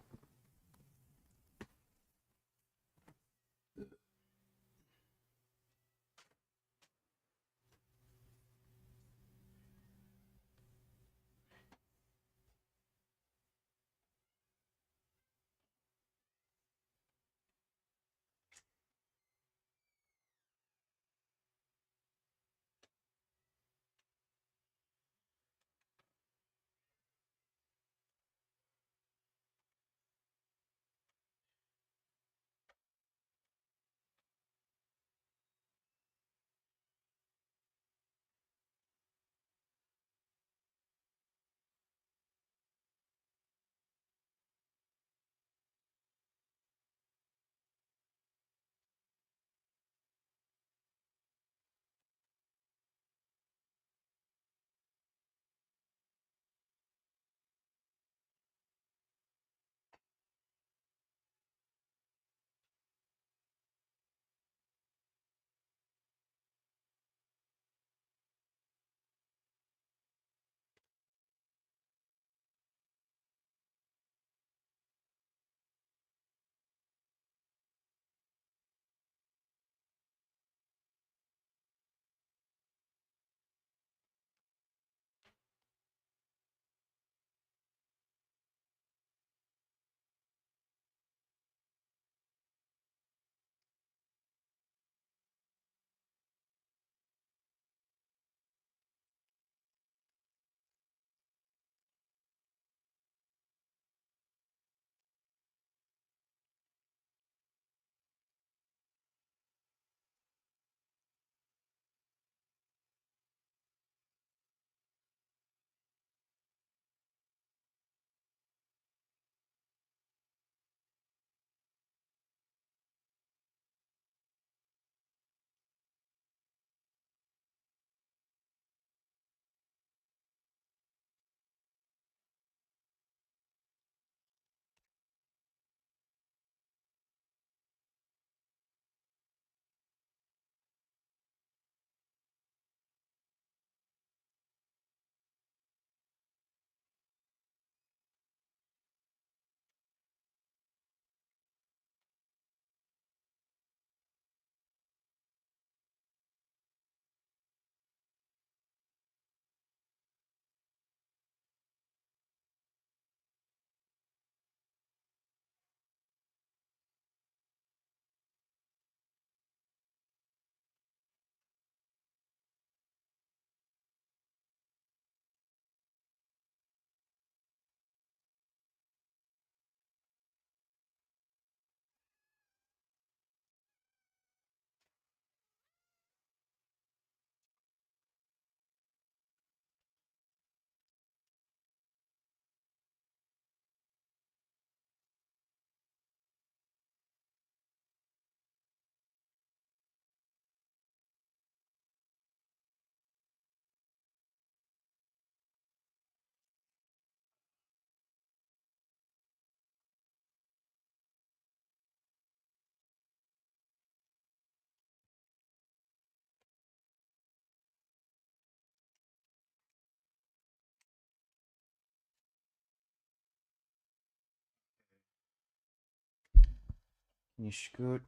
Can you scoot?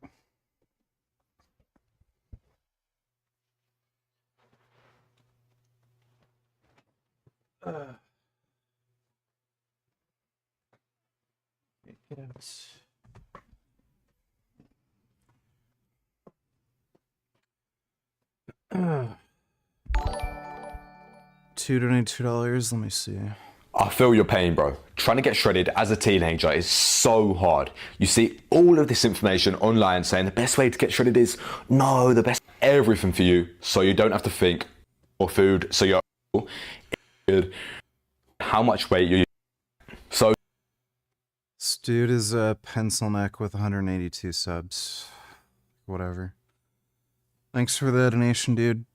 Get out. $2 Let me see. I feel your pain, bro. Trying to get shredded as a teenager is so hard. You see all of this information online saying the best way to get shredded is no, the best everything for you, so you don't have to think or food, so you're how much weight you. So This dude is a pencil neck with 182 subs. Whatever. Thanks for the donation, dude.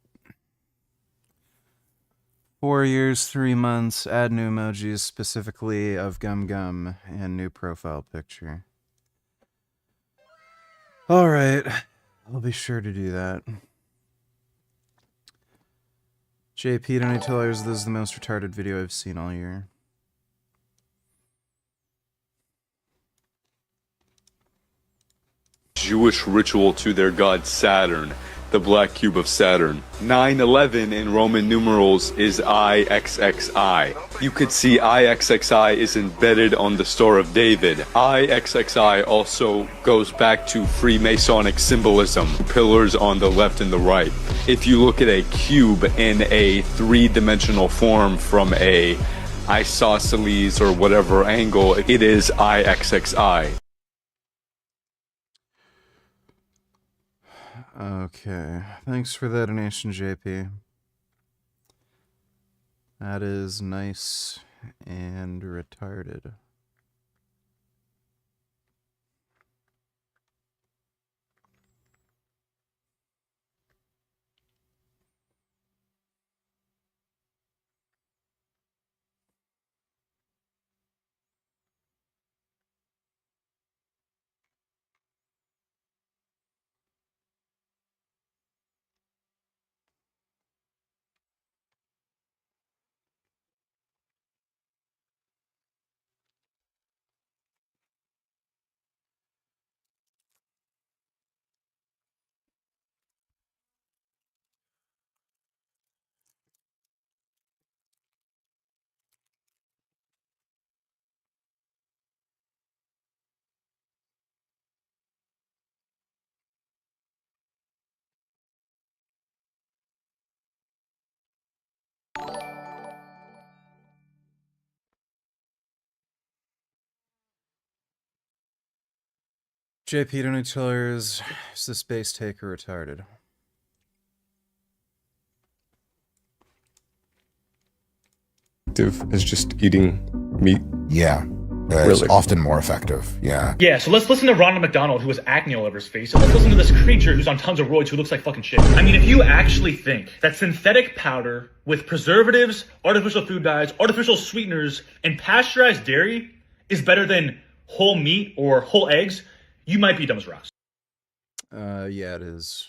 4 years, 3 months, add new emojis specifically of Gum Gum, and new profile picture. Alright, I'll be sure to do that. JP, don't you tell us this is the most retarded video I've seen all year. Jewish ritual to their god Saturn, the black cube of Saturn. 9/11 in Roman numerals is IXXI. You could see IXXI is embedded on the Star of David. IXXI also goes back to Freemasonic symbolism, pillars on the left and the right. If you look at a cube in a three-dimensional form from a isosceles or whatever angle, it is IXXI. Okay, thanks for that donation, JP. That is nice and retarded. JP, don't you tell her is the space taker retarded? Is just eating meat. Yeah. It's often more effective. Yeah. Yeah, so let's listen to Ronald McDonald, who has acne all over his face. So let's listen to this creature who's on tons of roids who looks like fucking shit. I mean, if you actually think that synthetic powder with preservatives, artificial food dyes, artificial sweeteners, and pasteurized dairy is better than whole meat or whole eggs, you might be dumb as rocks. Yeah, it is.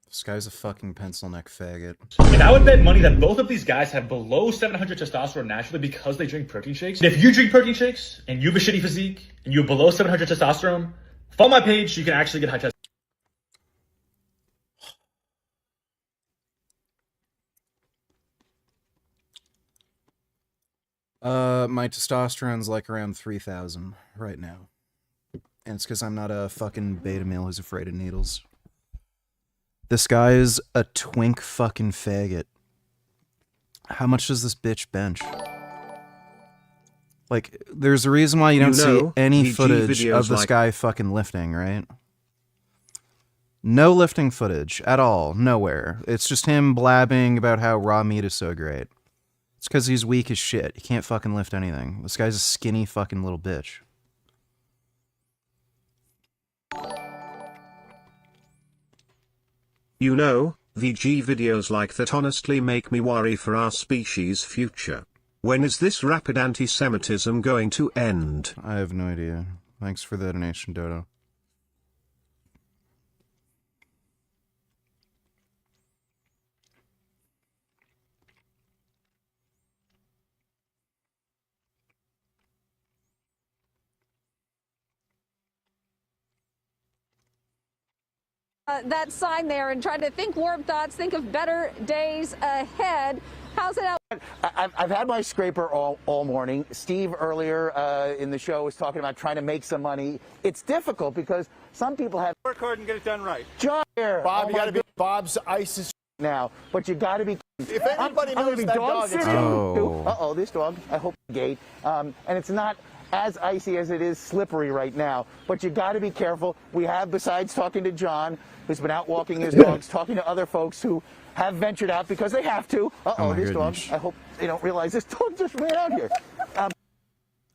This guy's a fucking pencil neck faggot. And I would bet money that both of these guys have below 700 testosterone naturally because they drink protein shakes. And if you drink protein shakes and you have a shitty physique and you have below 700 testosterone, follow my page so you can actually get high testosterone. My testosterone's like around 3,000 right now. And it's because I'm not a fucking beta male who's afraid of needles. This guy is a twink fucking faggot. How much does this bitch bench? Like, there's a reason why you don't see any footage of this guy fucking lifting, right? No lifting footage at all. Nowhere. It's just him blabbing about how raw meat is so great. It's because he's weak as shit. He can't fucking lift anything. This guy's a skinny fucking little bitch. You know, VG videos like that honestly make me worry for our species' future. When is this rapid anti-Semitism going to end? I have no idea. Thanks for the donation, Dodo. That sign there and try to think warm thoughts, think of better days ahead. How's it out? I've had my scraper all morning. Steve earlier in the show was talking about trying to make some money. It's difficult because some people have work hard and get it done right. John here. Bob, oh you got to be Bob's ISIS now, but you got to be. If anybody knows be that dog dog, it's Uh-oh, this dog. I hope gate. And it's not as icy as it is slippery right now, but you got to be careful. We have, besides talking to John, who's been out walking his dogs, talking to other folks who have ventured out because they have to. Uh-oh, this dog. I hope they don't realize this dog just ran out here. Look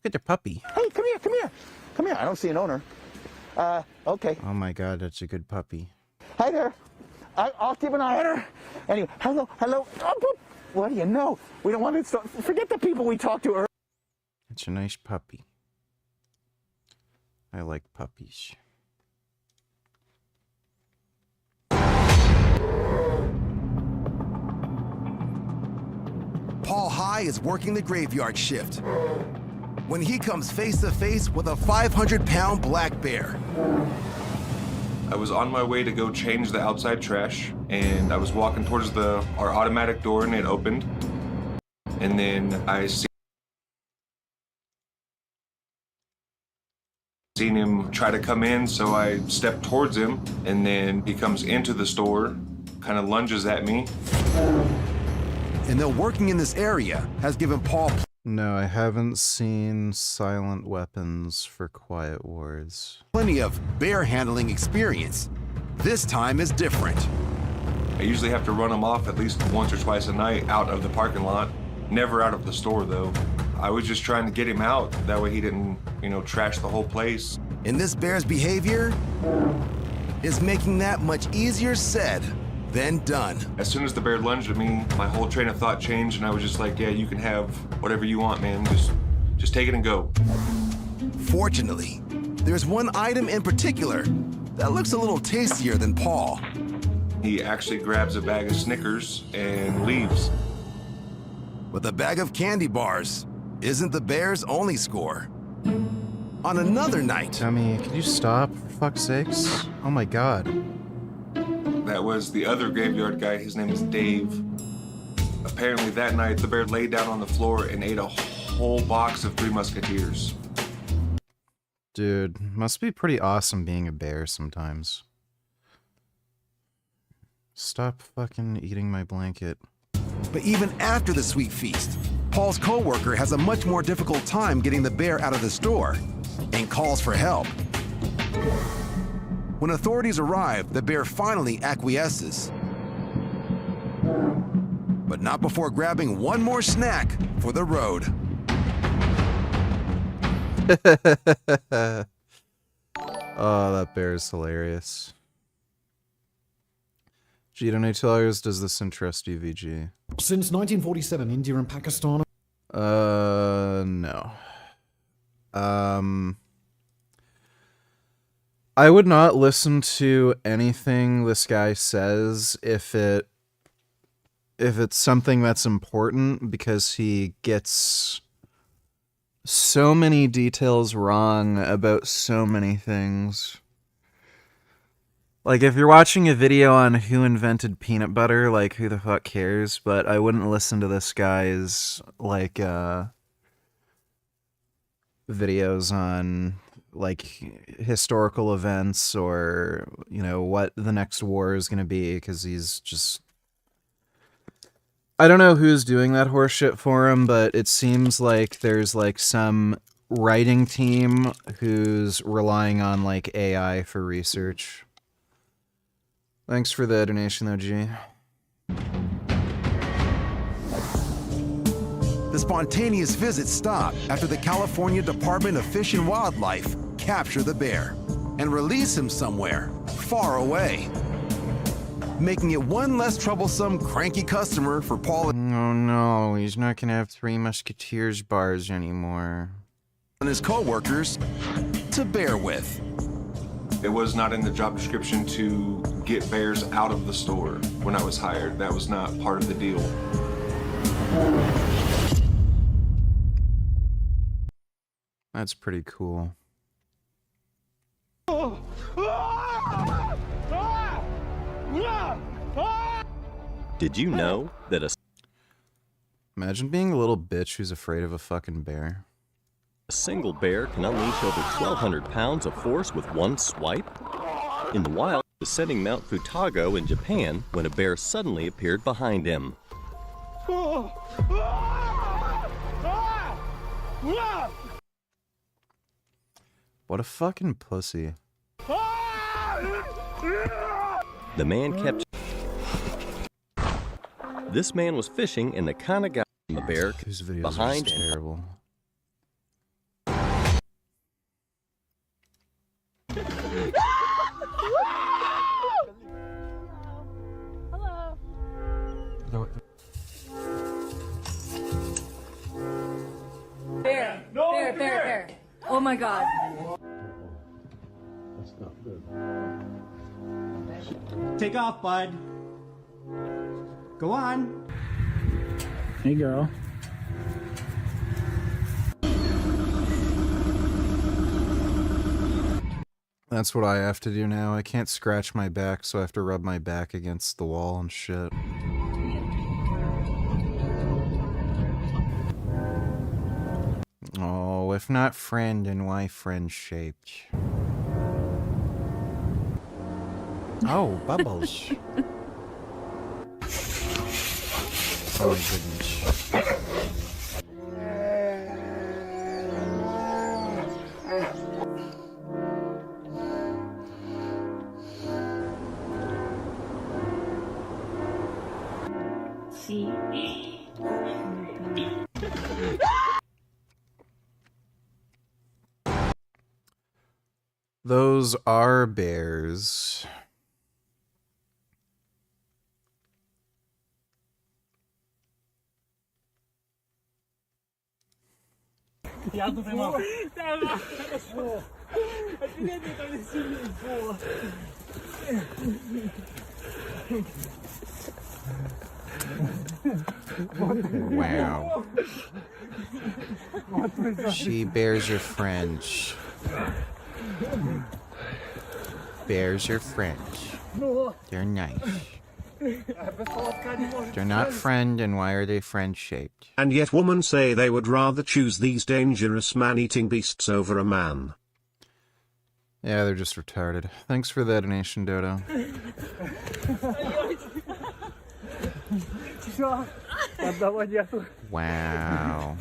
at the puppy. Hey, come here, come here. Come here. I don't see an owner. Okay. Oh my god, that's a good puppy. Hi there. I'll keep an eye on her. Anyway, hello. Oh, what do you know? We don't want to start. Forget the people we talked to earlier. It's a nice puppy. I like puppies. Paul High is working the graveyard shift when he comes face to face with a 500-pound black bear. I was on my way to go change the outside trash, and I was walking towards our automatic door, and it opened. And then I seen him try to come in, so I stepped towards him, and then he comes into the store, kind of lunges at me. And though working in this area has given Paul... No, I haven't seen Silent Weapons for Quiet Wars. ...plenty of bear handling experience. This time is different. I usually have to run him off at least once or twice a night out of the parking lot. Never out of the store, though. I was just trying to get him out. That way he didn't, trash the whole place. And this bear's behavior is making that much easier said than done. As soon as the bear lunged at me, my whole train of thought changed, and I was just like, yeah, you can have whatever you want, man. Just take it and go. Fortunately, there's one item in particular that looks a little tastier than Paul. He actually grabs a bag of Snickers and leaves. But the bag of candy bars isn't the bear's only score. On another night... Dummy, can you stop, for fuck's sakes? Oh my god. That was the other graveyard guy. His name is Dave. Apparently that night, the bear laid down on the floor and ate a whole box of Three Musketeers. Dude, must be pretty awesome being a bear sometimes. Stop fucking eating my blanket. But even after the sweet feast, Paul's co-worker has a much more difficult time getting the bear out of the store and calls for help. When authorities arrive, the bear finally acquiesces. But not before grabbing one more snack for the road. Oh, that bear is hilarious. Gee, how many dollars does this interest you, VG? Since 1947, India and Pakistan... No. I would not listen to anything this guy says if it's something that's important, because he gets so many details wrong about so many things. Like, if you're watching a video on who invented peanut butter, like, who the fuck cares? But I wouldn't listen to this guy's, like, videos on, like, historical events or, what the next war is going to be, because he's just... I don't know who's doing that horseshit for him, but it seems like there's, like, some writing team who's relying on, like, AI for research. Thanks for the donation, though, G. The spontaneous visit stopped after the California Department of Fish and Wildlife capture the bear and release him somewhere far away, making it one less troublesome, cranky customer for Paul. Oh no, he's not gonna have Three Musketeers bars anymore. And his co-workers to bear with. It was not in the job description to get bears out of the store when I was hired. That was not part of the deal. That's pretty cool. Did you know that Imagine being a little bitch who's afraid of a fucking bear. a single bear can unleash over 1,200 pounds of force with one swipe? In the wild, descending Mount Futago in Japan when a bear suddenly appeared behind him. What a fucking pussy. The man kept... This man was fishing and the kind of guy the bear behind him. Terrible. my god. That's not good. Take off, bud. Go on. Hey, girl. That's what I have to do now. I can't scratch my back, so I have to rub my back against the wall and shit. Oh, if not friend, then why friend-shaped? Oh, bubbles. Oh my goodness. Those are bears. Wow. She bears are French. Bears are French. They're nice. They're not friend, and why are they friend-shaped? And yet women say they would rather choose these dangerous man-eating beasts over a man. Yeah, they're just retarded. Thanks for the donation, Dodo. Wow.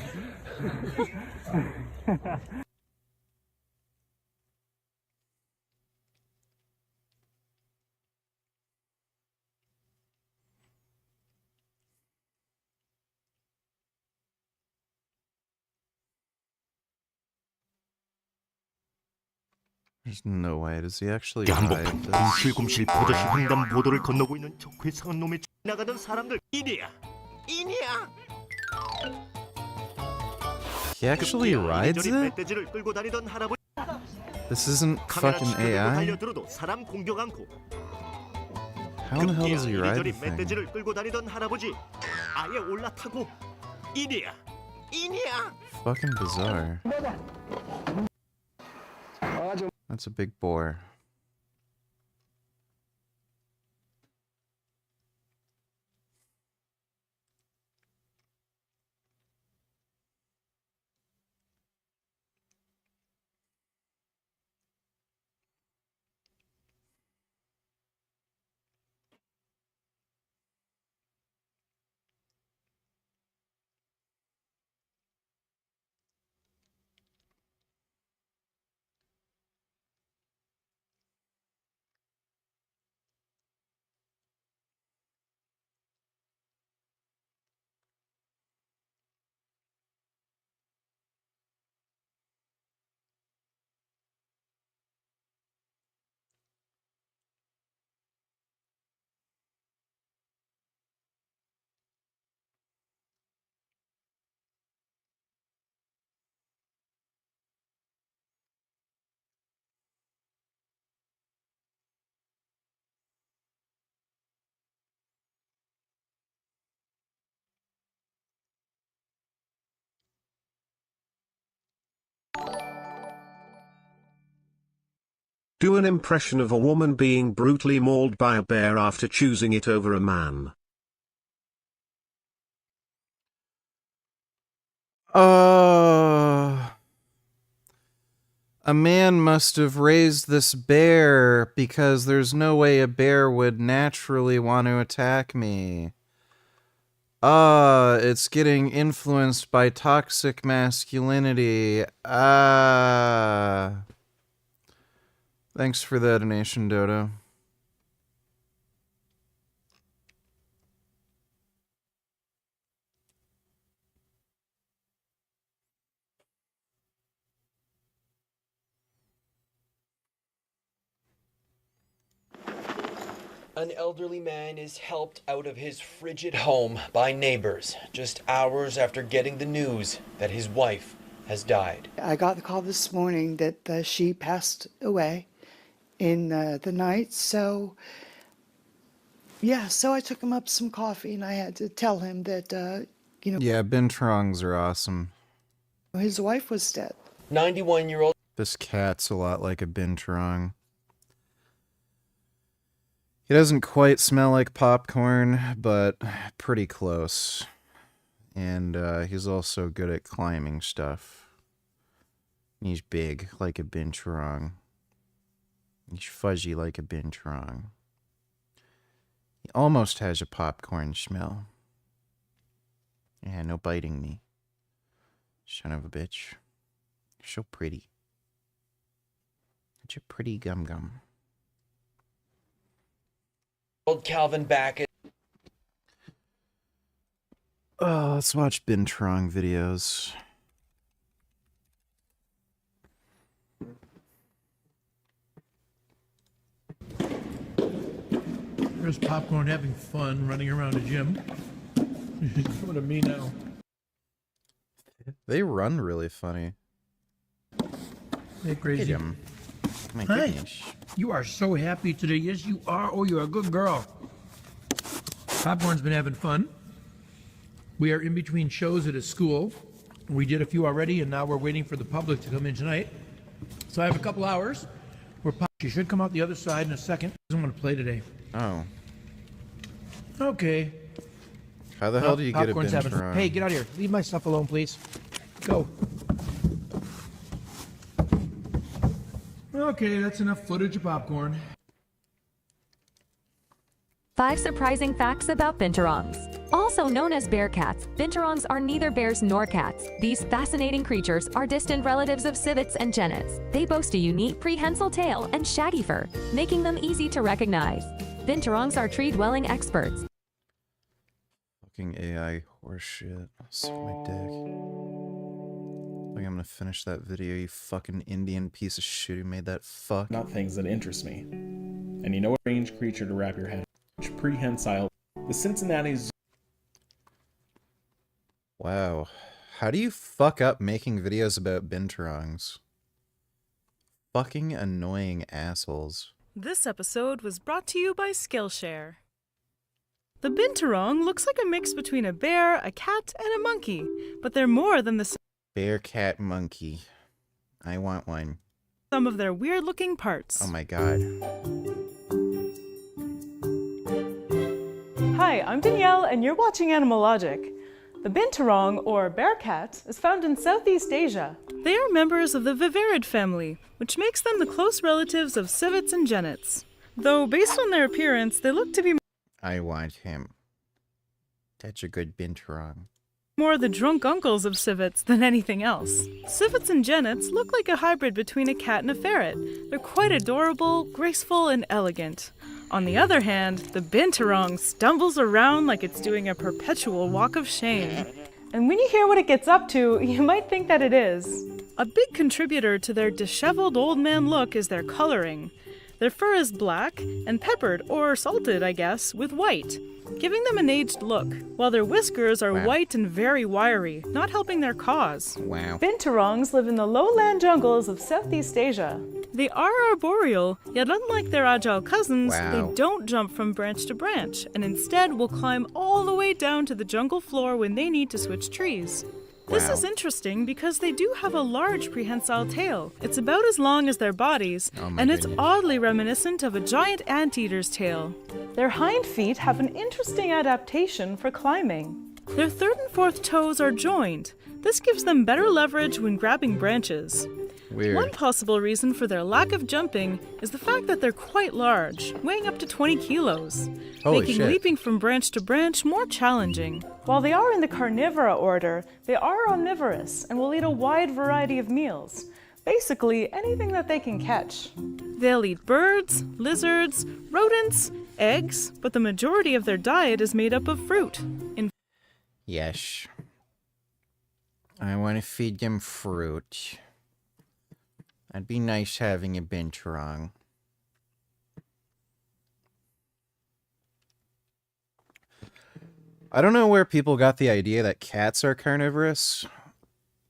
There's no way. Does he actually hide this? 곰실곰실 버젓이 횡단보도를 건너고 있는 저 괴상한 놈의 나가던 사람들 이니야 이니야. He actually rides it? 멧돼지를 끌고 다니던 할아버지. This isn't fucking AI? 달려들어도 사람 공격 않고. How in the hell does he ride the 이리저리 thing? 멧돼지를 끌고 다니던 할아버지 아예 올라타고 이니야 이니야. Fucking bizarre. That's a big boar. Do an impression of a woman being brutally mauled by a bear after choosing it over a man. A man must have raised this bear because there's no way a bear would naturally want to attack me. It's getting influenced by toxic masculinity. Thanks for the donation, Dodo. An elderly man is helped out of his frigid home by neighbors just hours after getting the news that his wife has died. I got the call this morning that she passed away in the night. So, yeah, so I took him up some coffee and I had to tell him that, Yeah, bintrongs are awesome. his wife was dead. 91-year-old. This cat's a lot like a bintrong. He doesn't quite smell like popcorn, but pretty close. And he's also good at climbing stuff. He's big like a bintrong. He's fuzzy like a bintrong. He almost has a popcorn smell. Yeah, no biting me. Son of a bitch. You're so pretty. Such a pretty gum-gum. Old Calvin Backett. Oh, let's watch bintrong videos. There's Popcorn having fun running around a gym. He's coming to me now. They run really funny. Hey, crazy. Hit him. My Hi. goodness. You are so happy today. Yes, you are. Oh, you're a good girl. Popcorn's been having fun. We are in between shows at his school. We did a few already, and now we're waiting for the public to come in tonight. So I have a couple hours. She should come out the other side in a second. Doesn't want to play today. Oh. Okay. How the hell do you get a Popcorn's having fun. bintrong? Hey, get out of here. Leave my stuff alone, please. Go. Okay, that's enough footage of Popcorn. 5 surprising facts about binturongs. Also known as bear cats, binturongs are neither bears nor cats. These fascinating creatures are distant relatives of civets and genets. They boast a unique prehensile tail and shaggy fur, making them easy to recognize. Binturongs are tree-dwelling experts. Fucking AI horseshit. Suck my dick. Like I'm gonna finish that video, you fucking Indian piece of shit who made that fuck. Not things that interest me. And you know a strange creature to wrap your head around. Prehensile. The Cincinnati Zoo. Wow. How do you fuck up making videos about binturongs? Fucking annoying assholes. This episode was brought to you by Skillshare. The binturong looks like a mix between a bear, a cat, and a monkey, but they're more than the Bear, cat, monkey. I want one. sum of their weird-looking parts. Oh my god. Hi, I'm Danielle, and you're watching Animal Logic. The binturong, or bear cat, is found in Southeast Asia. They are members of the vivarid family, which makes them the close relatives of civets and genets. Though, based on their appearance, they look to be I want him. That's a good binturong. more the drunk uncles of civets than anything else. Civets and genets look like a hybrid between a cat and a ferret. They're quite adorable, graceful, and elegant. On the other hand, the binturong stumbles around like it's doing a perpetual walk of shame. And when you hear what it gets up to, you might think that it is. A big contributor to their disheveled old man look is their coloring. Their fur is black and peppered, or salted, I guess, with white, giving them an aged look, while their whiskers are white and very wiry, not helping their cause. Wow. Binturongs live in the lowland jungles of Southeast Asia. They are arboreal, yet unlike their agile cousins, they don't jump from branch to branch, and instead will climb all the way down to the jungle floor when they need to switch trees. This is interesting because they do have a large prehensile tail. It's about as long as their bodies, and it's oddly reminiscent of a giant anteater's tail. Their hind feet have an interesting adaptation for climbing. Their third and fourth toes are joined. This gives them better leverage when grabbing branches. Weird. One possible reason for their lack of jumping is the fact that they're quite large, weighing up to 20 kilos, Holy making shit. leaping from branch to branch more challenging. While they are in the carnivora order, they are omnivorous and will eat a wide variety of meals, basically anything that they can catch. They'll eat birds, lizards, rodents, eggs, but the majority of their diet is made up of fruit. Yes. I want to feed them fruit. That'd be nice having a binturong. I don't know where people got the idea that cats are carnivorous.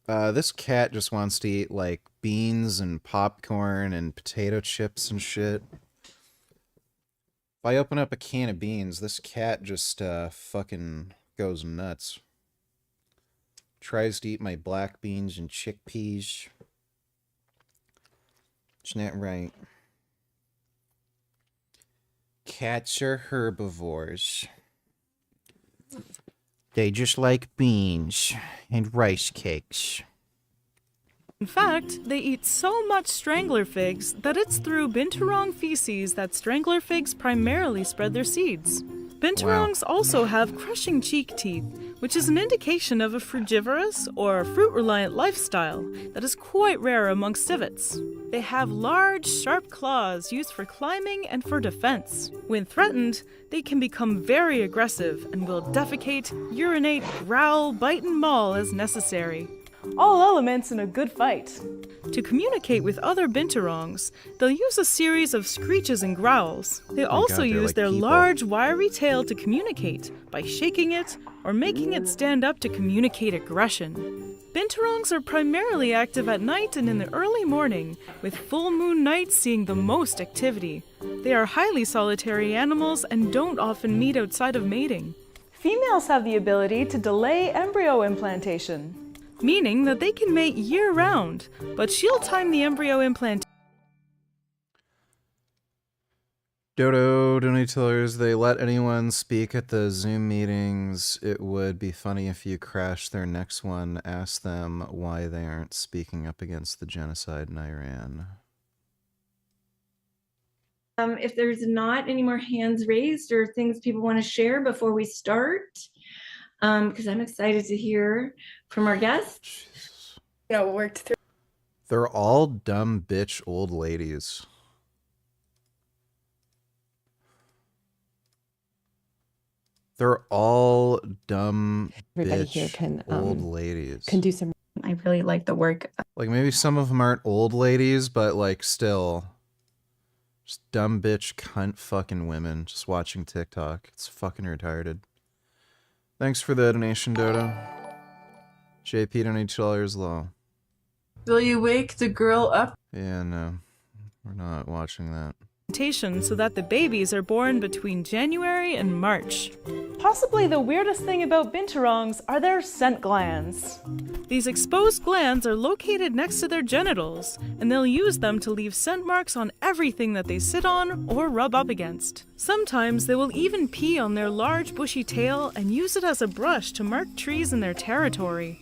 This cat just wants to eat, like, beans and popcorn and potato chips and shit. If I open up a can of beans, this cat just, fucking goes nuts. Tries to eat my black beans and chickpeas. It's not right. Cats are herbivores. They just like beans and rice cakes. In fact, they eat so much strangler figs that it's through binturong feces that strangler figs primarily spread their seeds. Binturongs also have crushing cheek teeth, which is an indication of a frugivorous or fruit-reliant lifestyle that is quite rare amongst civets. They have large, sharp claws used for climbing and for defense. When threatened, they can become very aggressive and will defecate, urinate, growl, bite, and maul as necessary. All elements in a good fight. To communicate with other binturongs, they'll use a series of screeches and growls. They also use like their people. large, wiry tail to communicate by shaking it or making it stand up to communicate aggression. Binturongs are primarily active at night and in the early morning, with full moon nights seeing the most activity. They are highly solitary animals and don't often meet outside of mating. Females have the ability to delay embryo implantation, meaning that they can mate year-round, but she'll time the embryo implantation. Dodo donators, they let anyone speak at the Zoom meetings. It would be funny if you crashed their next one. Ask them why they aren't speaking up against the genocide in Iran. If there's not any more hands raised or things people want to share before we start, because I'm excited to hear from our guests. You know, worked through. They're all dumb bitch old ladies. They're all dumb Everybody bitch here can old ladies. can do some. I really like the work. Like, maybe some of them aren't old ladies, but, like, still. Just dumb bitch cunt fucking women just watching TikTok. It's fucking retarded. Thanks for the donation, Dodo. JP donated $2 low. Will you wake the girl up? Yeah, no. We're not watching that. So that the babies are born between January and March. Possibly the weirdest thing about binturongs are their scent glands. These exposed glands are located next to their genitals, and they'll use them to leave scent marks on everything that they sit on or rub up against. Sometimes they will even pee on their large bushy tail and use it as a brush to mark trees in their territory.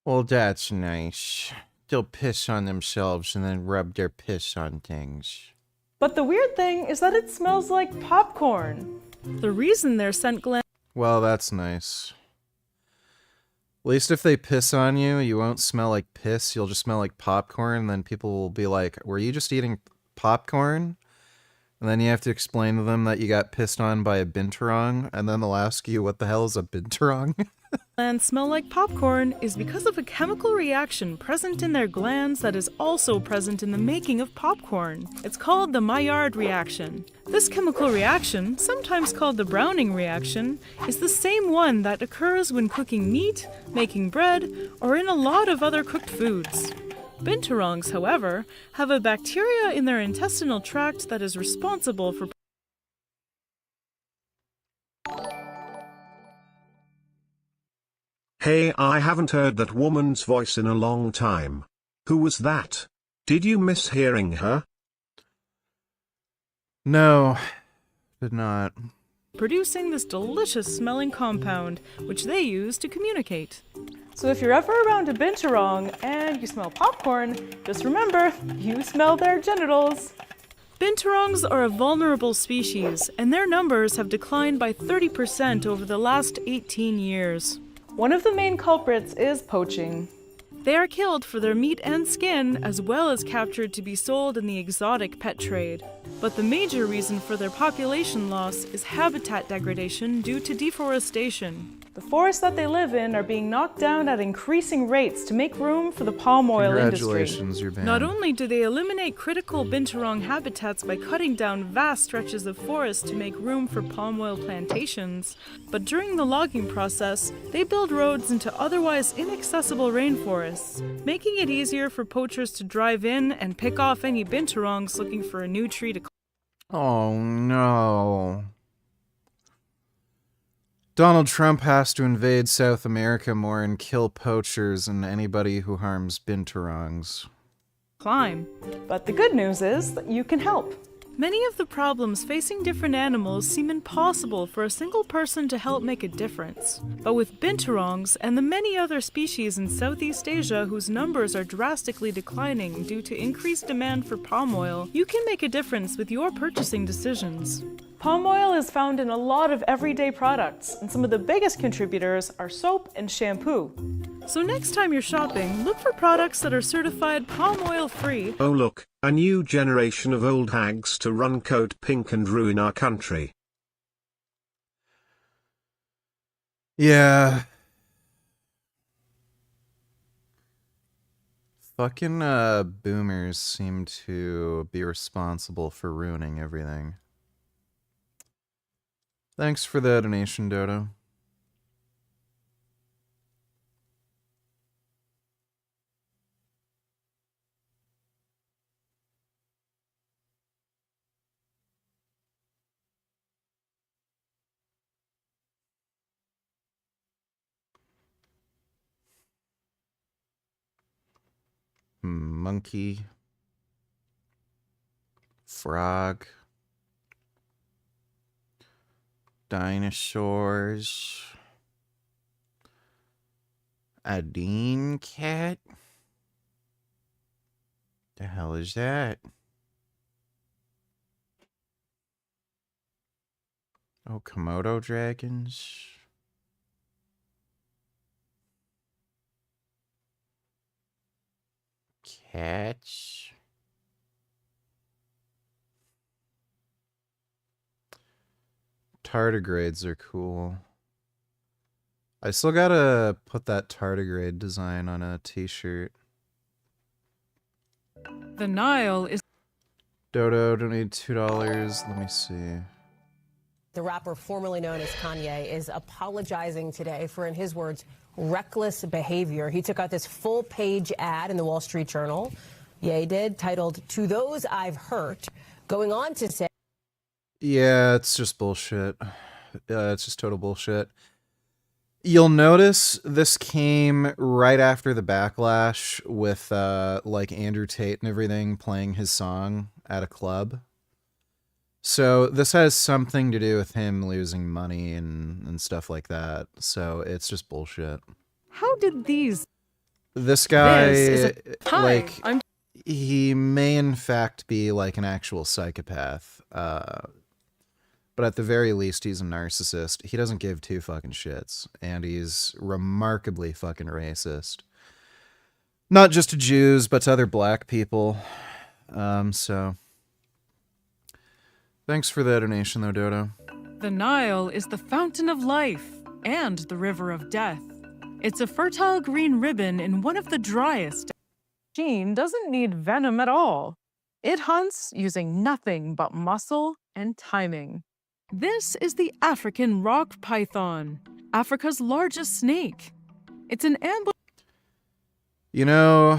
Well, that's nice. They'll piss on themselves and then rub their piss on things. But the weird thing is that it smells like popcorn. The reason their scent glands... Well, that's nice. At least if they piss on you, you won't smell like piss. You'll just smell like popcorn, and then people will be like, were you just eating popcorn? And then you have to explain to them that you got pissed on by a binturong, and then they'll ask you, what the hell is a binturong? Glands smell like popcorn is because of a chemical reaction present in their glands that is also present in the making of popcorn. It's called the Maillard reaction. This chemical reaction, sometimes called the Browning reaction, is the same one that occurs when cooking meat, making bread, or in a lot of other cooked foods. Binturongs, however, have a bacteria in their intestinal tract that is responsible for Hey, I haven't heard that woman's voice in a long time. Who was that? Did you miss hearing her? No, did not. producing this delicious smelling compound, which they use to communicate. So if you're ever around a binturong and you smell popcorn, just remember, you smell their genitals. Binturongs are a vulnerable species, and their numbers have declined by 30% over the last 18 years. One of the main culprits is poaching. They are killed for their meat and skin, as well as captured to be sold in the exotic pet trade. But the major reason for their population loss is habitat degradation due to deforestation. The forests that they live in are being knocked down at increasing rates to make room for the palm oil industry. Congratulations, you're banned. Not only do they eliminate critical binturong habitats by cutting down vast stretches of forest to make room for palm oil plantations, but during the logging process, they build roads into otherwise inaccessible rainforests, making it easier for poachers to drive in and pick off any binturongs looking for a new tree to climb. Oh no. Donald Trump has to invade South America more and kill poachers and anybody who harms binturongs. But the good news is that you can help. Many of the problems facing different animals seem impossible for a single person to help make a difference. But with binturongs and the many other species in Southeast Asia whose numbers are drastically declining due to increased demand for palm oil, you can make a difference with your purchasing decisions. Palm oil is found in a lot of everyday products, and some of the biggest contributors are soap and shampoo. So next time you're shopping, look for products that are certified palm oil free. Oh look, a new generation of old hags to run code pink and ruin our country. Yeah. Fucking boomers seem to be responsible for ruining everything. Thanks for the donation, Dodo. Monkey. Frog. Dinosaurs. A Dean cat? The hell is that? Oh, Komodo dragons. Cats. Tardigrades are cool. I still gotta put that tardigrade design on a t-shirt. The Nile is... Dodo, donate $2. Let me see. The rapper formerly known as Kanye is apologizing today for, in his words, reckless behavior. He took out this full-page ad in the Wall Street Journal. Ye did, titled, "To Those I've Hurt," going on to say... Yeah, it's just bullshit. It's just total bullshit. You'll notice this came right after the backlash with like Andrew Tate and everything playing his song at a club. So this has something to do with him losing money and stuff like that. So it's just bullshit. How did these... This guy, This is a like, time. he may in fact be like an actual psychopath. But at the very least, he's a narcissist. He doesn't give two fucking shits. And he's remarkably fucking racist. Not just to Jews, but to other black people. So... Thanks for that donation, though, Dodo. The Nile is the fountain of life and the river of death. It's a fertile green ribbon in one of the driest. Machine doesn't need venom at all. It hunts using nothing but muscle and timing. This is the African rock python, Africa's largest snake. It's an ambush. You know,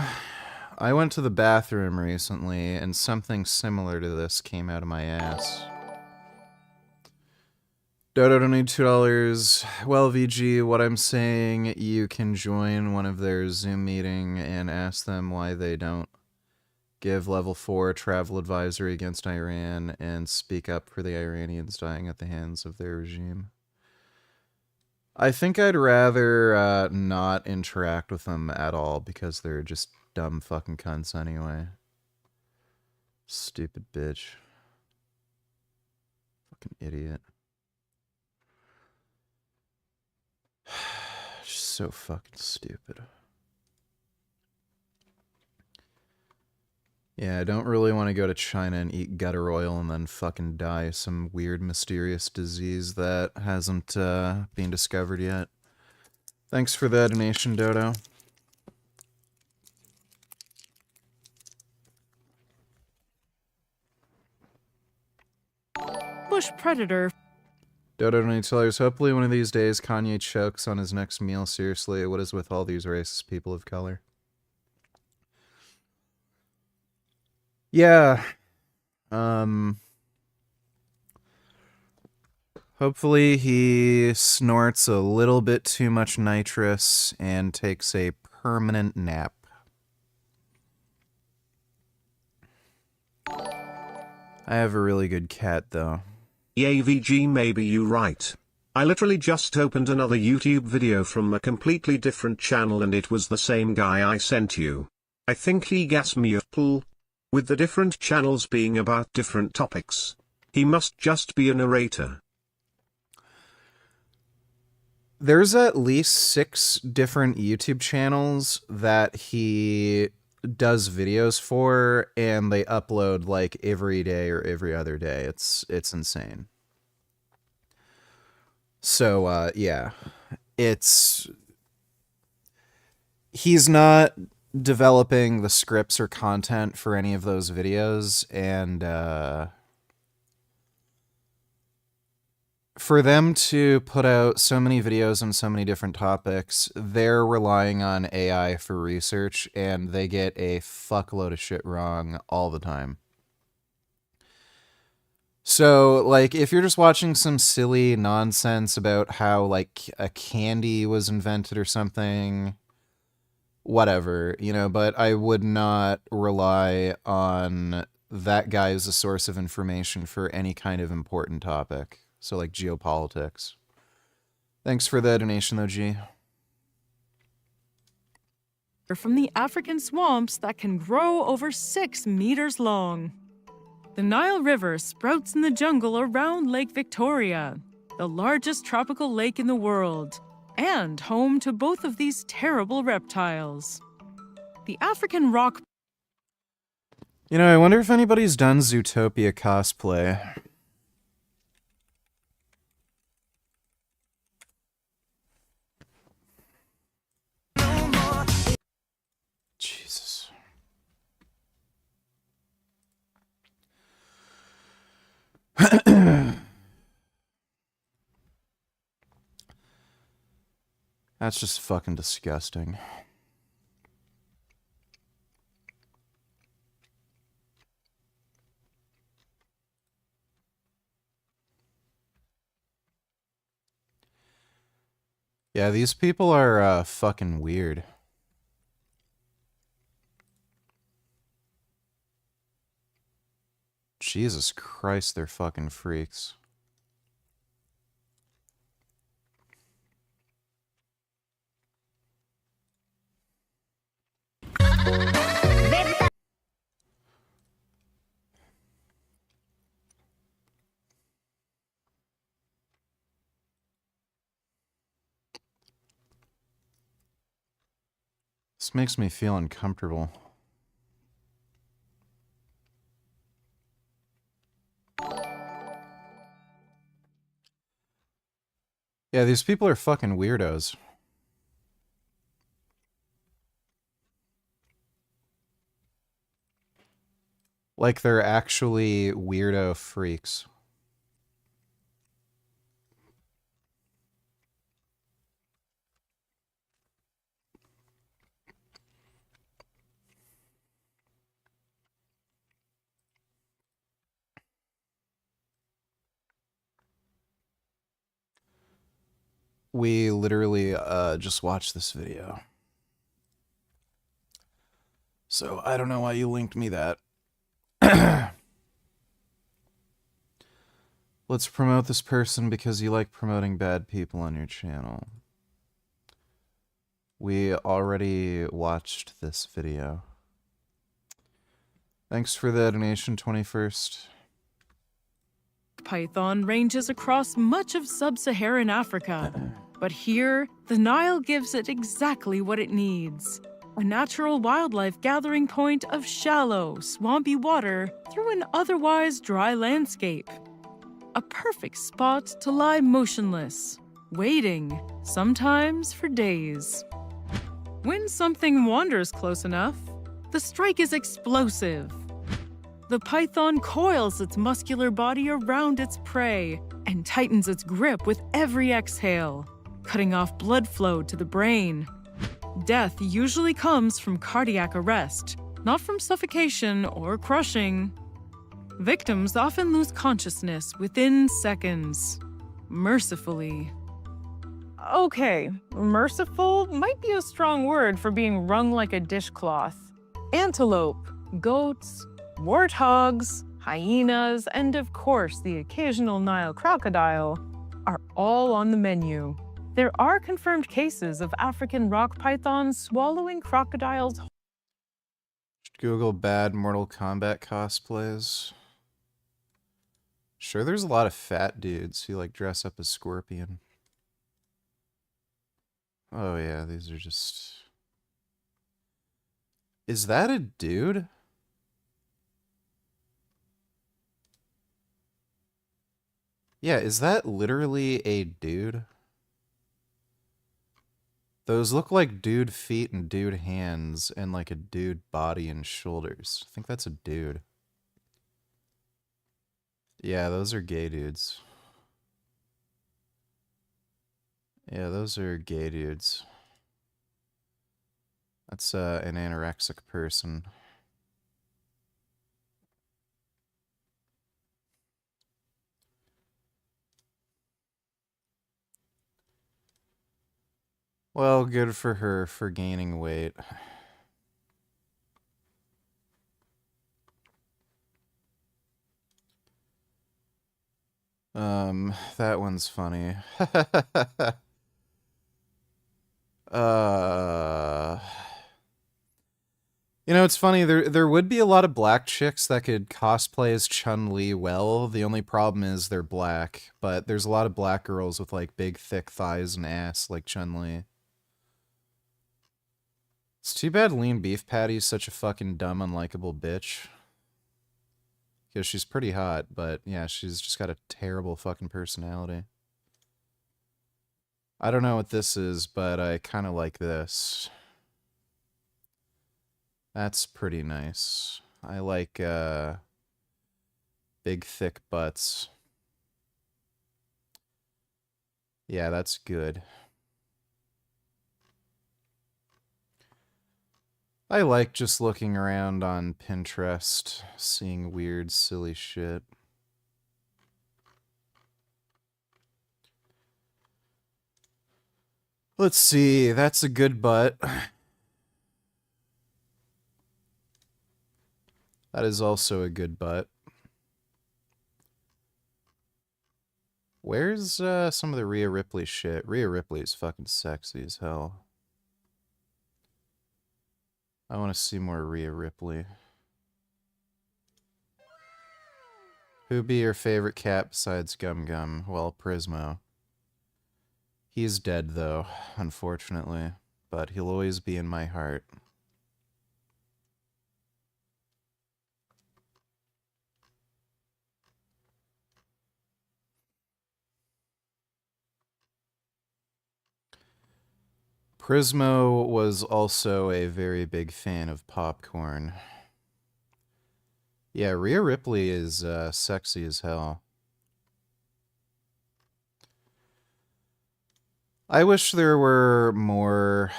I went to the bathroom recently, and something similar to this came out of my ass. Dodo, don't need $2. Well, VG, what I'm saying, you can join one of their Zoom meeting and ask them why they don't give level 4 travel advisory against Iran and speak up for the Iranians dying at the hands of their regime. I think I'd rather not interact with them at all because they're just dumb fucking cunts anyway. Stupid bitch. Fucking idiot. Just so fucking stupid. Yeah, I don't really want to go to China and eat gutter oil and then fucking die of some weird mysterious disease that hasn't been discovered yet. Thanks for the donation, Dodo. Bush predator. Dodo $20. Hopefully one of these days Kanye chokes on his next meal. Seriously, what is with all these racist people of color? Yeah. Hopefully he snorts a little bit too much nitrous and takes a permanent nap. I have a really good cat, though. AVG, maybe you right. I literally just opened another YouTube video from a completely different channel and it was the same guy I sent you. I think he gas me a pull. With the different channels being about different topics. He must just be a narrator. There's at least 6 different YouTube channels that he does videos for, and they upload like every day or every other day. It's insane. So yeah, he's not developing the scripts or content for any of those videos, and for them to put out so many videos on so many different topics, they're relying on AI for research, and they get a fuckload of shit wrong all the time. So, like, if you're just watching some silly nonsense about how, like, a candy was invented or something, whatever, you know, but I would not rely on that guy as a source of information for any kind of important topic. So, like, geopolitics. Thanks for the donation, though, G. From the African swamps that can grow over 6 meters long. The Nile River sprouts in the jungle around Lake Victoria, the largest tropical lake in the world, and home to both of these terrible reptiles. The African rock... You know, I wonder if anybody's done Zootopia cosplay. Jesus. That's just fucking disgusting. Yeah, these people are fucking weird. Jesus Christ, they're fucking freaks. This makes me feel uncomfortable. Yeah, these people are fucking weirdos. Like, they're actually weirdo freaks. We literally just watched this video. So I don't know why you linked me that. Let's promote this person because you like promoting bad people on your channel. We already watched this video. Thanks for the donation, 21st. Python ranges across much of sub-Saharan Africa. But here, the Nile gives it exactly what it needs. A natural wildlife gathering point of shallow, swampy water through an otherwise dry landscape. A perfect spot to lie motionless, waiting, sometimes for days. When something wanders close enough, the strike is explosive. The python coils its muscular body around its prey and tightens its grip with every exhale, cutting off blood flow to the brain. Death usually comes from cardiac arrest, not from suffocation or crushing. Victims often lose consciousness within seconds, mercifully. Okay, merciful might be a strong word for being wrung like a dishcloth. Antelope, goats, warthogs, hyenas, and of course the occasional Nile crocodile are all on the menu. There are confirmed cases of African rock pythons swallowing crocodiles. Google bad Mortal Kombat cosplays. Sure, there's a lot of fat dudes who like dress up as Scorpion. Oh yeah, these are just... Is that a dude? Yeah, is that literally a dude? Those look like dude feet and dude hands and like a dude body and shoulders. I think that's a dude. Yeah, those are gay dudes. Yeah, those are gay dudes. That's an anorexic person. Well, good for her for gaining weight. That one's funny. You know, it's funny, there would be a lot of black chicks that could cosplay as Chun-Li well. The only problem is they're black, but there's a lot of black girls with like big thick thighs and ass like Chun-Li. It's too bad Lean Beef Patty's such a fucking dumb, unlikable bitch. Because she's pretty hot, but yeah, she's just got a terrible fucking personality. I don't know what this is, but I kind of like this. That's pretty nice. I like big, thick butts. Yeah, that's good. I like just looking around on Pinterest, seeing weird, silly shit. Let's see, that's a good butt. That is also a good butt. Where's some of the Rhea Ripley shit? Rhea Ripley is fucking sexy as hell. I want to see more Rhea Ripley. Who'd be your favorite cat besides Gum Gum? Well, Prismo. He's dead, though, unfortunately. But he'll always be in my heart. Prismo was also a very big fan of popcorn. Yeah, Rhea Ripley is sexy as hell. I wish there were more,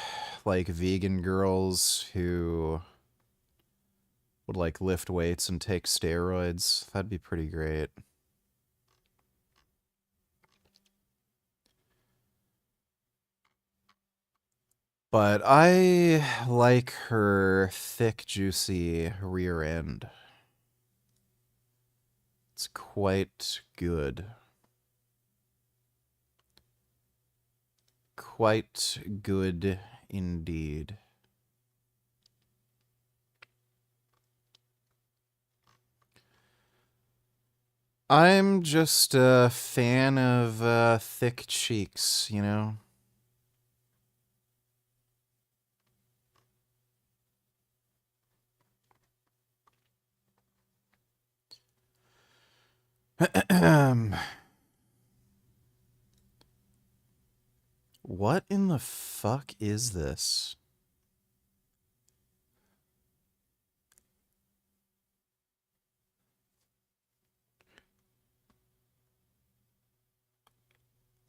like, vegan girls who would, like, lift weights and take steroids. That'd be pretty great. But I like her thick, juicy rear end. It's quite good. Quite good indeed. I'm just a fan of thick cheeks, you know? What in the fuck is this?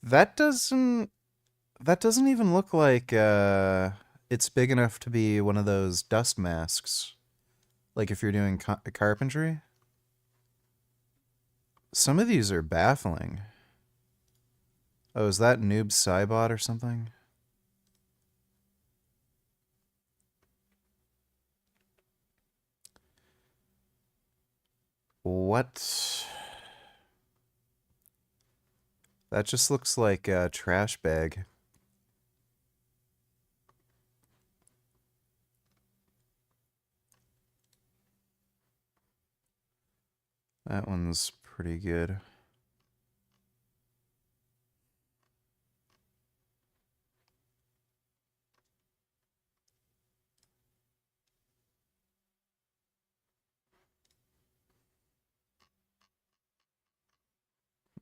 That doesn't even look like it's big enough to be one of those dust masks. Like if you're doing carpentry. Some of these are baffling. Oh, is that Noob Cybot or something? What? That just looks like a trash bag. That one's pretty good.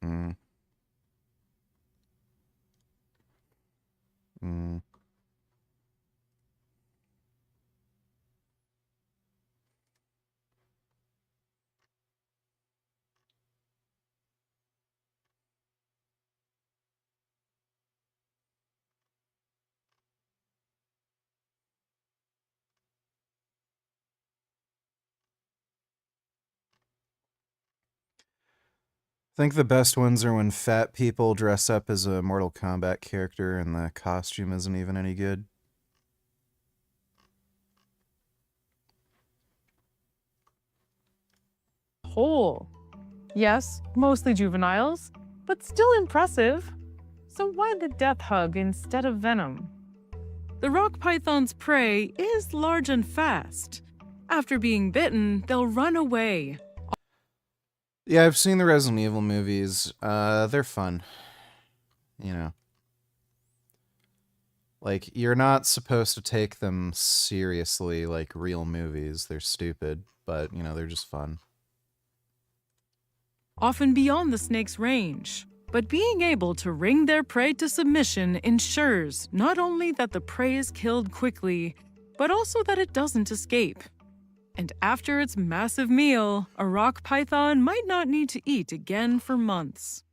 Mm. Mm. I think the best ones are when fat people dress up as a Mortal Kombat character and the costume isn't even any good. Whole. Yes, mostly juveniles, but still impressive. So why the death hug instead of venom? The rock python's prey is large and fast. After being bitten, they'll run away. Yeah, I've seen the Resident Evil movies. They're fun. You know. Like, you're not supposed to take them seriously like real movies. They're stupid, but, you know, they're just fun. Often beyond the snake's range. But being able to wring their prey to submission ensures not only that the prey is killed quickly, but also that it doesn't escape. And after its massive meal, a rock python might not need to eat again for months.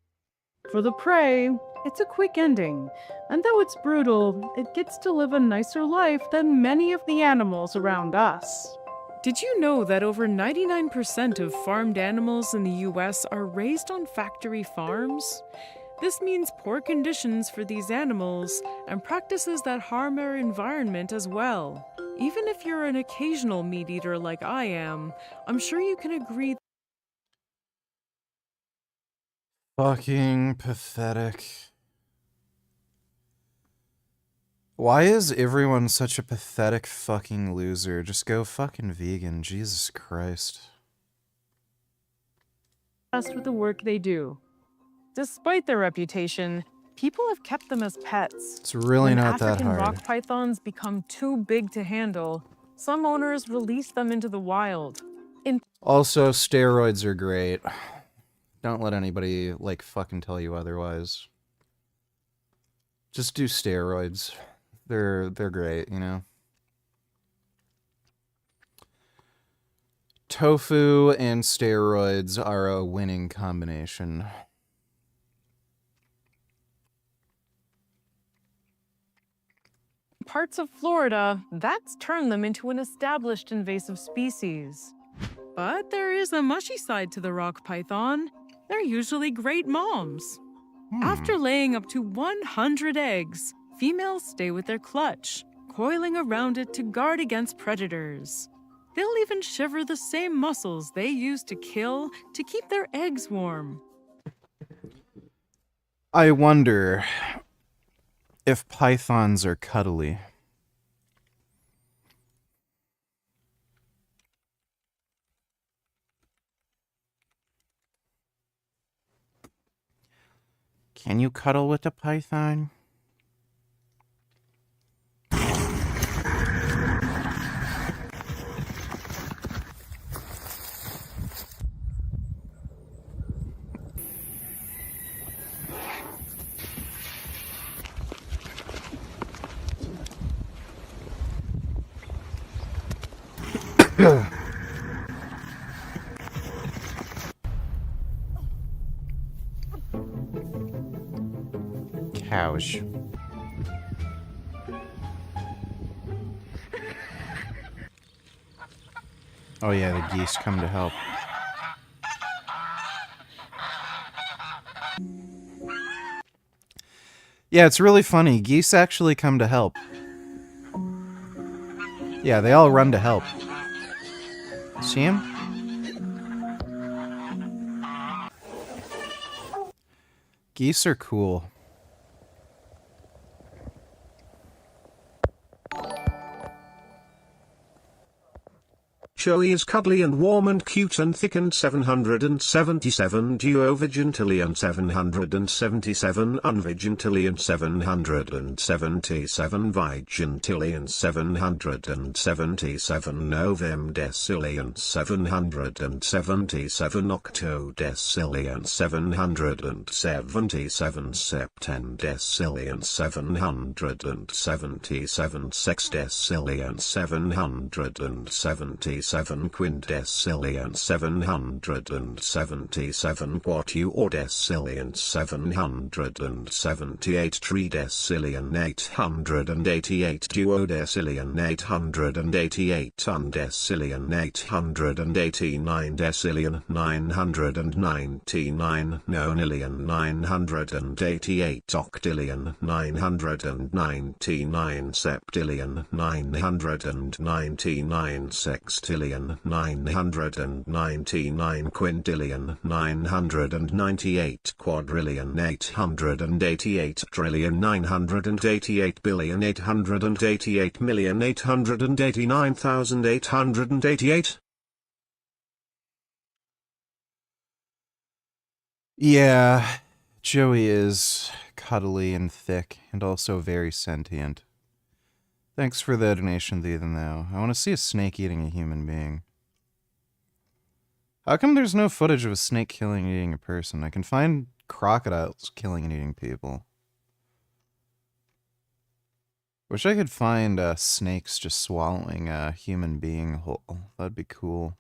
For the prey, it's a quick ending, and though it's brutal, it gets to live a nicer life than many of the animals around us. Did you know that over 99% of farmed animals in the US are raised on factory farms? This means poor conditions for these animals and practices that harm our environment as well. Even if you're an occasional meat eater like I am, I'm sure you can agree. Fucking pathetic. Why is everyone such a pathetic fucking loser? Just go fucking vegan, Jesus Christ. With the work they do. Despite their reputation, people have kept them as pets. It's really not that African hard. rock pythons become too big to handle, some owners release them into the wild. Also, steroids are great. Don't let anybody, like, fucking tell you otherwise. Just do steroids. They're great, you know? Tofu and steroids are a winning combination. Parts of Florida, that's turned them into an established invasive species. But there is a mushy side to the rock python. They're usually great moms. After laying up to 100 eggs, females stay with their clutch, coiling around it to guard against predators. They'll even shiver the same muscles they use to kill to keep their eggs warm. I wonder if pythons are cuddly. Can you cuddle with a python? Cows. Oh yeah, the geese come to help. Yeah, it's really funny. Geese actually come to help. Yeah, they all run to help. See him? Geese are cool. Joey is cuddly and warm and cute and thick and 777 duovigintillion 777 unvigintillion 777 vigintillion 777 novemdecillion 777 octodecillion 777 septendecillion 777 sexdecillion 777 quindecillion 777 quartuordecillion 778 tridecillion 888 duodecillion 888 undecillion 889 decillion 999 nonillion 988 octillion 999 septillion 999 sextillion 999 quintillion 998 quadrillion 888 trillion 988 billion 888 million 889,888. Yeah, Joey is cuddly and thick and also very sentient. Thanks for the donation, Ethan, though. I want to see a snake eating a human being. How come there's no footage of a snake killing and eating a person? I can find crocodiles killing and eating people. Wish I could find snakes just swallowing a human being whole. That'd be cool.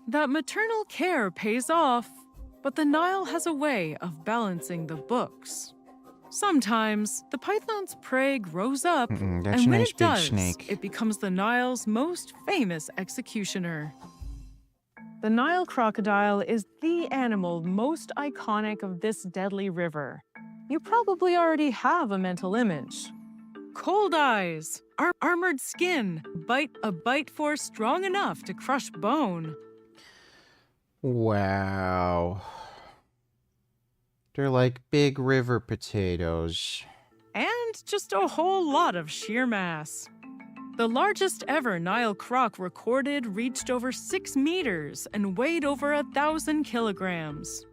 That maternal care pays off, but the Nile has a way of balancing the books. Sometimes, the python's prey grows up, and that's a when nice it big does, snake. it becomes the Nile's most famous executioner. The Nile crocodile is the animal most iconic of this deadly river. You probably already have a mental image. Cold eyes, armored skin, a bite force strong enough to crush bone. Wow. They're like big river potatoes. And just a whole lot of sheer mass. The largest ever Nile croc recorded reached over 6 meters and weighed over 1,000 kilograms.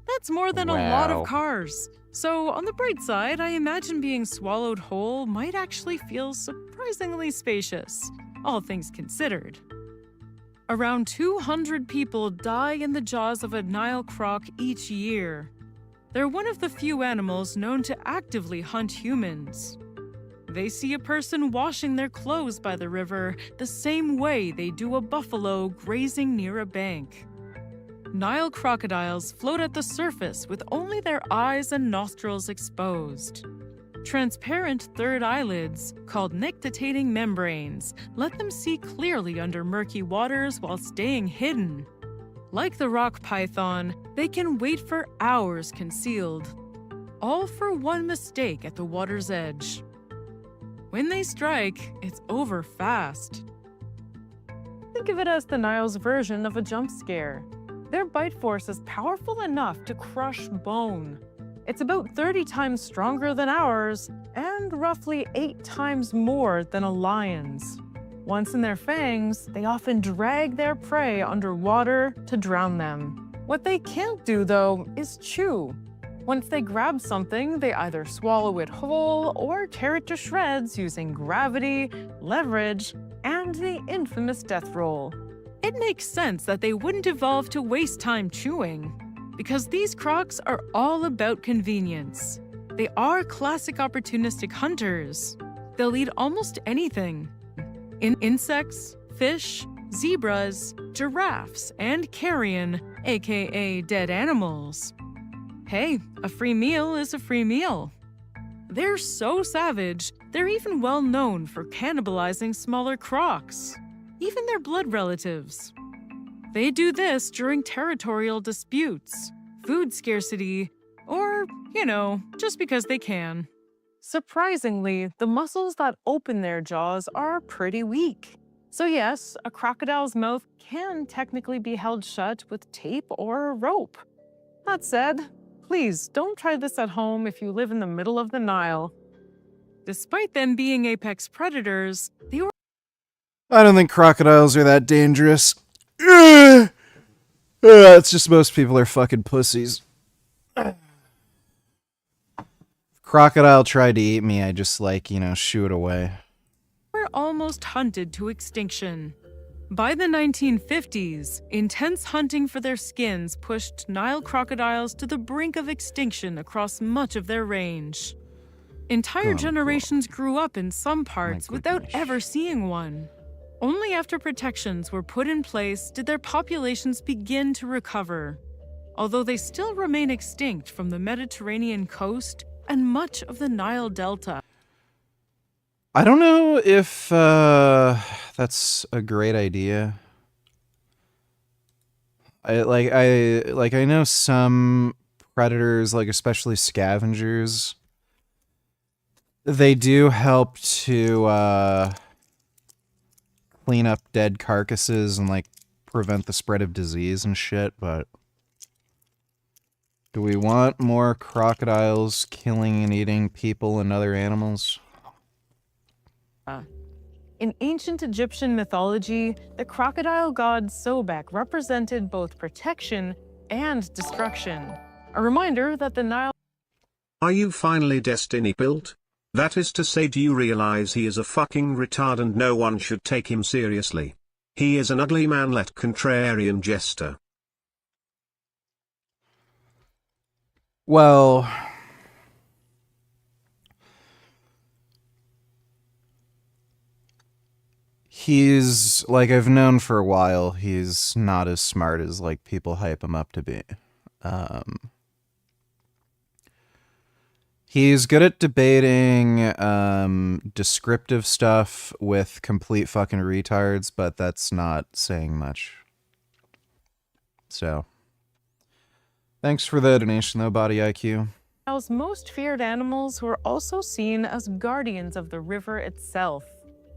That's more than a lot Wow. of cars. So on the bright side, I imagine being swallowed whole might actually feel surprisingly spacious, all things considered. Around 200 people die in the jaws of a Nile croc each year. They're one of the few animals known to actively hunt humans. They see a person washing their clothes by the river the same way they do a buffalo grazing near a bank. Nile crocodiles float at the surface with only their eyes and nostrils exposed. Transparent third eyelids, called nictitating membranes, let them see clearly under murky waters while staying hidden. Like the rock python, they can wait for hours concealed, all for one mistake at the water's edge. When they strike, it's over fast. Think of it as the Nile's version of a jump scare. Their bite force is powerful enough to crush bone. It's about 30 times stronger than ours, and roughly 8 times more than a lion's. Once in their fangs, they often drag their prey underwater to drown them. What they can't do, though, is chew. Once they grab something, they either swallow it whole or tear it to shreds using gravity, leverage, and the infamous death roll. It makes sense that they wouldn't evolve to waste time chewing, because these crocs are all about convenience. They are classic opportunistic hunters. They'll eat almost anything. Insects, fish, zebras, giraffes, and carrion, aka dead animals. Hey, a free meal is a free meal. They're so savage, they're even well known for cannibalizing smaller crocs, even their blood relatives. They do this during territorial disputes, food scarcity, or, just because they can. Surprisingly, the muscles that open their jaws are pretty weak. So yes, a crocodile's mouth can technically be held shut with tape or a rope. That said, please don't try this at home if you live in the middle of the Nile. Despite them being apex predators, they were... I don't think crocodiles are that dangerous. It's just most people are fucking pussies. Crocodile tried to eat me, I just shoo it away. Were almost hunted to extinction. By the 1950s, intense hunting for their skins pushed Nile crocodiles to the brink of extinction across much of their range. Entire generations grew up in some parts without ever seeing one. Only after protections were put in place did their populations begin to recover, although they still remain extinct from the Mediterranean coast and much of the Nile Delta. I don't know if that's a great idea. I know some predators, especially scavengers, they do help to clean up dead carcasses and prevent the spread of disease and shit, but do we want more crocodiles killing and eating people and other animals? In ancient Egyptian mythology, the crocodile god Sobek represented both protection and destruction. A reminder that the Nile... Are you finally destiny built? That is to say, do you realize he is a fucking retard and no one should take him seriously? He is an ugly manlet contrarian jester. Well... he's, I've known for a while, he's not as smart as, people hype him up to be. He's good at debating descriptive stuff with complete fucking retards, but that's not saying much. So, thanks for the donation though, Body IQ. Nile's most feared animals were also seen as guardians of the river itself.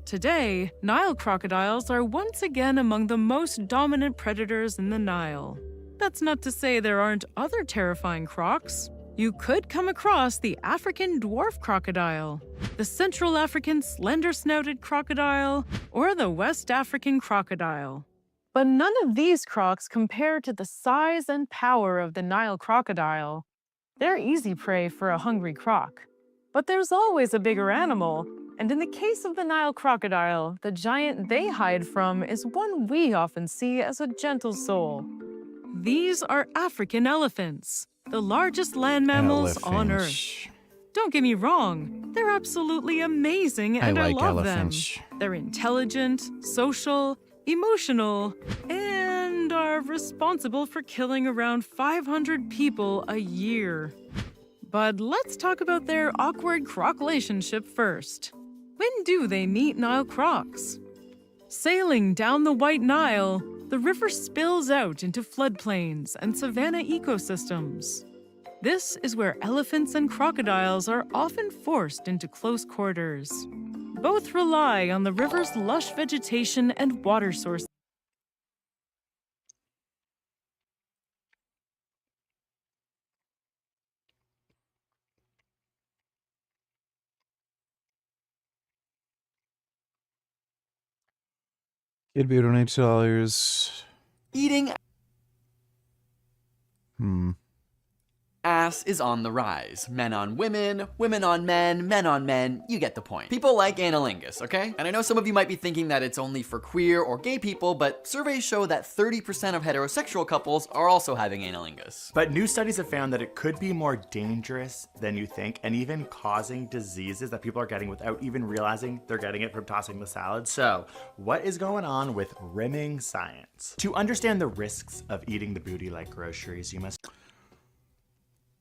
Today, Nile crocodiles are once again among the most dominant predators in the Nile. That's not to say there aren't other terrifying crocs. You could come across the African dwarf crocodile, the Central African slender-snouted crocodile, or the West African crocodile. But none of these crocs compare to the size and power of the Nile crocodile. They're easy prey for a hungry croc. But there's always a bigger animal, and in the case of the Nile crocodile, the giant they hide from is one we often see as a gentle soul. These are African elephants, the largest land mammals on Earth. Don't get me wrong, they're absolutely amazing and I love them. They're intelligent, social, emotional, and are responsible for killing around 500 people a year. But let's talk about their awkward croc-relationship first. When do they meet Nile crocs? Sailing down the White Nile, the river spills out into floodplains and savanna ecosystems. This is where elephants and crocodiles are often forced into close quarters. Both rely on the river's lush vegetation and water sources. It'd be $8. Eating. Ass is on the rise. Men on women, women on men, you get the point. People like analingus, okay? And I know some of you might be thinking that it's only for queer or gay people, but surveys show that 30% of heterosexual couples are also having analingus. But new studies have found that it could be more dangerous than you think, and even causing diseases that people are getting without even realizing they're getting it from tossing the salad. So, what is going on with rimming science? To understand the risks of eating the booty like groceries, you must...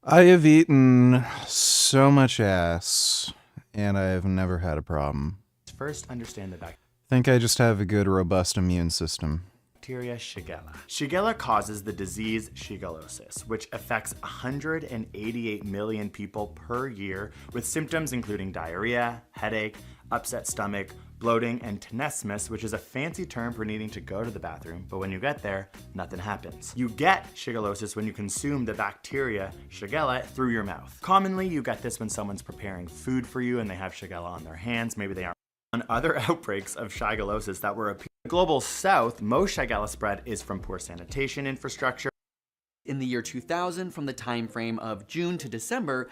I have eaten so much ass, and I have never had a problem. first understand the I think I just have a good, robust immune system. bacteria Shigella. Shigella causes the disease shigellosis, which affects 188 million people per year with symptoms including diarrhea, headache, upset stomach, bloating, and tenesmus, which is a fancy term for needing to go to the bathroom, but when you get there, nothing happens. You get shigellosis when you consume the bacteria Shigella through your mouth. Commonly, you get this when someone's preparing food for you and they have Shigella on their hands. Maybe they aren't. On other outbreaks of shigellosis that were appearing in the global south, most Shigella spread is from poor sanitation infrastructure. In the year 2000, from the time frame of June to December,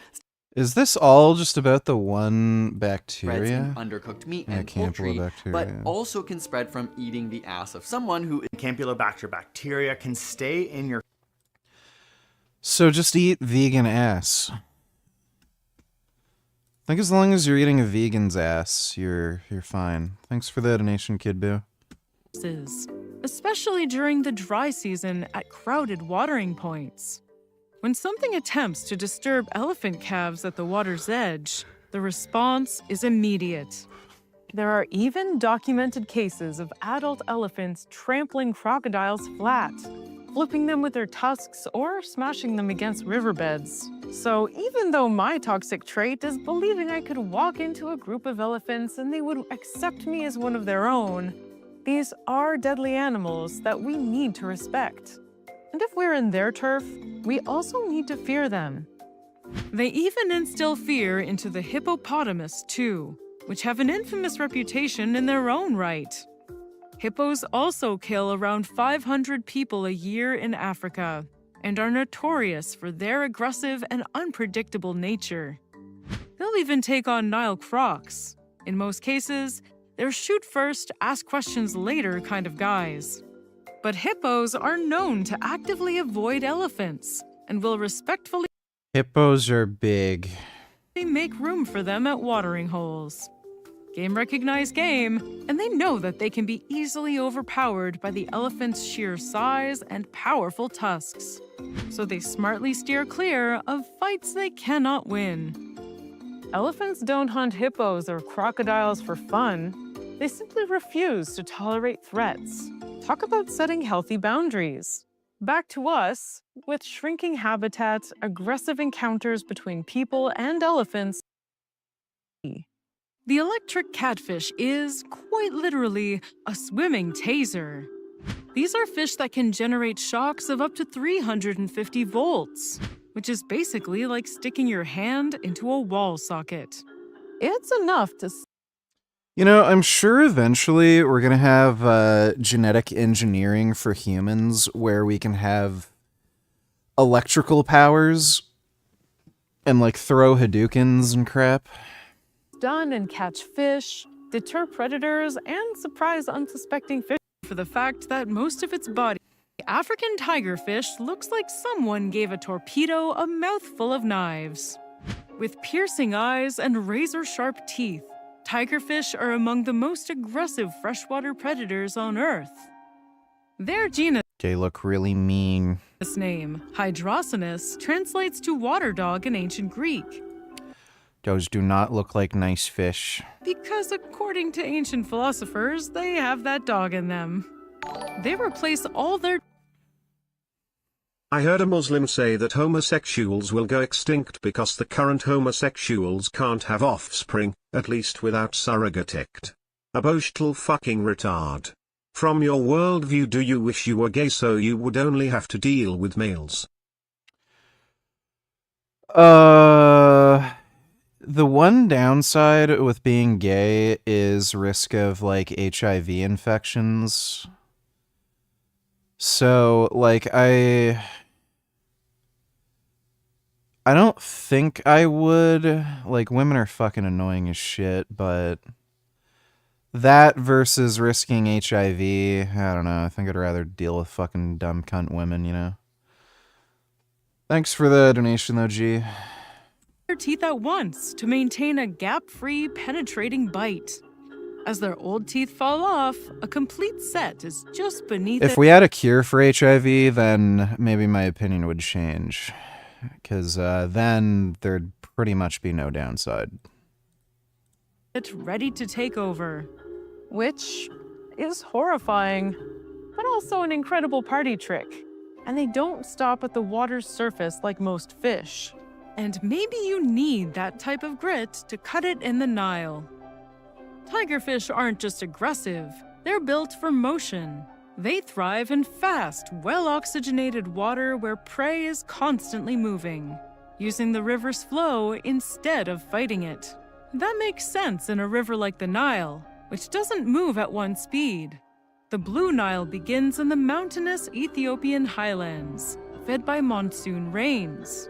Is this all just about the one spreads bacteria? in undercooked meat and poultry, Campylobacteria. but also can spread from eating the ass of someone who Campylobacter bacteria can stay in your... So just eat vegan ass. I think as long as you're eating a vegan's ass, you're fine. Thanks for the donation, Kid Boo. Especially during the dry season at crowded watering points. When something attempts to disturb elephant calves at the water's edge, the response is immediate. There are even documented cases of adult elephants trampling crocodiles flat, flipping them with their tusks or smashing them against riverbeds. So even though my toxic trait is believing I could walk into a group of elephants and they would accept me as one of their own, these are deadly animals that we need to respect. And if we're in their turf, we also need to fear them. They even instill fear into the hippopotamus, too, which have an infamous reputation in their own right. Hippos also kill around 500 people a year in Africa and are notorious for their aggressive and unpredictable nature. They'll even take on Nile crocs. In most cases, they're shoot first, ask questions later kind of guys. But hippos are known to actively avoid elephants and will respectfully Hippos are big. make room for them at watering holes. Game recognize game, and they know that they can be easily overpowered by the elephant's sheer size and powerful tusks. So they smartly steer clear of fights they cannot win. Elephants don't hunt hippos or crocodiles for fun. They simply refuse to tolerate threats. Talk about setting healthy boundaries. Back to us, with shrinking habitats, aggressive encounters between people and elephants. The electric catfish is, quite literally, a swimming taser. These are fish that can generate shocks of up to 350 volts, which is basically like sticking your hand into a wall socket. It's enough to... You know, I'm sure eventually we're going to have genetic engineering for humans where we can have electrical powers and, like, throw Hadoukens and crap. Stun and catch fish, deter predators, and surprise unsuspecting fish for the fact that most of its body. The African tigerfish looks like someone gave a torpedo a mouthful of knives. With piercing eyes and razor-sharp teeth, tigerfish are among the most aggressive freshwater predators on Earth. Their genus They look really mean. name, Hydrocinus, translates to water dog in ancient Greek. Those do not look like nice fish. Because according to ancient philosophers, they have that dog in them. They replace all their I heard a Muslim say that homosexuals will go extinct because the current homosexuals can't have offspring, at least without surrogate. A boastful fucking retard. From your worldview, do you wish you were gay so you would only have to deal with males? The one downside with being gay is risk of, like, HIV infections. So, like, I don't think I would. Like, women are fucking annoying as shit, but that versus risking HIV, I don't know. I think I'd rather deal with fucking dumb cunt women, you know? Thanks for the donation, though, G. Their teeth at once to maintain a gap-free, penetrating bite. As their old teeth fall off, a complete set is just beneath it. If we had a cure for HIV, then maybe my opinion would change. Because then there'd pretty much be no downside. Ready to take over. Which is horrifying, but also an incredible party trick. And they don't stop at the water's surface like most fish. And maybe you need that type of grit to cut it in the Nile. Tigerfish aren't just aggressive, they're built for motion. They thrive in fast, well-oxygenated water where prey is constantly moving, using the river's flow instead of fighting it. That makes sense in a river like the Nile, which doesn't move at one speed. The Blue Nile begins in the mountainous Ethiopian highlands, fed by monsoon rains.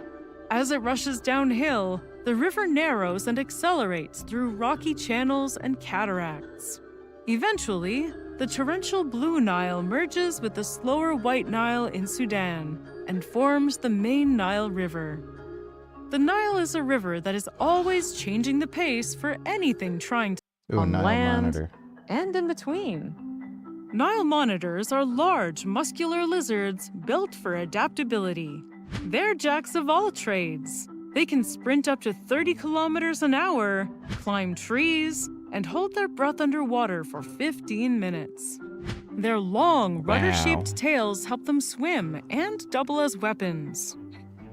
As it rushes downhill, the river narrows and accelerates through rocky channels and cataracts. Eventually, the torrential Blue Nile merges with the slower White Nile in Sudan and forms the main Nile River. The Nile is a river that is always changing the pace for anything trying to on Nile land monitor. and in between. Nile monitors are large, muscular lizards built for adaptability. They're jacks of all trades. They can sprint up to 30 kilometers an hour, climb trees, and hold their breath underwater for 15 minutes. Their long, rudder-shaped tails help them swim and double as weapons.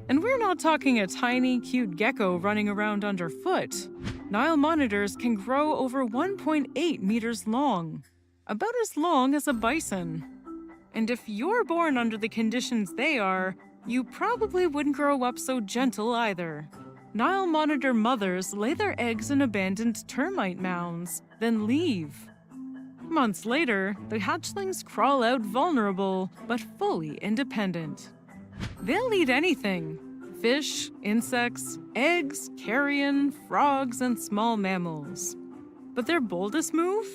And we're not talking a tiny, cute gecko running around underfoot. Nile monitors can grow over 1.8 meters long, about as long as a bison. And if you're born under the conditions they are, you probably wouldn't grow up so gentle either. Nile monitor mothers lay their eggs in abandoned termite mounds, then leave. Months later, the hatchlings crawl out vulnerable, but fully independent. They'll eat anything: fish, insects, eggs, carrion, frogs, and small mammals. But their boldest move?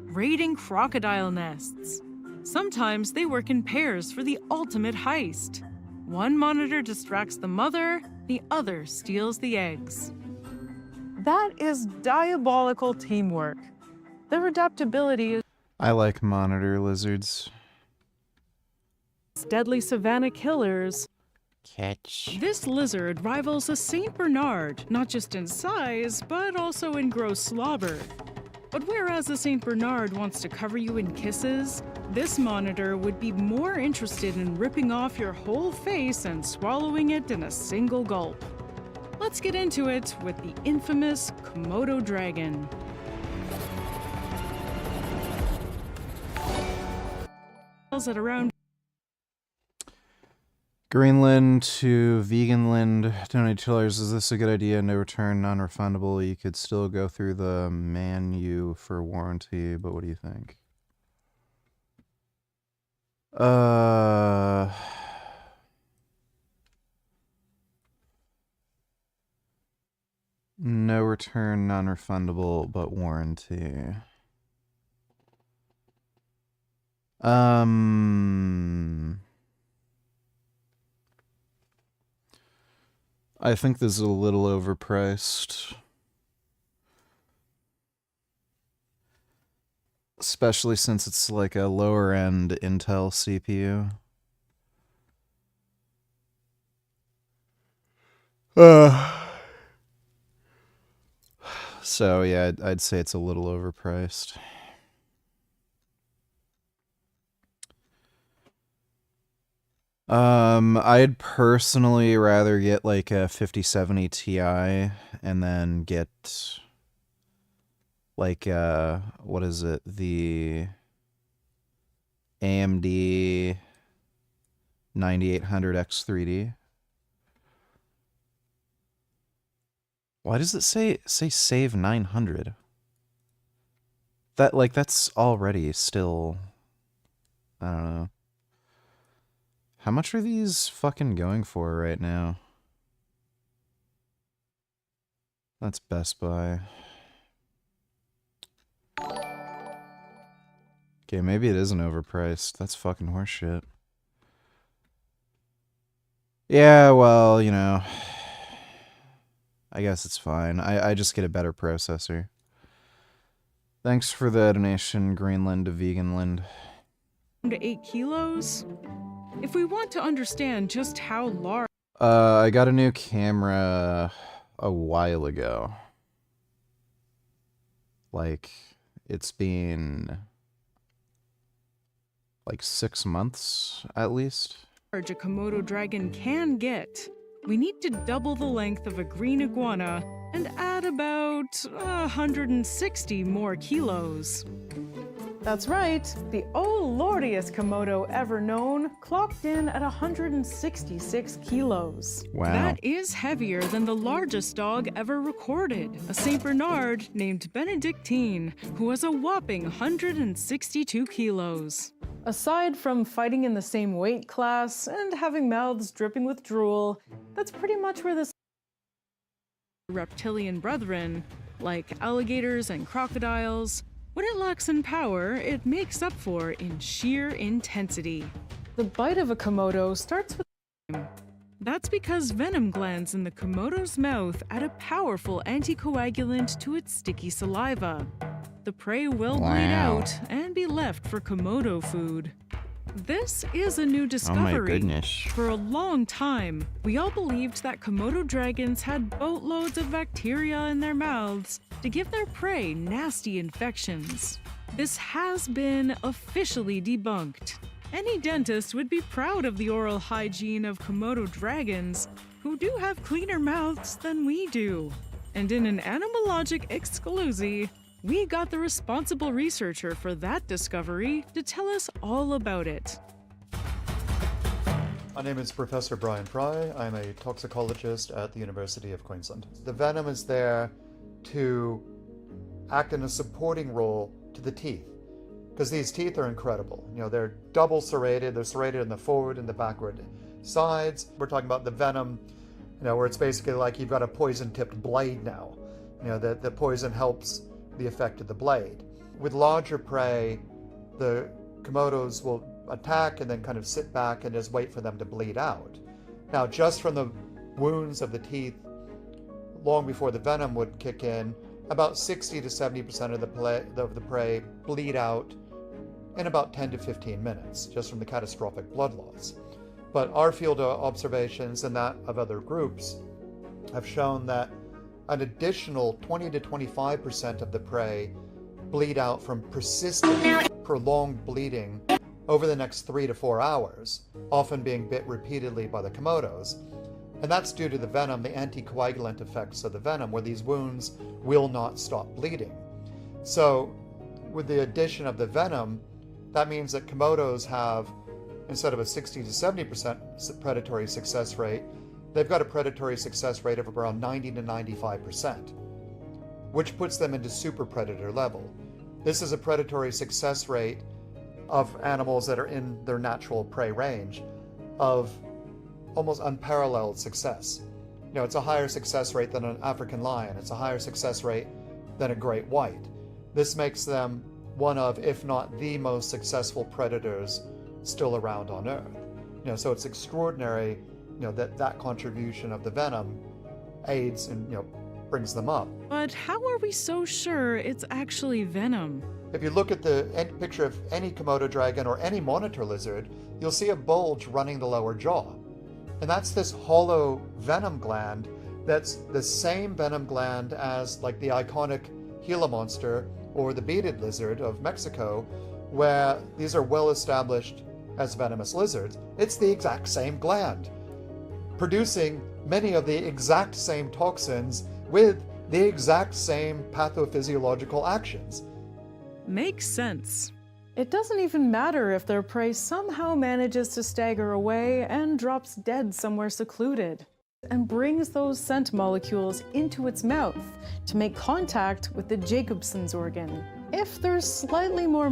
Raiding crocodile nests. Sometimes they work in pairs for the ultimate heist. One monitor distracts the mother, the other steals the eggs. That is diabolical teamwork. Their adaptability is I like monitor lizards. deadly savanna killers. Catch. This lizard rivals a Saint Bernard, not just in size, but also in gross slobber. But whereas a Saint Bernard wants to cover you in kisses, this monitor would be more interested in ripping off your whole face and swallowing it in a single gulp. Let's get into it with the infamous Komodo dragon. At around Greenland to Veganland. Donate $2. Is this a good idea? No return, non-refundable. You could still go through the menu for warranty, but what do you think? No return, non-refundable, but warranty. I think this is a little overpriced. Especially since it's like a lower end Intel CPU. So yeah, I'd say it's a little overpriced. I'd personally rather get like a 5070 Ti and then get like what is it? The AMD 9800X3D. Why does it say save 900? That like that's already still I don't know. How much are these fucking going for right now? That's Best Buy. Okay, maybe it isn't overpriced. That's fucking horseshit. Yeah, well, you know, I guess it's fine. I just get a better processor. Thanks for the donation, Greenland to Veganland. To 8 kilos? If we want to understand just how large... I got a new camera a while ago. Like, it's been like 6 months at least. A Komodo dragon can get, we need to double the length of a green iguana and add about 160 more kilos. That's right, the lordiest Komodo ever known clocked in at 166 kilos. Wow. That is heavier than the largest dog ever recorded, a St. Bernard named Benedictine, who was a whopping 162 kilos. Aside from fighting in the same weight class and having mouths dripping with drool, that's pretty much where this reptilian brethren, like alligators and crocodiles, what it lacks in power, it makes up for in sheer intensity. The bite of a Komodo starts with That's because venom glands in the Komodo's mouth add a powerful anticoagulant to its sticky saliva. The prey will bleed out and be left for Komodo food. This is a new discovery. Oh my goodness. For a long time, we all believed that Komodo dragons had boatloads of bacteria in their mouths to give their prey nasty infections. This has been officially debunked. Any dentist would be proud of the oral hygiene of Komodo dragons, who do have cleaner mouths than we do. And in an Animalogic exclusive, we got the responsible researcher for that discovery to tell us all about it. My name is Professor Brian Fry. I'm a toxicologist at the University of Queensland. The venom is there to act in a supporting role to the teeth, because these teeth are incredible. You know, they're double serrated. They're serrated in the forward and the backward sides. We're talking about the venom, you know, where it's basically like you've got a poison-tipped blade now. You know, the poison helps the effect of the blade. With larger prey, the Komodos will attack and then kind of sit back and just wait for them to bleed out. Now, just from the wounds of the teeth, long before the venom would kick in, about 60 to 70% of the prey bleed out in about 10 to 15 minutes, just from the catastrophic blood loss. But our field of observations and that of other groups have shown that an additional 20 to 25% of the prey bleed out from persistent, prolonged bleeding over the next 3 to 4 hours, often being bit repeatedly by the Komodos. And that's due to the venom, the anticoagulant effects of the venom, where these wounds will not stop bleeding. So with the addition of the venom, that means that Komodos have, instead of a 60 to 70% predatory success rate, they've got a predatory success rate of around 90 to 95%, which puts them into super predator level. This is a predatory success rate of animals that are in their natural prey range of almost unparalleled success. You know, it's a higher success rate than an African lion. It's a higher success rate than a great white. This makes them one of, if not the most successful predators still around on Earth. You know, so it's extraordinary, you know, that contribution of the venom aids and, you know, brings them up. But how are we so sure it's actually venom? If you look at the picture of any Komodo dragon or any monitor lizard, you'll see a bulge running the lower jaw. And that's this hollow venom gland that's the same venom gland as like the iconic Gila monster or the beaded lizard of Mexico, where these are well established as venomous lizards. It's the exact same gland, producing many of the exact same toxins with the exact same pathophysiological actions. Makes sense. It doesn't even matter if their prey somehow manages to stagger away and drops dead somewhere secluded, and brings those scent molecules into its mouth to make contact with the Jacobson's organ. If there's slightly more...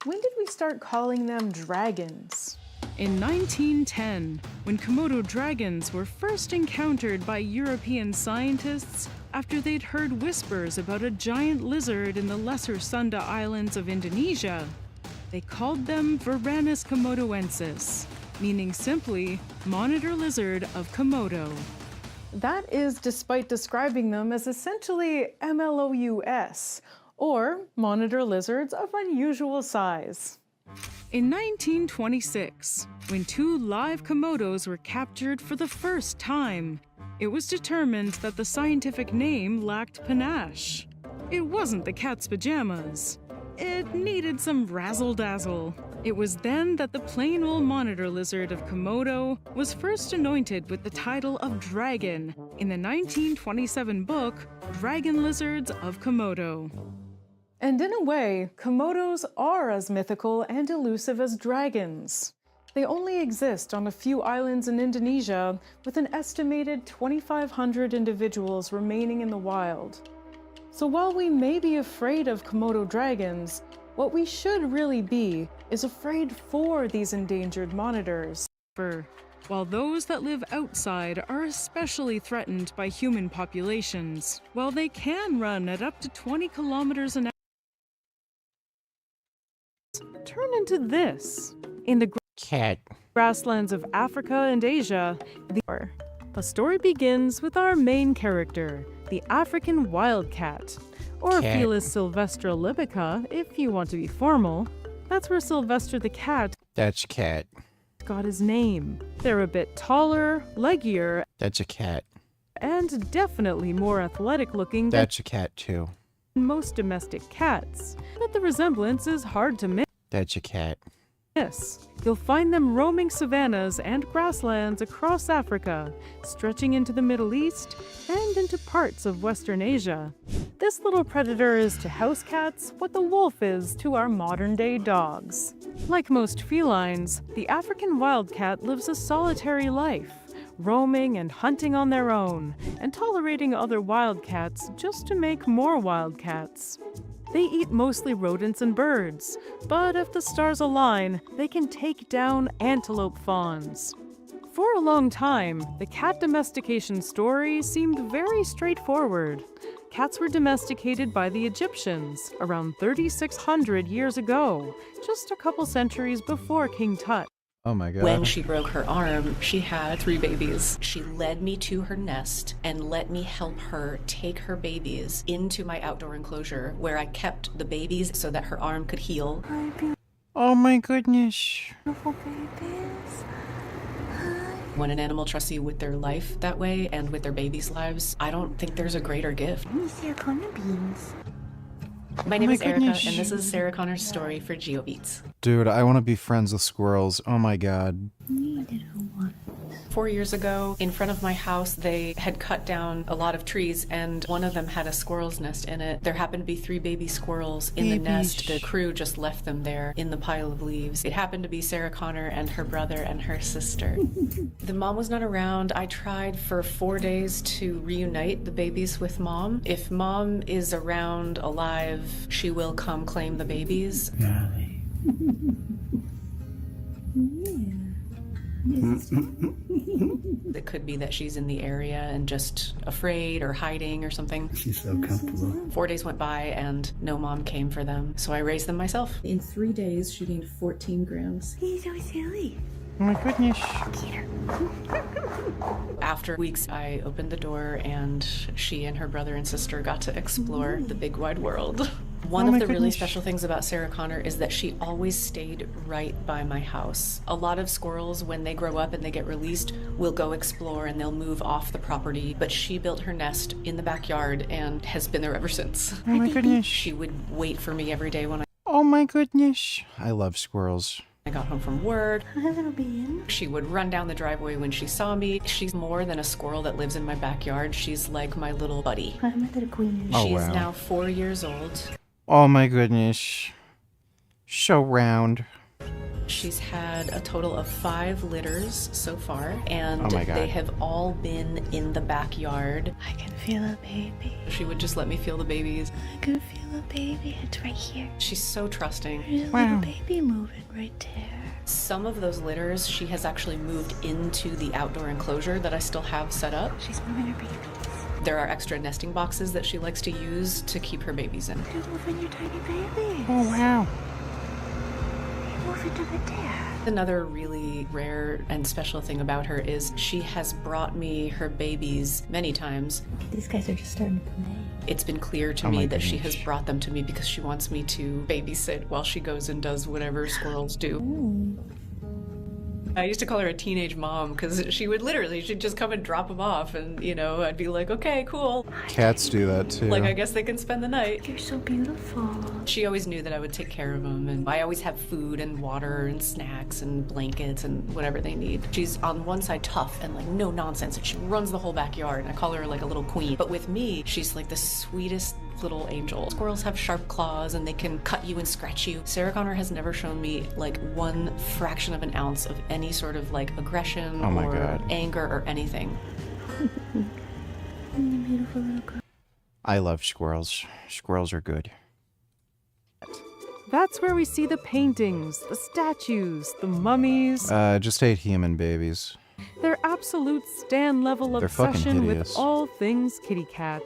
When did we start calling them dragons? In 1910, when Komodo dragons were first encountered by European scientists after they'd heard whispers about a giant lizard in the Lesser Sunda Islands of Indonesia, they called them Varanus komodoensis, meaning simply monitor lizard of Komodo. That is despite describing them as essentially MLOUS, or monitor lizards of unusual size. In 1926, when 2 live Komodos were captured for the first time, it was determined that the scientific name lacked panache. It wasn't the cat's pajamas. It needed some razzle-dazzle. It was then that the plain old monitor lizard of Komodo was first anointed with the title of dragon in the 1927 book, Dragon Lizards of Komodo. And in a way, Komodos are as mythical and elusive as dragons. They only exist on a few islands in Indonesia, with an estimated 2,500 individuals remaining in the wild. So while we may be afraid of Komodo dragons, what we should really be is afraid for these endangered monitors. While those that live outside are especially threatened by human populations, while they can run at up to 20 kilometers an hour, turn into this. In the grasslands of Africa and Asia, the story begins with our main character, the African wildcat, or Felis sylvestra libica, if you want to be formal. That's where Sylvester the cat That's a cat. got his name. They're a bit taller, leggier, That's a cat. and definitely more athletic looking than That's a cat too. most domestic cats. But the resemblance is hard to miss. That's a cat. You'll find them roaming savannas and grasslands across Africa, stretching into the Middle East and into parts of Western Asia. This little predator is to house cats what the wolf is to our modern-day dogs. Like most felines, the African wildcat lives a solitary life, roaming and hunting on their own, and tolerating other wildcats just to make more wildcats. They eat mostly rodents and birds, but if the stars align, they can take down antelope fawns. For a long time, the cat domestication story seemed very straightforward. Cats were domesticated by the Egyptians around 3,600 years ago, just a couple centuries before King Tut. Oh my god. When she broke her arm, she had 3 babies. She led me to her nest and let me help her take her babies into my outdoor enclosure where I kept the babies so that her arm could heal. Oh my goodness. Beautiful babies. When an animal trusts you with their life that way and with their babies' lives, I don't think there's a greater gift. Let me see your corner beans. My name is Erica, and this is Sarah Connor's story for GeoBeats. Dude, I want to be friends with squirrels. Oh my god. 4 years ago, in front of my house, they had cut down a lot of trees, and one of them had a squirrel's nest in it. There happened to be 3 baby squirrels in the nest. The crew just left them there in the pile of leaves. It happened to be Sarah Connor and her brother and her sister. The mom was not around. I tried for 4 days to reunite the babies with mom. If mom is around, alive, she will come claim the babies. It could be that she's in the area and just afraid or hiding or something. She's so comfortable. 4 days went by and no mom came for them, so I raised them myself. In 3 days, she gained 14 grams. He's so silly. Oh my goodness. After weeks, I opened the door and she and her brother and sister got to explore the big wide world. One of the really special things about Sarah Connor is that she always stayed right by my house. A lot of squirrels, when they grow up and they get released, will go explore and they'll move off the property. But she built her nest in the backyard and has been there ever since. Oh my goodness. She would wait for me every day when Oh my goodness. I love squirrels. I got home from work. Hi, little bean. She would run down the driveway when she saw me. She's more than a squirrel that lives in my backyard. She's like my little buddy. Hi, my little queen. Oh, She's wow. now 4 years old. Oh my goodness. So round. She's had a total of 5 litters so far, and Oh my God. they have all been in the backyard. I can feel a baby. She would just let me feel the babies. I can feel a baby. It's right here. She's so trusting. There's a little baby moving right there. Some of those litters, she has actually moved into the outdoor enclosure that I still have set up. She's moving her babies. There are extra nesting boxes that she likes to use to keep her babies in. You're moving your tiny baby. Oh, wow. You're moving over there. Another really rare and special thing about her is she has brought me her babies many times. These guys are just starting to play. It's been clear to me that she has brought them to me because she wants me to babysit while she goes and does whatever squirrels do. I used to call her a teenage mom because she'd just come and drop them off and, I'd be like, okay, cool. Cats do that too. Like, I guess they can spend the night. You're so beautiful. She always knew that I would take care of them, and I always have food and water and snacks and blankets and whatever they need. She's on one side tough and like no nonsense, and she runs the whole backyard, and I call her like a little queen. But with me, she's like the sweetest little angel. Squirrels have sharp claws and they can cut you and scratch you. Sarah Connor has never shown me like one fraction of an ounce of any sort of like aggression or anger or anything. Beautiful little girl. I love squirrels. Squirrels are good. That's where we see the paintings, the statues, the mummies. Just hate human babies. Their absolute stan-level They're fucking obsession with hideous. all things kitty cat.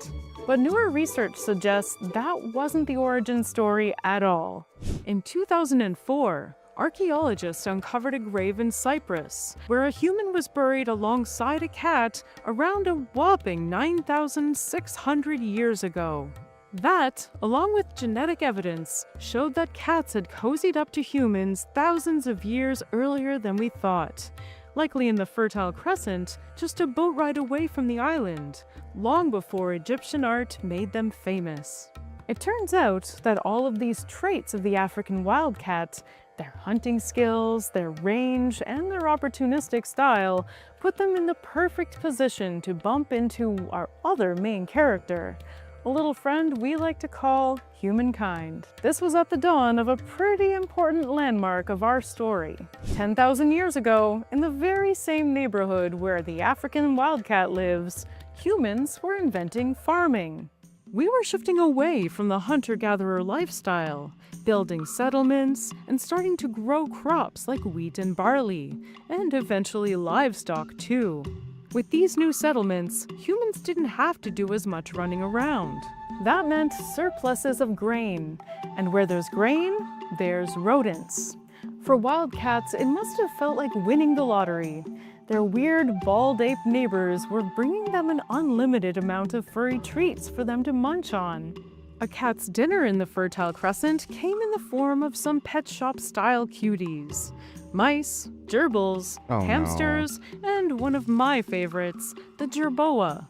But newer research suggests that wasn't the origin story at all. In 2004, archaeologists uncovered a grave in Cyprus, where a human was buried alongside a cat around a whopping 9,600 years ago. That, along with genetic evidence, showed that cats had cozied up to humans thousands of years earlier than we thought. Likely in the Fertile Crescent, just a boat ride away from the island, long before Egyptian art made them famous. It turns out that all of these traits of the African wildcat, their hunting skills, their range, and their opportunistic style, put them in the perfect position to bump into our other main character, a little friend we like to call humankind. This was at the dawn of a pretty important landmark of our story. 10,000 years ago, in the very same neighborhood where the African wildcat lives, humans were inventing farming. We were shifting away from the hunter-gatherer lifestyle, building settlements, and starting to grow crops like wheat and barley, and eventually livestock too. With these new settlements, humans didn't have to do as much running around. That meant surpluses of grain, and where there's grain, there's rodents. For wildcats, it must have felt like winning the lottery. Their weird, bald ape neighbors were bringing them an unlimited amount of furry treats for them to munch on. A cat's dinner in the Fertile Crescent came in the form of some pet shop-style cuties. Mice, gerbils, hamsters, and one of my favorites, the jerboa.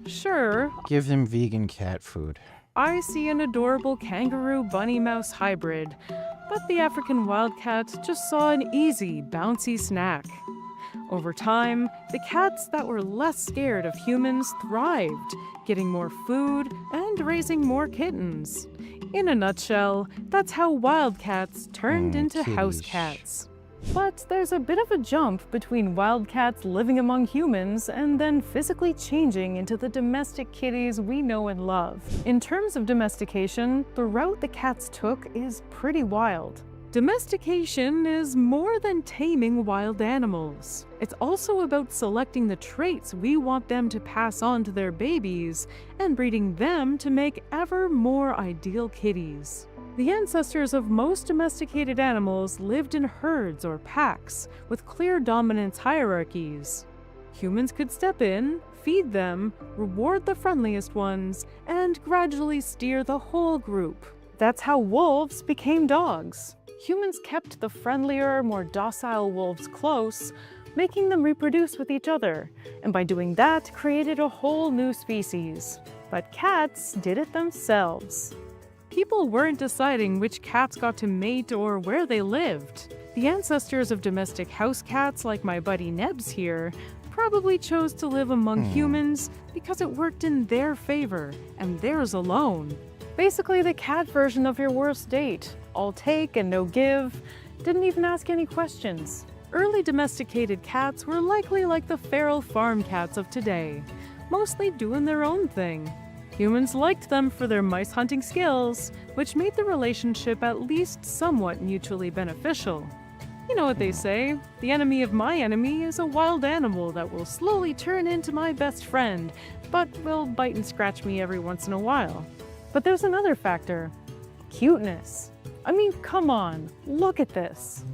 Sure, Give them vegan cat food. I see an adorable kangaroo-bunny-mouse hybrid, but the African wildcat just saw an easy, bouncy snack. Over time, the cats that were less scared of humans thrived, getting more food and raising more kittens. In a nutshell, that's how wildcats turned into house cats. But there's a bit of a jump between wildcats living among humans and then physically changing into the domestic kitties we know and love. In terms of domestication, the route the cats took is pretty wild. Domestication is more than taming wild animals. It's also about selecting the traits we want them to pass on to their babies and breeding them to make ever more ideal kitties. The ancestors of most domesticated animals lived in herds or packs with clear dominance hierarchies. Humans could step in, feed them, reward the friendliest ones, and gradually steer the whole group. That's how wolves became dogs. Humans kept the friendlier, more docile wolves close, making them reproduce with each other, and by doing that, created a whole new species. But cats did it themselves. People weren't deciding which cats got to mate or where they lived. The ancestors of domestic house cats, like my buddy Nebs here, probably chose to live among humans because it worked in their favor, and theirs alone. Basically the cat version of your worst date. All take and no give, didn't even ask any questions. Early domesticated cats were likely like the feral farm cats of today, mostly doing their own thing. Humans liked them for their mice hunting skills, which made the relationship at least somewhat mutually beneficial. You know what they say, the enemy of my enemy is a wild animal that will slowly turn into my best friend, but will bite and scratch me every once in a while. But there's another factor, cuteness. I mean, come on, look at this.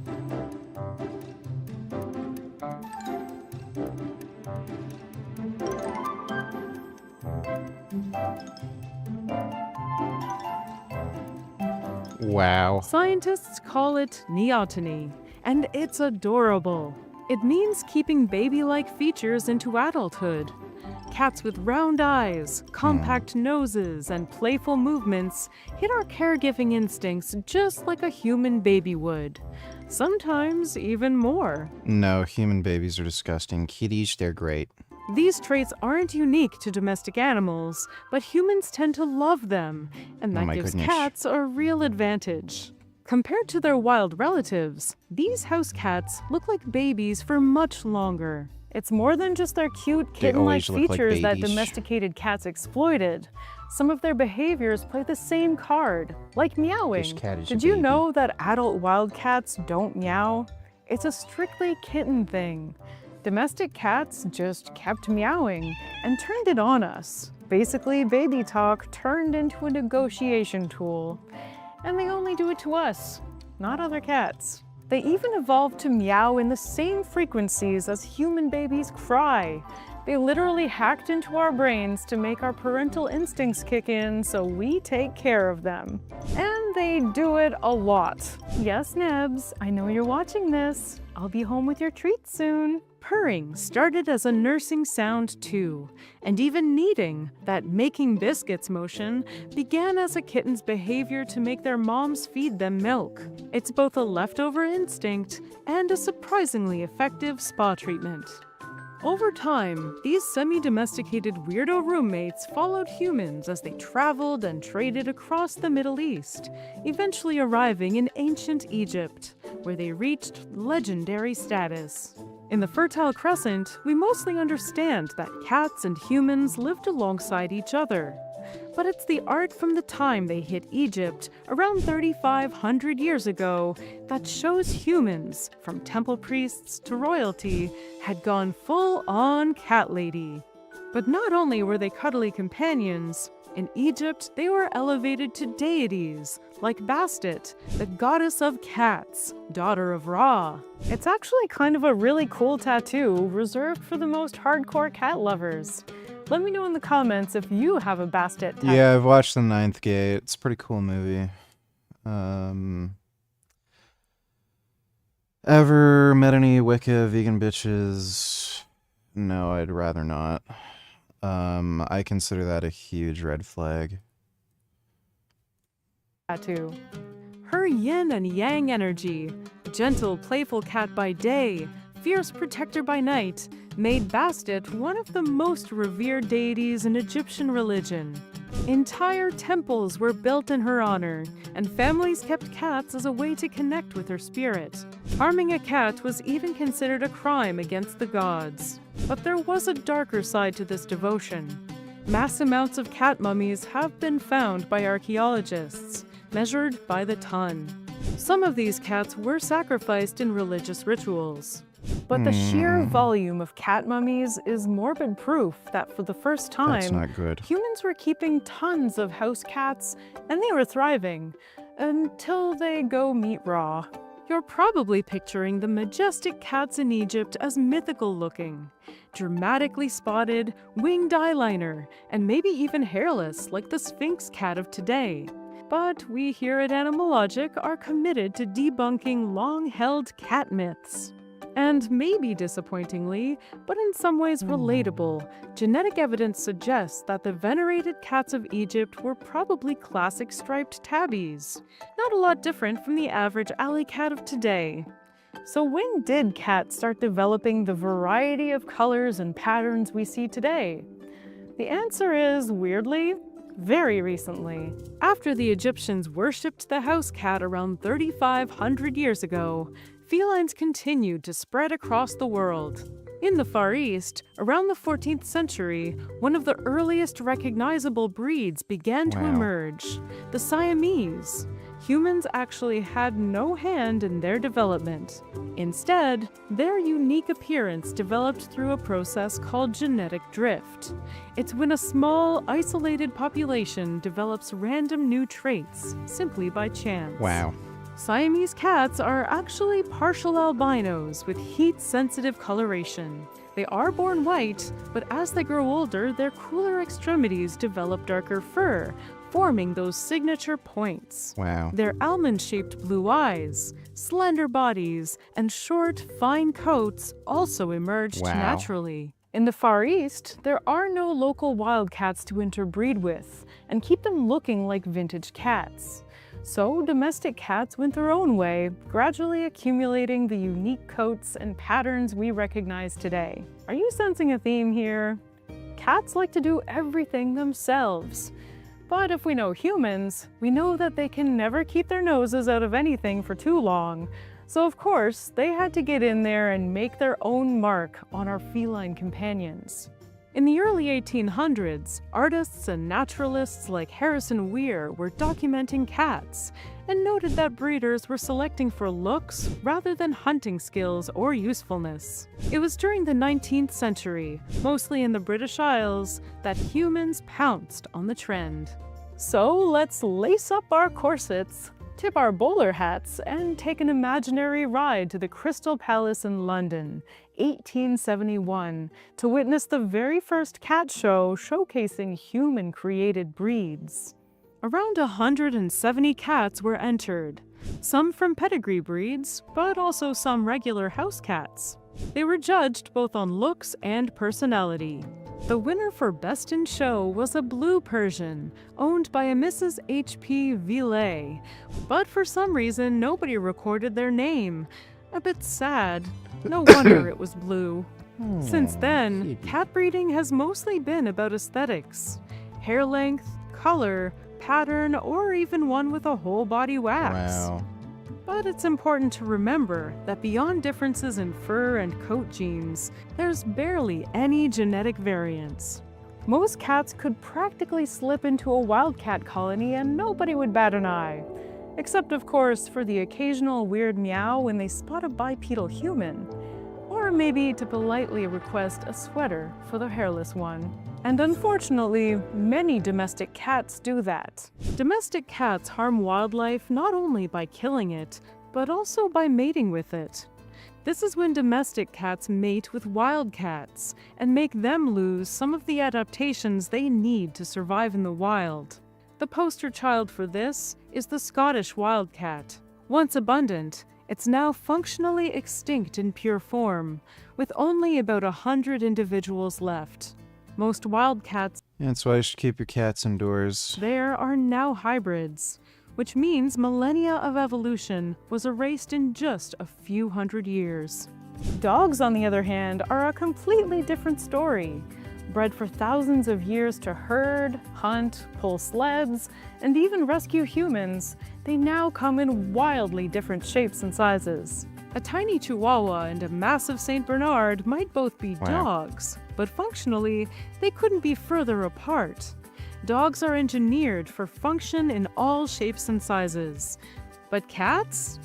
Wow. Scientists call it neoteny, and it's adorable. It means keeping baby-like features into adulthood. Cats with round eyes, compact noses, and playful movements hit our caregiving instincts just like a human baby would. Sometimes even more. No, human babies are disgusting. Kitties, they're great. These traits aren't unique to domestic animals, but humans tend to love them, and that gives cats a real advantage. Compared to their wild relatives, these house cats look like babies for much longer. It's more than just their cute kitten-like features that domesticated cats exploited. Some of their behaviors play the same card, like meowing. Did you know that adult wild cats don't meow? It's a strictly kitten thing. Domestic cats just kept meowing and turned it on us. Basically, baby talk turned into a negotiation tool. And they only do it to us, not other cats. They even evolved to meow in the same frequencies as human babies cry. They literally hacked into our brains to make our parental instincts kick in so we take care of them. And they do it a lot. Yes, Nebs, I know you're watching this. I'll be home with your treats soon. Purring started as a nursing sound too, and even kneading, that making biscuits motion, began as a kitten's behavior to make their moms feed them milk. It's both a leftover instinct and a surprisingly effective spa treatment. Over time, these semi-domesticated weirdo roommates followed humans as they traveled and traded across the Middle East, eventually arriving in ancient Egypt, where they reached legendary status. In the Fertile Crescent, we mostly understand that cats and humans lived alongside each other. But it's the art from the time they hit Egypt, around 3,500 years ago, that shows humans, from temple priests to royalty, had gone full-on cat lady. But not only were they cuddly companions, in Egypt they were elevated to deities, like Bastet, the goddess of cats, daughter of Ra. It's actually kind of a really cool tattoo, reserved for the most hardcore cat lovers. Let me know in the comments if you have a Bastet tattoo. Yeah, I've watched The Ninth Gate. It's a pretty cool movie. Ever met any Wicca vegan bitches? No, I'd rather not. I consider that a huge red flag. Tattoo. Her yin and yang energy, gentle, playful cat by day, fierce protector by night, made Bastet one of the most revered deities in Egyptian religion. Entire temples were built in her honor, and families kept cats as a way to connect with her spirit. Harming a cat was even considered a crime against the gods. But there was a darker side to this devotion. Mass amounts of cat mummies have been found by archaeologists, measured by the ton. Some of these cats were sacrificed in religious rituals. But the sheer volume of cat mummies is morbid proof that for the first time, That's not good. humans were keeping tons of house cats, and they were thriving, until they go meet Ra. You're probably picturing the majestic cats in Egypt as mythical looking, dramatically spotted, winged eyeliner, and maybe even hairless like the Sphinx cat of today. But we here at Animalogic are committed to debunking long-held cat myths. And maybe disappointingly, but in some ways relatable, genetic evidence suggests that the venerated cats of Egypt were probably classic striped tabbies, not a lot different from the average alley cat of today. So when did cats start developing the variety of colors and patterns we see today? The answer is, weirdly, very recently. After the Egyptians worshipped the house cat around 3,500 years ago, felines continued to spread across the world. In the Far East, around the 14th century, one of the earliest recognizable breeds began to emerge, the Siamese. Humans actually had no hand in their development. Instead, their unique appearance developed through a process called genetic drift. It's when a small, isolated population develops random new traits simply by chance. Wow. Siamese cats are actually partial albinos with heat-sensitive coloration. They are born white, but as they grow older, their cooler extremities develop darker fur, forming those signature points. Wow. Their almond-shaped blue eyes, slender bodies, and short, fine coats also emerged naturally. In the Far East, there are no local wildcats to interbreed with and keep them looking like vintage cats. So domestic cats went their own way, gradually accumulating the unique coats and patterns we recognize today. Are you sensing a theme here? Cats like to do everything themselves. But if we know humans, we know that they can never keep their noses out of anything for too long. So of course, they had to get in there and make their own mark on our feline companions. In the early 1800s, artists and naturalists like Harrison Weir were documenting cats and noted that breeders were selecting for looks rather than hunting skills or usefulness. It was during the 19th century, mostly in the British Isles, that humans pounced on the trend. So let's lace up our corsets, tip our bowler hats, and take an imaginary ride to the Crystal Palace in London, 1871, to witness the very first cat show showcasing human-created breeds. Around 170 cats were entered, some from pedigree breeds, but also some regular house cats. They were judged both on looks and personality. The winner for Best in Show was a blue Persian, owned by a Mrs. H.P. Villet, but for some reason nobody recorded their name. A bit sad. No wonder it was blue. Since then, cat breeding has mostly been about aesthetics. Hair length, color, pattern, or even one with a whole body wax. Wow. But it's important to remember that beyond differences in fur and coat genes, there's barely any genetic variance. Most cats could practically slip into a wildcat colony and nobody would bat an eye. Except, of course, for the occasional weird meow when they spot a bipedal human. Or maybe to politely request a sweater for the hairless one. And unfortunately, many domestic cats do that. Domestic cats harm wildlife not only by killing it, but also by mating with it. This is when domestic cats mate with wild cats and make them lose some of the adaptations they need to survive in the wild. The poster child for this is the Scottish wildcat. Once abundant, it's now functionally extinct in pure form, with only about 100 individuals left. Most wildcats That's why you should keep your cats indoors. there are now hybrids, which means millennia of evolution was erased in just a few hundred years. Dogs, on the other hand, are a completely different story. Bred for thousands of years to herd, hunt, pull sleds, and even rescue humans, they now come in wildly different shapes and sizes. A tiny Chihuahua and a massive Saint Bernard might both be dogs, but functionally, they couldn't be further apart. Dogs are engineered for function in all shapes and sizes. But cats?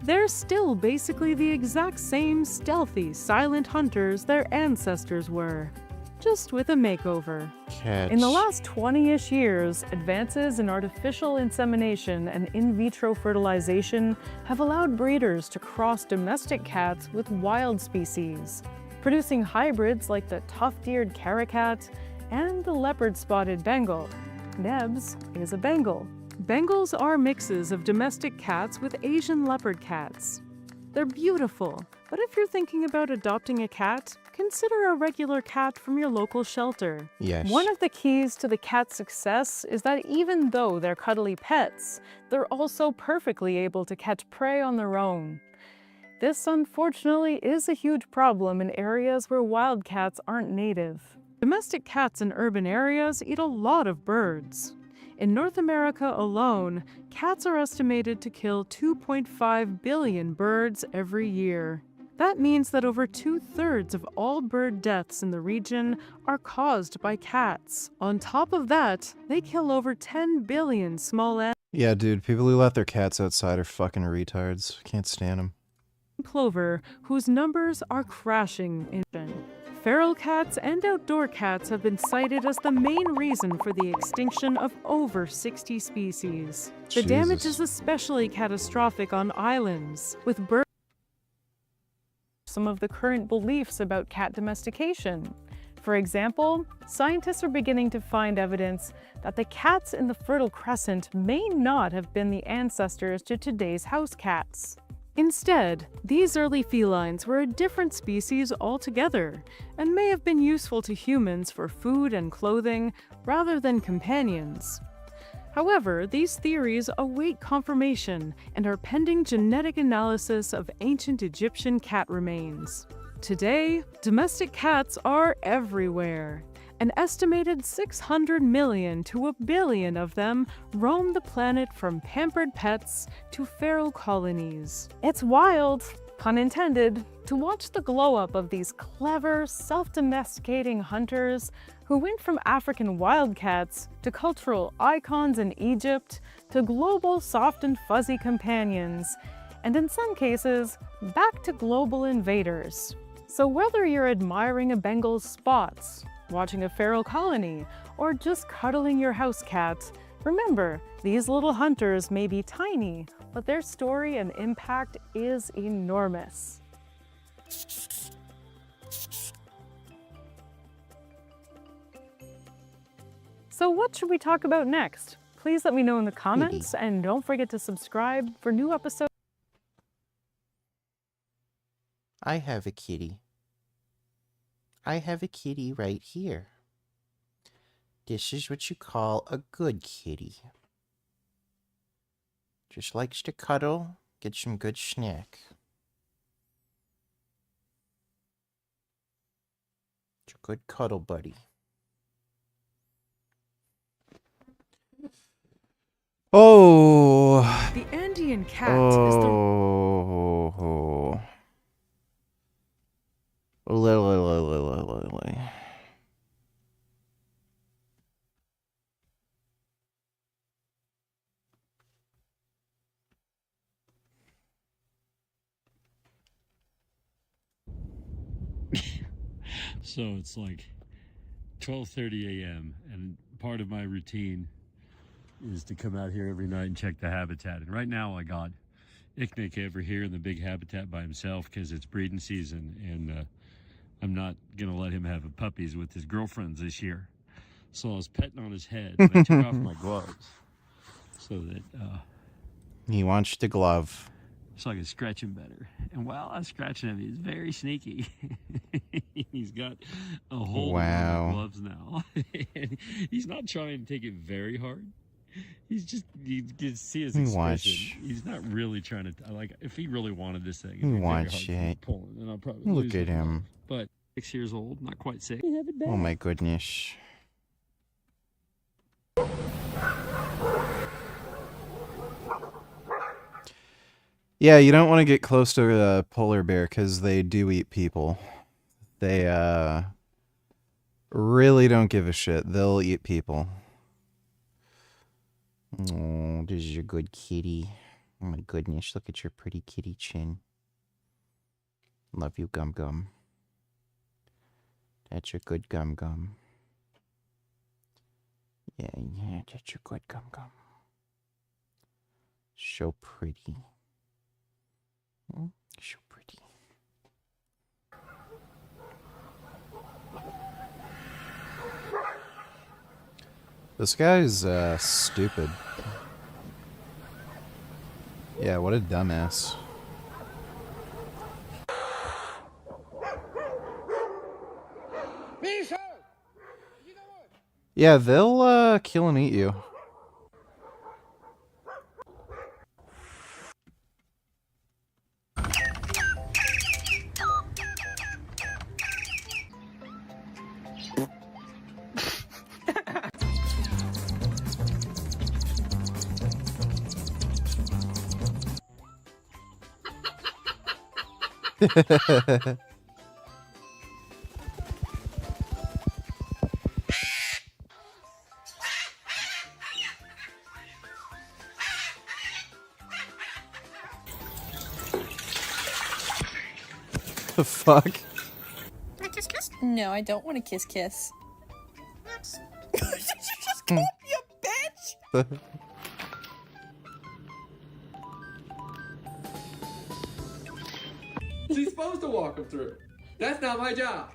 They're still basically the exact same stealthy, silent hunters their ancestors were, just with a makeover. Cats. In the last 20-ish years, advances in artificial insemination and in vitro fertilization have allowed breeders to cross domestic cats with wild species, producing hybrids like the tuft-eared caracat and the leopard-spotted Bengal. Nebs is a Bengal. Bengals are mixes of domestic cats with Asian leopard cats. They're beautiful, but if you're thinking about adopting a cat, consider a regular cat from your local shelter. Yes. One of the keys to the cat's success is that even though they're cuddly pets, they're also perfectly able to catch prey on their own. This, unfortunately, is a huge problem in areas where wild cats aren't native. Domestic cats in urban areas eat a lot of birds. In North America alone, cats are estimated to kill 2.5 billion birds every year. That means that over 2/3 of all bird deaths in the region are caused by cats. On top of that, they kill over 10 billion small animals. Yeah, dude, people who let their cats outside are fucking retards. Can't stand them. Plover, whose numbers are crashing in. Feral cats and outdoor cats have been cited as the main reason for the extinction of over 60 species. The damage is especially catastrophic on islands, with birds. Some of the current beliefs about cat domestication. For example, scientists are beginning to find evidence that the cats in the Fertile Crescent may not have been the ancestors to today's house cats. Instead, these early felines were a different species altogether, and may have been useful to humans for food and clothing rather than companions. However, these theories await confirmation and are pending genetic analysis of ancient Egyptian cat remains. Today, domestic cats are everywhere. An estimated 600 million to a billion of them roam the planet from pampered pets to feral colonies. It's wild, pun intended, to watch the glow-up of these clever, self-domesticating hunters who went from African wildcats to cultural icons in Egypt to global soft and fuzzy companions, and in some cases, back to global invaders. So whether you're admiring a Bengal's spots, watching a feral colony, or just cuddling your house cat, remember, these little hunters may be tiny, but their story and impact is enormous. So what should we talk about next? Please let me know in the comments, and don't forget to subscribe for new episodes. I have a kitty. I have a kitty right here. This is what you call a good kitty. Just likes to cuddle, get some good snack. It's a good cuddle buddy. Oh. The Andean cat is the... Oh. So it's like 12:30 a.m. and part of my routine is to come out here every night and check the habitat. And right now I got Icknick over here in the big habitat by himself because it's breeding season, and I'm not gonna let him have puppies with his girlfriends this year. So I was petting on his head and I took off my gloves so that He wants the glove. so I could scratch him better. And while I was scratching him, he's very sneaky. He's got a hole in my gloves now. And he's not trying to take it very hard. He's just, you can see his expression. He's not really trying to, like, if he really wanted this thing, it'd be very hard for me to pull him, and I'll probably Look lose at him. But 6 years old, not quite 6. Oh my goodness. Yeah, you don't want to get close to a polar bear because they do eat people. They really don't give a shit. They'll eat people. Oh, this is your good kitty. Oh my goodness, look at your pretty kitty chin. Love you, Gum Gum. That's your good Gum Gum. Yeah, that's your good Gum Gum. So pretty. So pretty. This guy's stupid. Yeah, what a dumbass. Yeah, they'll kill and eat you. The fuck? Kiss kiss? No, I don't want to kiss kiss. Did you just call me a bitch? She's supposed to walk him through. That's not my job.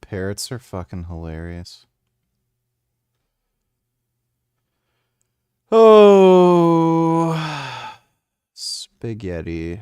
Parrots are fucking hilarious. Oh, spaghetti.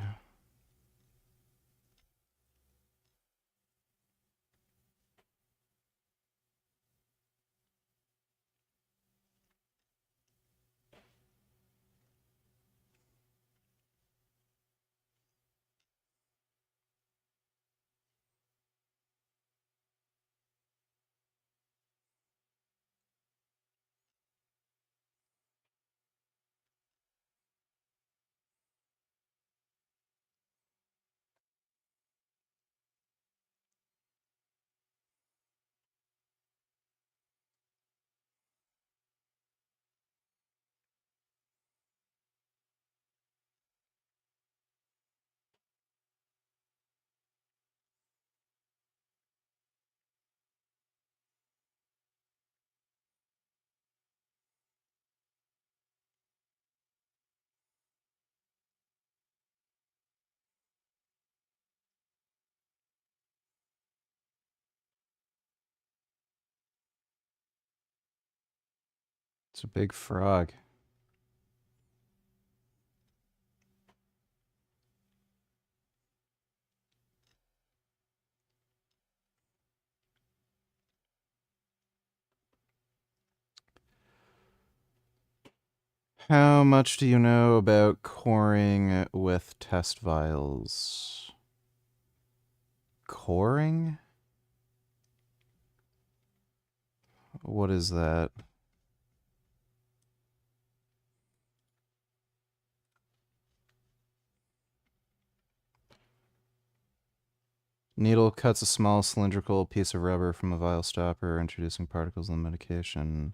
It's a big frog. How much do you know about coring with test vials? Coring? What is that? Needle cuts a small cylindrical piece of rubber from a vial stopper, introducing particles in the medication.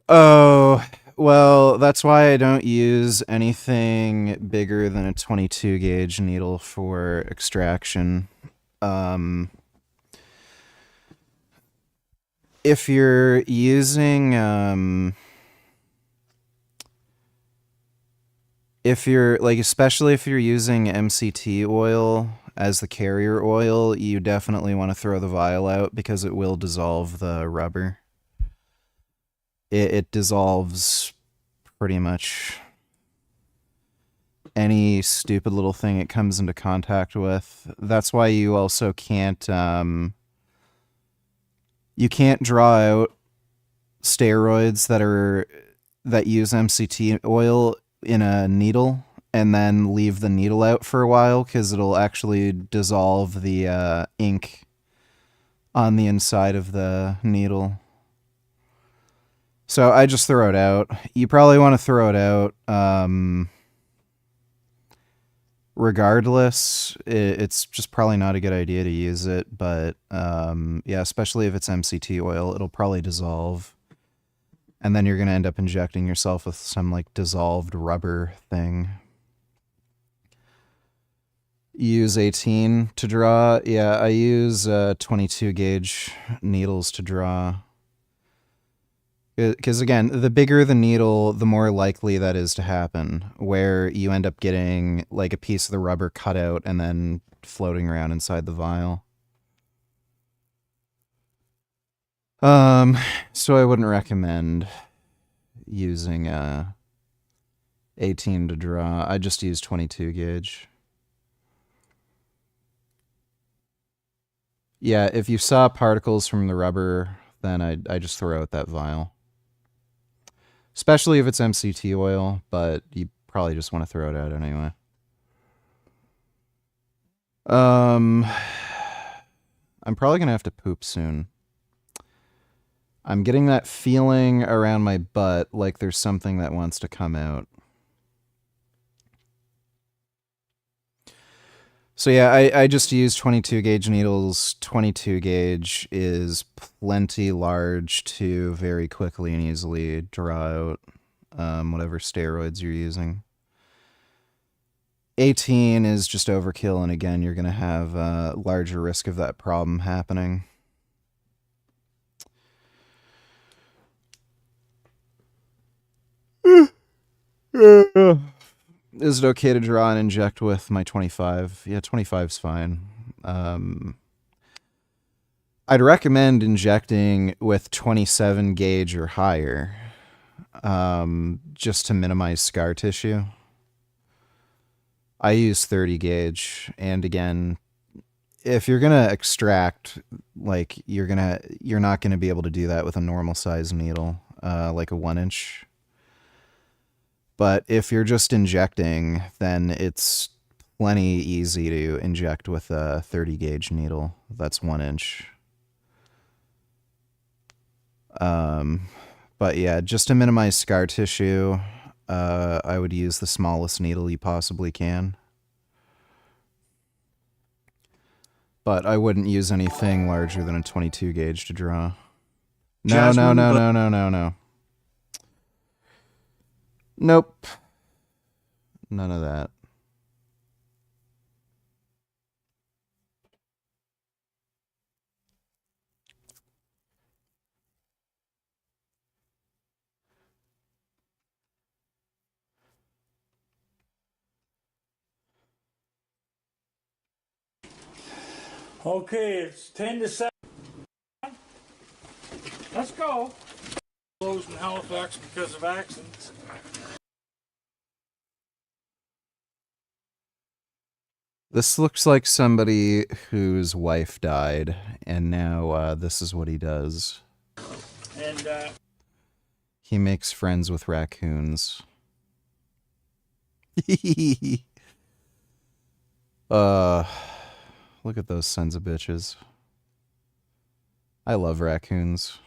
Oh, well, that's why I don't use anything bigger than a 22 gauge needle for extraction. If you're using, especially if you're using MCT oil as the carrier oil, you definitely want to throw the vial out because it will dissolve the rubber. It dissolves pretty much any stupid little thing it comes into contact with. That's why you also can't, you can't draw out steroids that use MCT oil in a needle and then leave the needle out for a while because it'll actually dissolve the ink on the inside of the needle. So I just throw it out. You probably want to throw it out. Regardless, it's just probably not a good idea to use it, but yeah, especially if it's MCT oil, it'll probably dissolve. And then you're going to end up injecting yourself with some like dissolved rubber thing. Use 18 to draw. Yeah, I use 22 gauge needles to draw. Because again, the bigger the needle, the more likely that is to happen, where you end up getting like a piece of the rubber cut out and then floating around inside the vial. So I wouldn't recommend using 18 to draw. I just use 22 gauge. Yeah, if you saw particles from the rubber, then I just throw out that vial. Especially if it's MCT oil, but you probably just want to throw it out anyway. I'm probably gonna have to poop soon. I'm getting that feeling around my butt like there's something that wants to come out. So yeah, I just used 22 gauge needles. 22 gauge is plenty large to very quickly and easily draw out whatever steroids you're using. 18 is just overkill, and again, you're going to have a larger risk of that problem happening. Is it okay to draw and inject with my 25? Yeah, 25's fine. I'd recommend injecting with 27 gauge or higher, just to minimize scar tissue. I use 30 gauge, and again, if you're gonna extract, like you're not gonna be able to do that with a normal size needle, like a 1-inch. But if you're just injecting, then it's plenty easy to inject with a 30 gauge needle. That's 1-inch. But yeah, just to minimize scar tissue, I would use the smallest needle you possibly can. But I wouldn't use anything larger than a 22 gauge to draw. No. Nope. None of that. Okay, it's 10 to 7. Let's go. Closed in Halifax because of accidents. This looks like somebody whose wife died, and now this is what he does. And He makes friends with raccoons. Look at those sons of bitches. I love raccoons.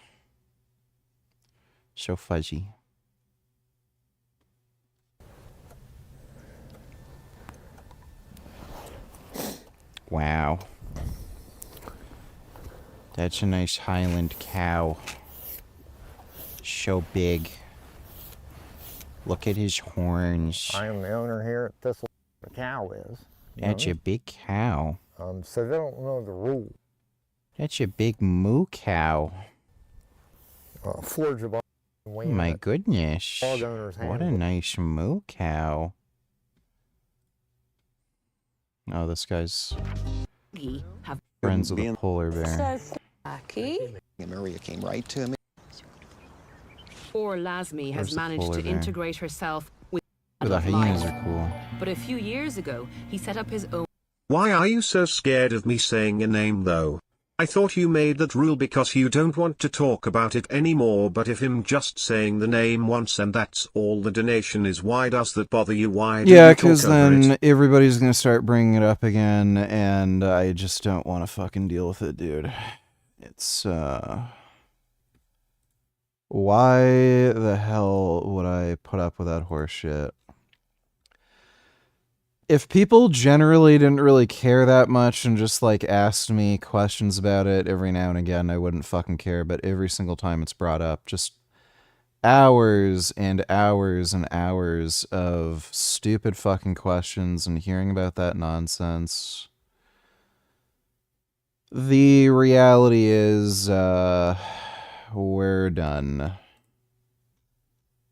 So fuzzy. Wow. That's a nice Highland cow. So big. Look at his horns. I am the owner here at Thistle. The cow is. That's a big cow. So they don't know the rule. That's a big moo cow. Forge of Oh my goodness. Dog owner's What a handbook. nice moo cow. Oh, this guy's friends with a polar bear. Maria came right to me. Or Lasmi Where's has the managed polar to bear? integrate herself with Oh, the adult hyenas life. are cool. But a few years ago, he set up his own. Why are you so scared of me saying a name though? I thought you made that rule because you don't want to talk about it anymore, but if him just saying the name once and that's all the donation is, why does that bother you? Why do Yeah, you talk because over then it? everybody's going to start bringing it up again, and I just don't want to fucking deal with it, dude. It's, why the hell would I put up with that horse shit? If people generally didn't really care that much and just, like, asked me questions about it every now and again, I wouldn't fucking care, but every single time it's brought up, just hours and hours and hours of stupid fucking questions and hearing about that nonsense. The reality is, we're done.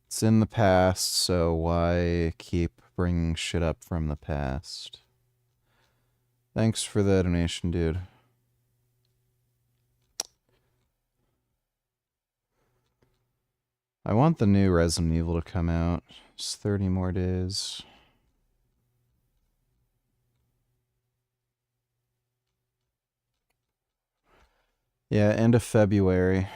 It's in the past, so why keep bringing shit up from the past? Thanks for the donation, dude. I want the new Resident Evil to come out. It's 30 more days. Yeah, end of February.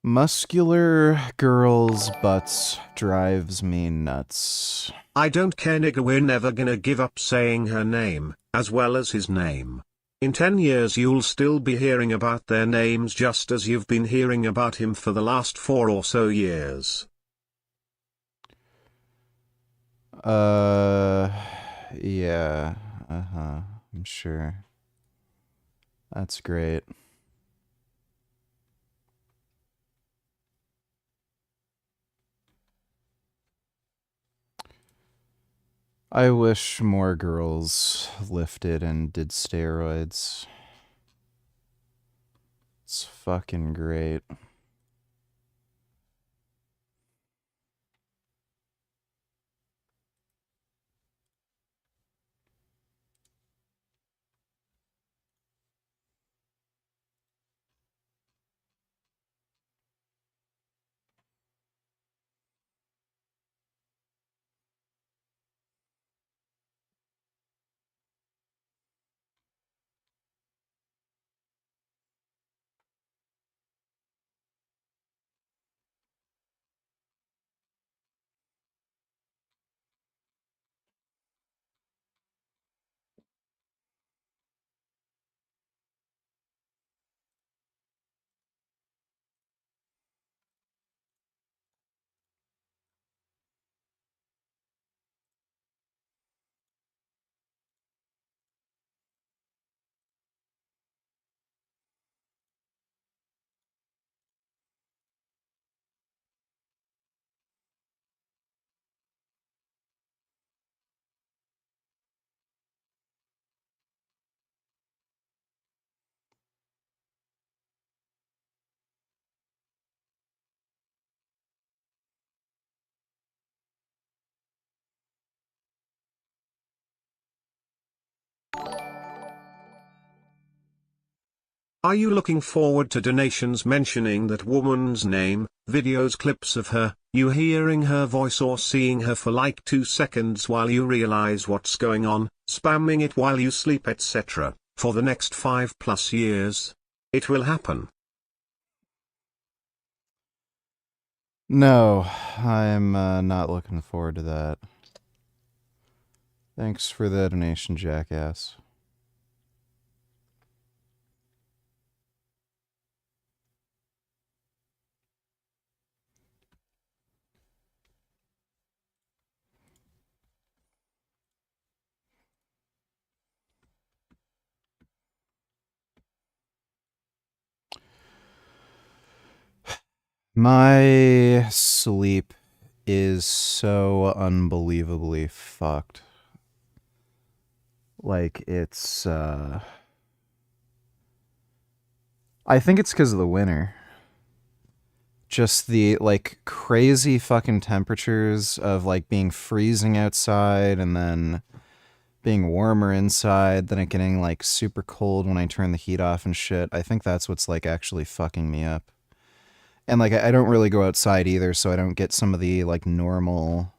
Muscular girls' butts drives me nuts. I don't care, nigga, we're never gonna give up saying her name, as well as his name. In 10 years you'll still be hearing about their names just as you've been hearing about him for the last 4 or so years. Yeah, I'm sure. That's great. I wish more girls lifted and did steroids. It's fucking great. Are you looking forward to donations mentioning that woman's name, videos, clips of her, you hearing her voice or seeing her for like 2 seconds while you realize what's going on, spamming it while you sleep, etc., for the next 5+ years? It will happen. No, I'm not looking forward to that. Thanks for the donation, jackass. My sleep is so unbelievably fucked. Like, it's, I think it's because of the winter. Just the, like, crazy fucking temperatures of, like, being freezing outside and then being warmer inside, then it getting, like, super cold when I turn the heat off and shit. I think that's what's, like, actually fucking me up. And, like, I don't really go outside either, so I don't get some of the, like, normal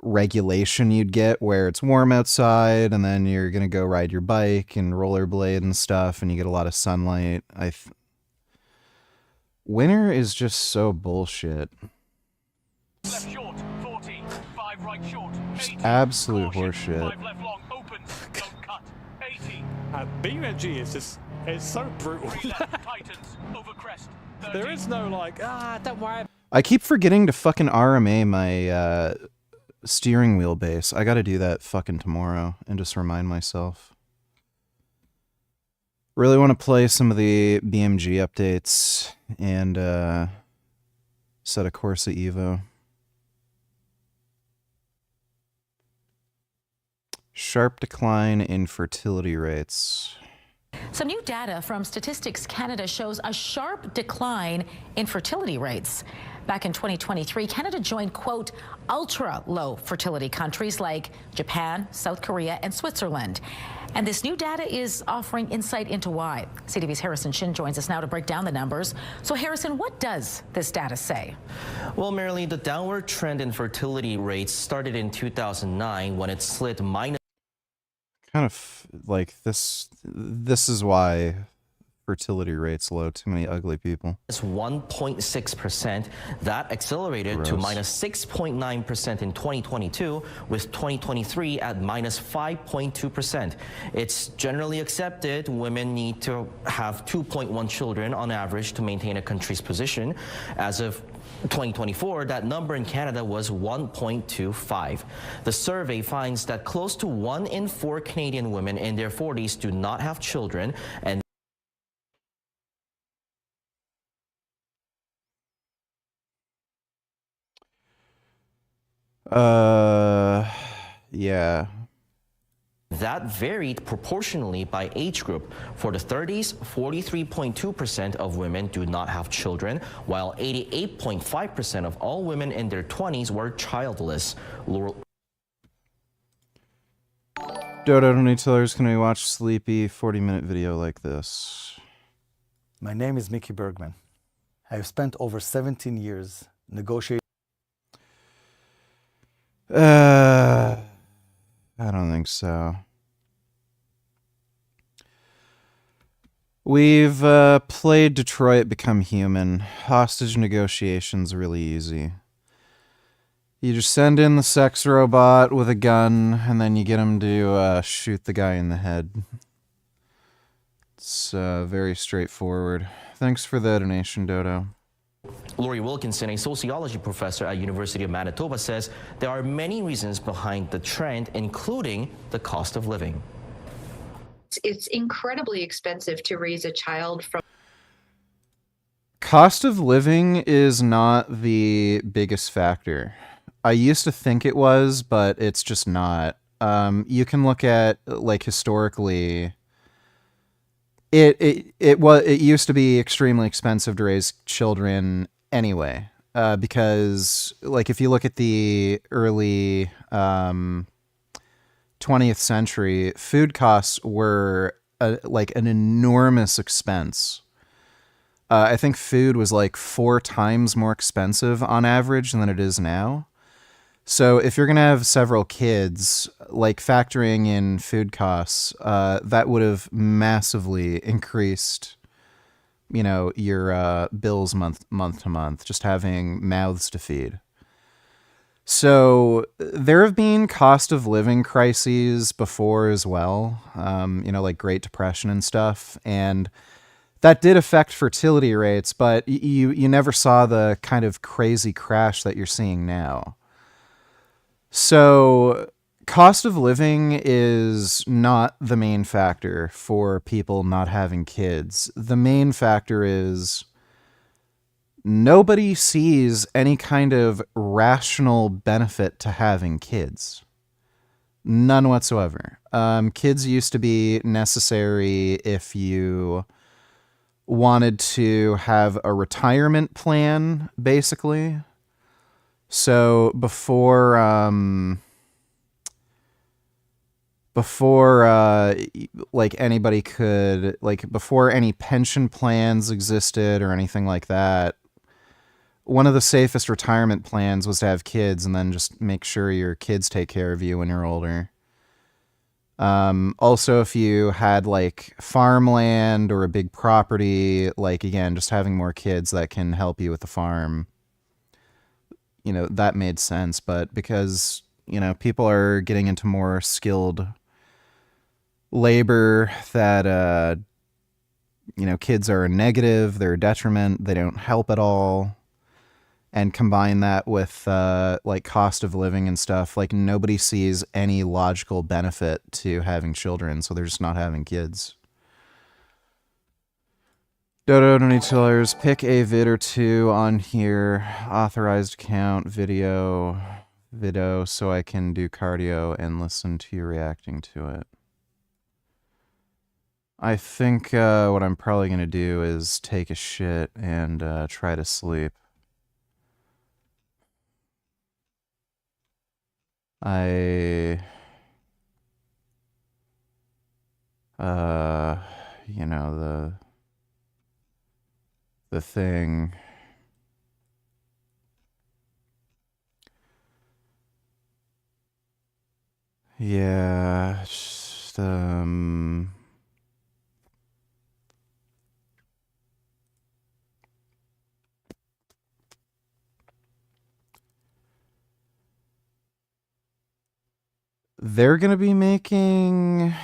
regulation you'd get where it's warm outside and then you're gonna go ride your bike and rollerblade and stuff and you get a lot of sunlight. Winter is just so bullshit. Left short, 40, 5 right short, 80, just absolute caution, horseshit. 5 left long, opens, don't cut, 80. BMG is just, it's so brutal. Titans, over crest, 30. There is no like, don't worry. I keep forgetting to fucking RMA my steering wheel base. I gotta do that fucking tomorrow and just remind myself. Really want to play some of the BMG updates and set a course of Evo. Sharp decline in fertility rates. Some new data from Statistics Canada shows a sharp decline in fertility rates. Back in 2023, Canada joined, quote, ultra-low fertility countries like Japan, South Korea, and Switzerland. And this new data is offering insight into why. CTV's Harrison Shin joins us now to break down the numbers. So, Harrison, what does this data say? Well, Marilee, the downward trend in fertility rates started in 2009 when it slid minus. Kind of like this is why fertility rate's low. Too many ugly people. It's 1.6%. That accelerated to minus 6.9% in 2022, with 2023 at minus 5.2%. It's generally accepted women need to have 2.1 children on average to maintain a country's position. As of 2024, that number in Canada was 1.25. The survey finds that close to 1 in 4 Canadian women in their 40s do not have children, and yeah. that varied proportionally by age group. For the 30s, 43.2% of women do not have children, while 88.5% of all women in their 20s were childless. Dodo, Donatellas, can we watch sleepy 40-minute video like this? My name is Mickey Bergman. I have spent over 17 years negotiating. I don't think so. We've played Detroit Become Human. Hostage negotiations really easy. You just send in the sex robot with a gun, and then you get him to shoot the guy in the head. It's very straightforward. Thanks for the donation, Dodo. Lori Wilkinson, a sociology professor at University of Manitoba, says there are many reasons behind the trend, including the cost of living. It's incredibly expensive to raise a child from. Cost of living is not the biggest factor. I used to think it was, but it's just not. You can look at, like, historically, it used to be extremely expensive to raise children anyway, because, like, if you look at the early 20th century, food costs were like an enormous expense. I think food was like 4 times more expensive on average than it is now. So if you're going to have several kids, like, factoring in food costs, that would have massively increased, you know, your bills month to month, just having mouths to feed. So there have been cost of living crises before as well, you know, like Great Depression and stuff. And that did affect fertility rates, but you never saw the kind of crazy crash that you're seeing now. So cost of living is not the main factor for people not having kids. The main factor is nobody sees any kind of rational benefit to having kids. None whatsoever. Kids used to be necessary if you wanted to have a retirement plan, basically. So before like anybody could, like, before any pension plans existed or anything like that, one of the safest retirement plans was to have kids and then just make sure your kids take care of you when you're older. Also, if you had, like, farmland or a big property, like, again, just having more kids that can help you with the farm, you know, that made sense. But because, you know, people are getting into more skilled labor that, you know, kids are a negative, they're a detriment, they don't help at all. And combine that with, like, cost of living and stuff, like, nobody sees any logical benefit to having children, so they're just not having kids. Dodo Donatillers, pick a vid or two on here, authorized account, video, so I can do cardio and listen to you reacting to it. I think what I'm probably going to do is take a shit and try to sleep. You know, the thing. Yeah, just, they're gonna be making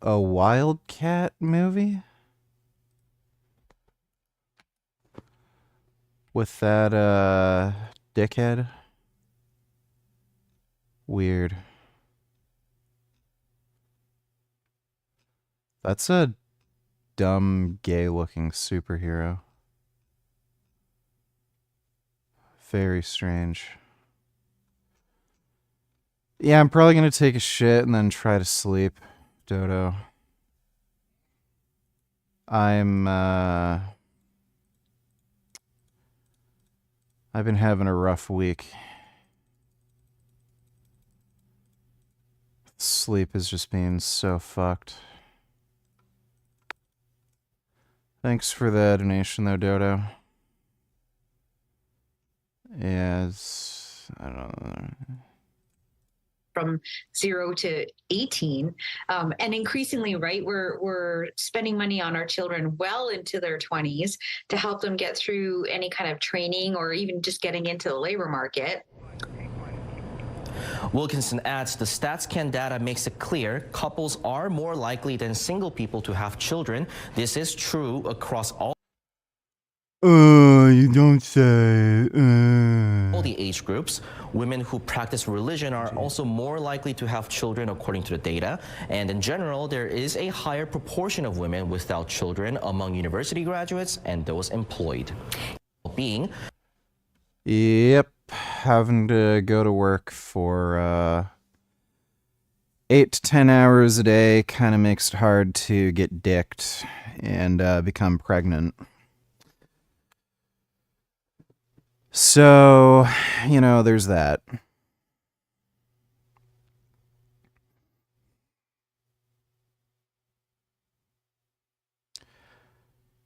a Wildcat movie with that dickhead. Weird. That's a dumb gay-looking superhero. Very strange. Yeah, I'm probably gonna take a shit and then try to sleep, Dodo. I've been having a rough week. Sleep is just being so fucked. Thanks for the donation, though, Dodo. Yes, I don't know. From 0 to 18, and increasingly, right, we're spending money on our children well into their 20s to help them get through any kind of training or even just getting into the labor market. Wilkinson adds the StatsCan data makes it clear couples are more likely than single people to have children. This is true across all You don't say. all the age groups. Women who practice religion are also more likely to have children according to the data. And in general, there is a higher proportion of women without children among university graduates and those employed. Being Yep, having to go to work for 8 to 10 hours a day kind of makes it hard to get dicked and become pregnant. So, you know, there's that.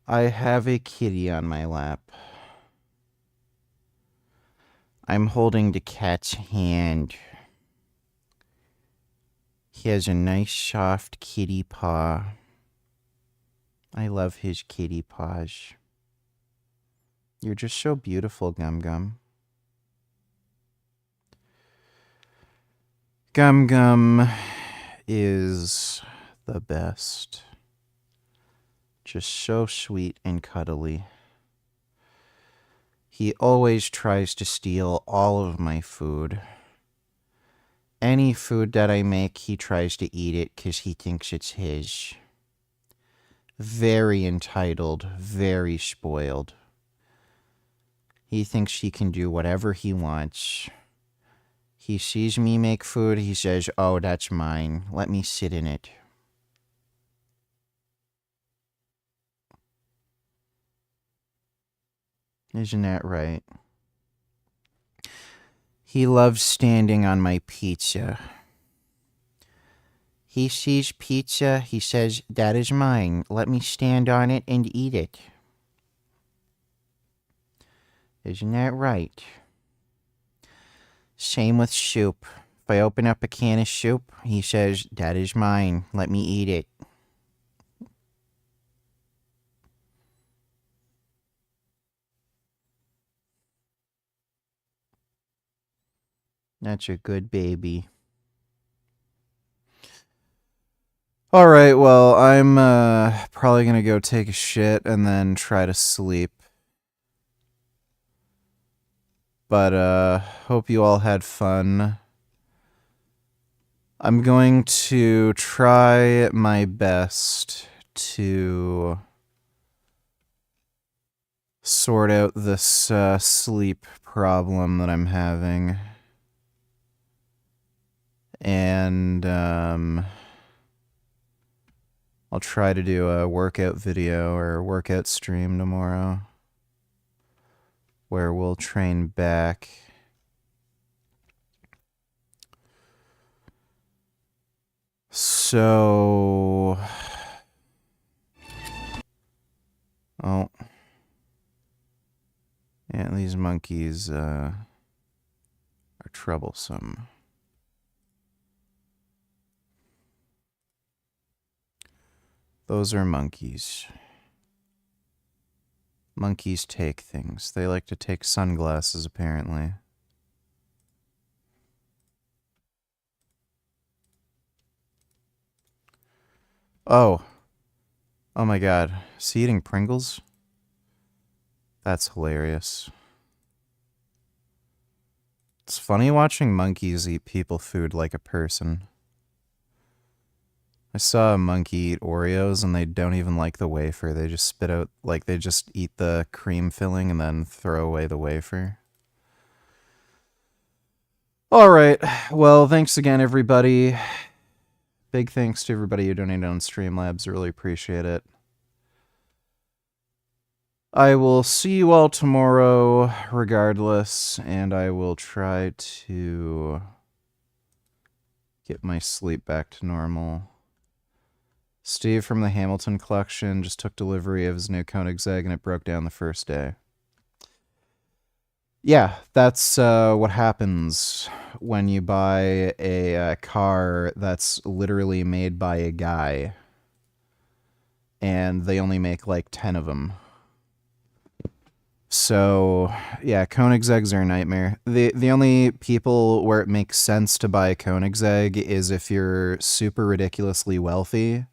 I have a kitty on my lap. I'm holding the cat's hand. He has a nice soft kitty paw. I love his kitty paws. You're just so beautiful, Gum Gum. Gum Gum is the best. Just so sweet and cuddly. He always tries to steal all of my food. Any food that I make, he tries to eat it because he thinks it's his. Very entitled, very spoiled. He thinks he can do whatever he wants. He sees me make food, he says, "Oh, that's mine. Let me sit in it." Isn't that right? He loves standing on my pizza. He sees pizza, he says, "That is mine. Let me stand on it and eat it." Isn't that right? Same with soup. If I open up a can of soup, he says, "That is mine. Let me eat it." That's a good baby. Alright, well, I'm probably gonna go take a shit and then try to sleep. But, hope you all had fun. I'm going to try my best to sort out this sleep problem that I'm having. And, I'll try to do a workout video or workout stream tomorrow where we'll train back. So... Oh. Yeah, these monkeys are troublesome. Those are monkeys. Monkeys take things. They like to take sunglasses, apparently. Oh. Oh my god. Is he eating Pringles? That's hilarious. It's funny watching monkeys eat people food like a person. I saw a monkey eat Oreos and they don't even like the wafer. They just spit out, like they just eat the cream filling and then throw away the wafer. Alright, well, thanks again, everybody. Big thanks to everybody who donated on Streamlabs. I really appreciate it. I will see you all tomorrow regardless, and I will try to get my sleep back to normal. Steve from the Hamilton collection just took delivery of his new Koenigsegg and it broke down the first day. Yeah, that's what happens when you buy a car that's literally made by a guy and they only make like 10 of them. So, yeah, Koenigsegg's are a nightmare. The only people where it makes sense to buy a Koenigsegg is if you're super ridiculously wealthy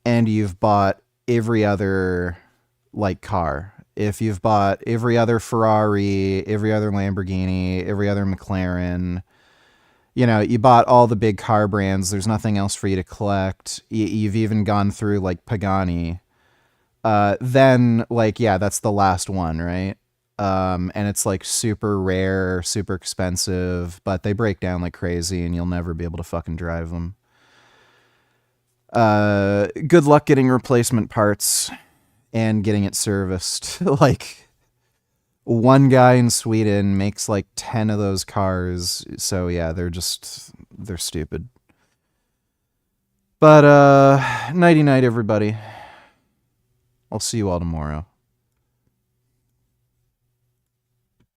and you've bought every other, like, car. If you've bought every other Ferrari, every other Lamborghini, every other McLaren, you know, you bought all the big car brands, there's nothing else for you to collect. You've even gone through, like, Pagani. Then, like, yeah, that's the last one, right? And it's, like, super rare, super expensive, but they break down like crazy and you'll never be able to fucking drive them. Good luck getting replacement parts and getting it serviced. Like, one guy in Sweden makes like 10 of those cars, so yeah, they're stupid. But, nighty-night, everybody. I'll see you all tomorrow.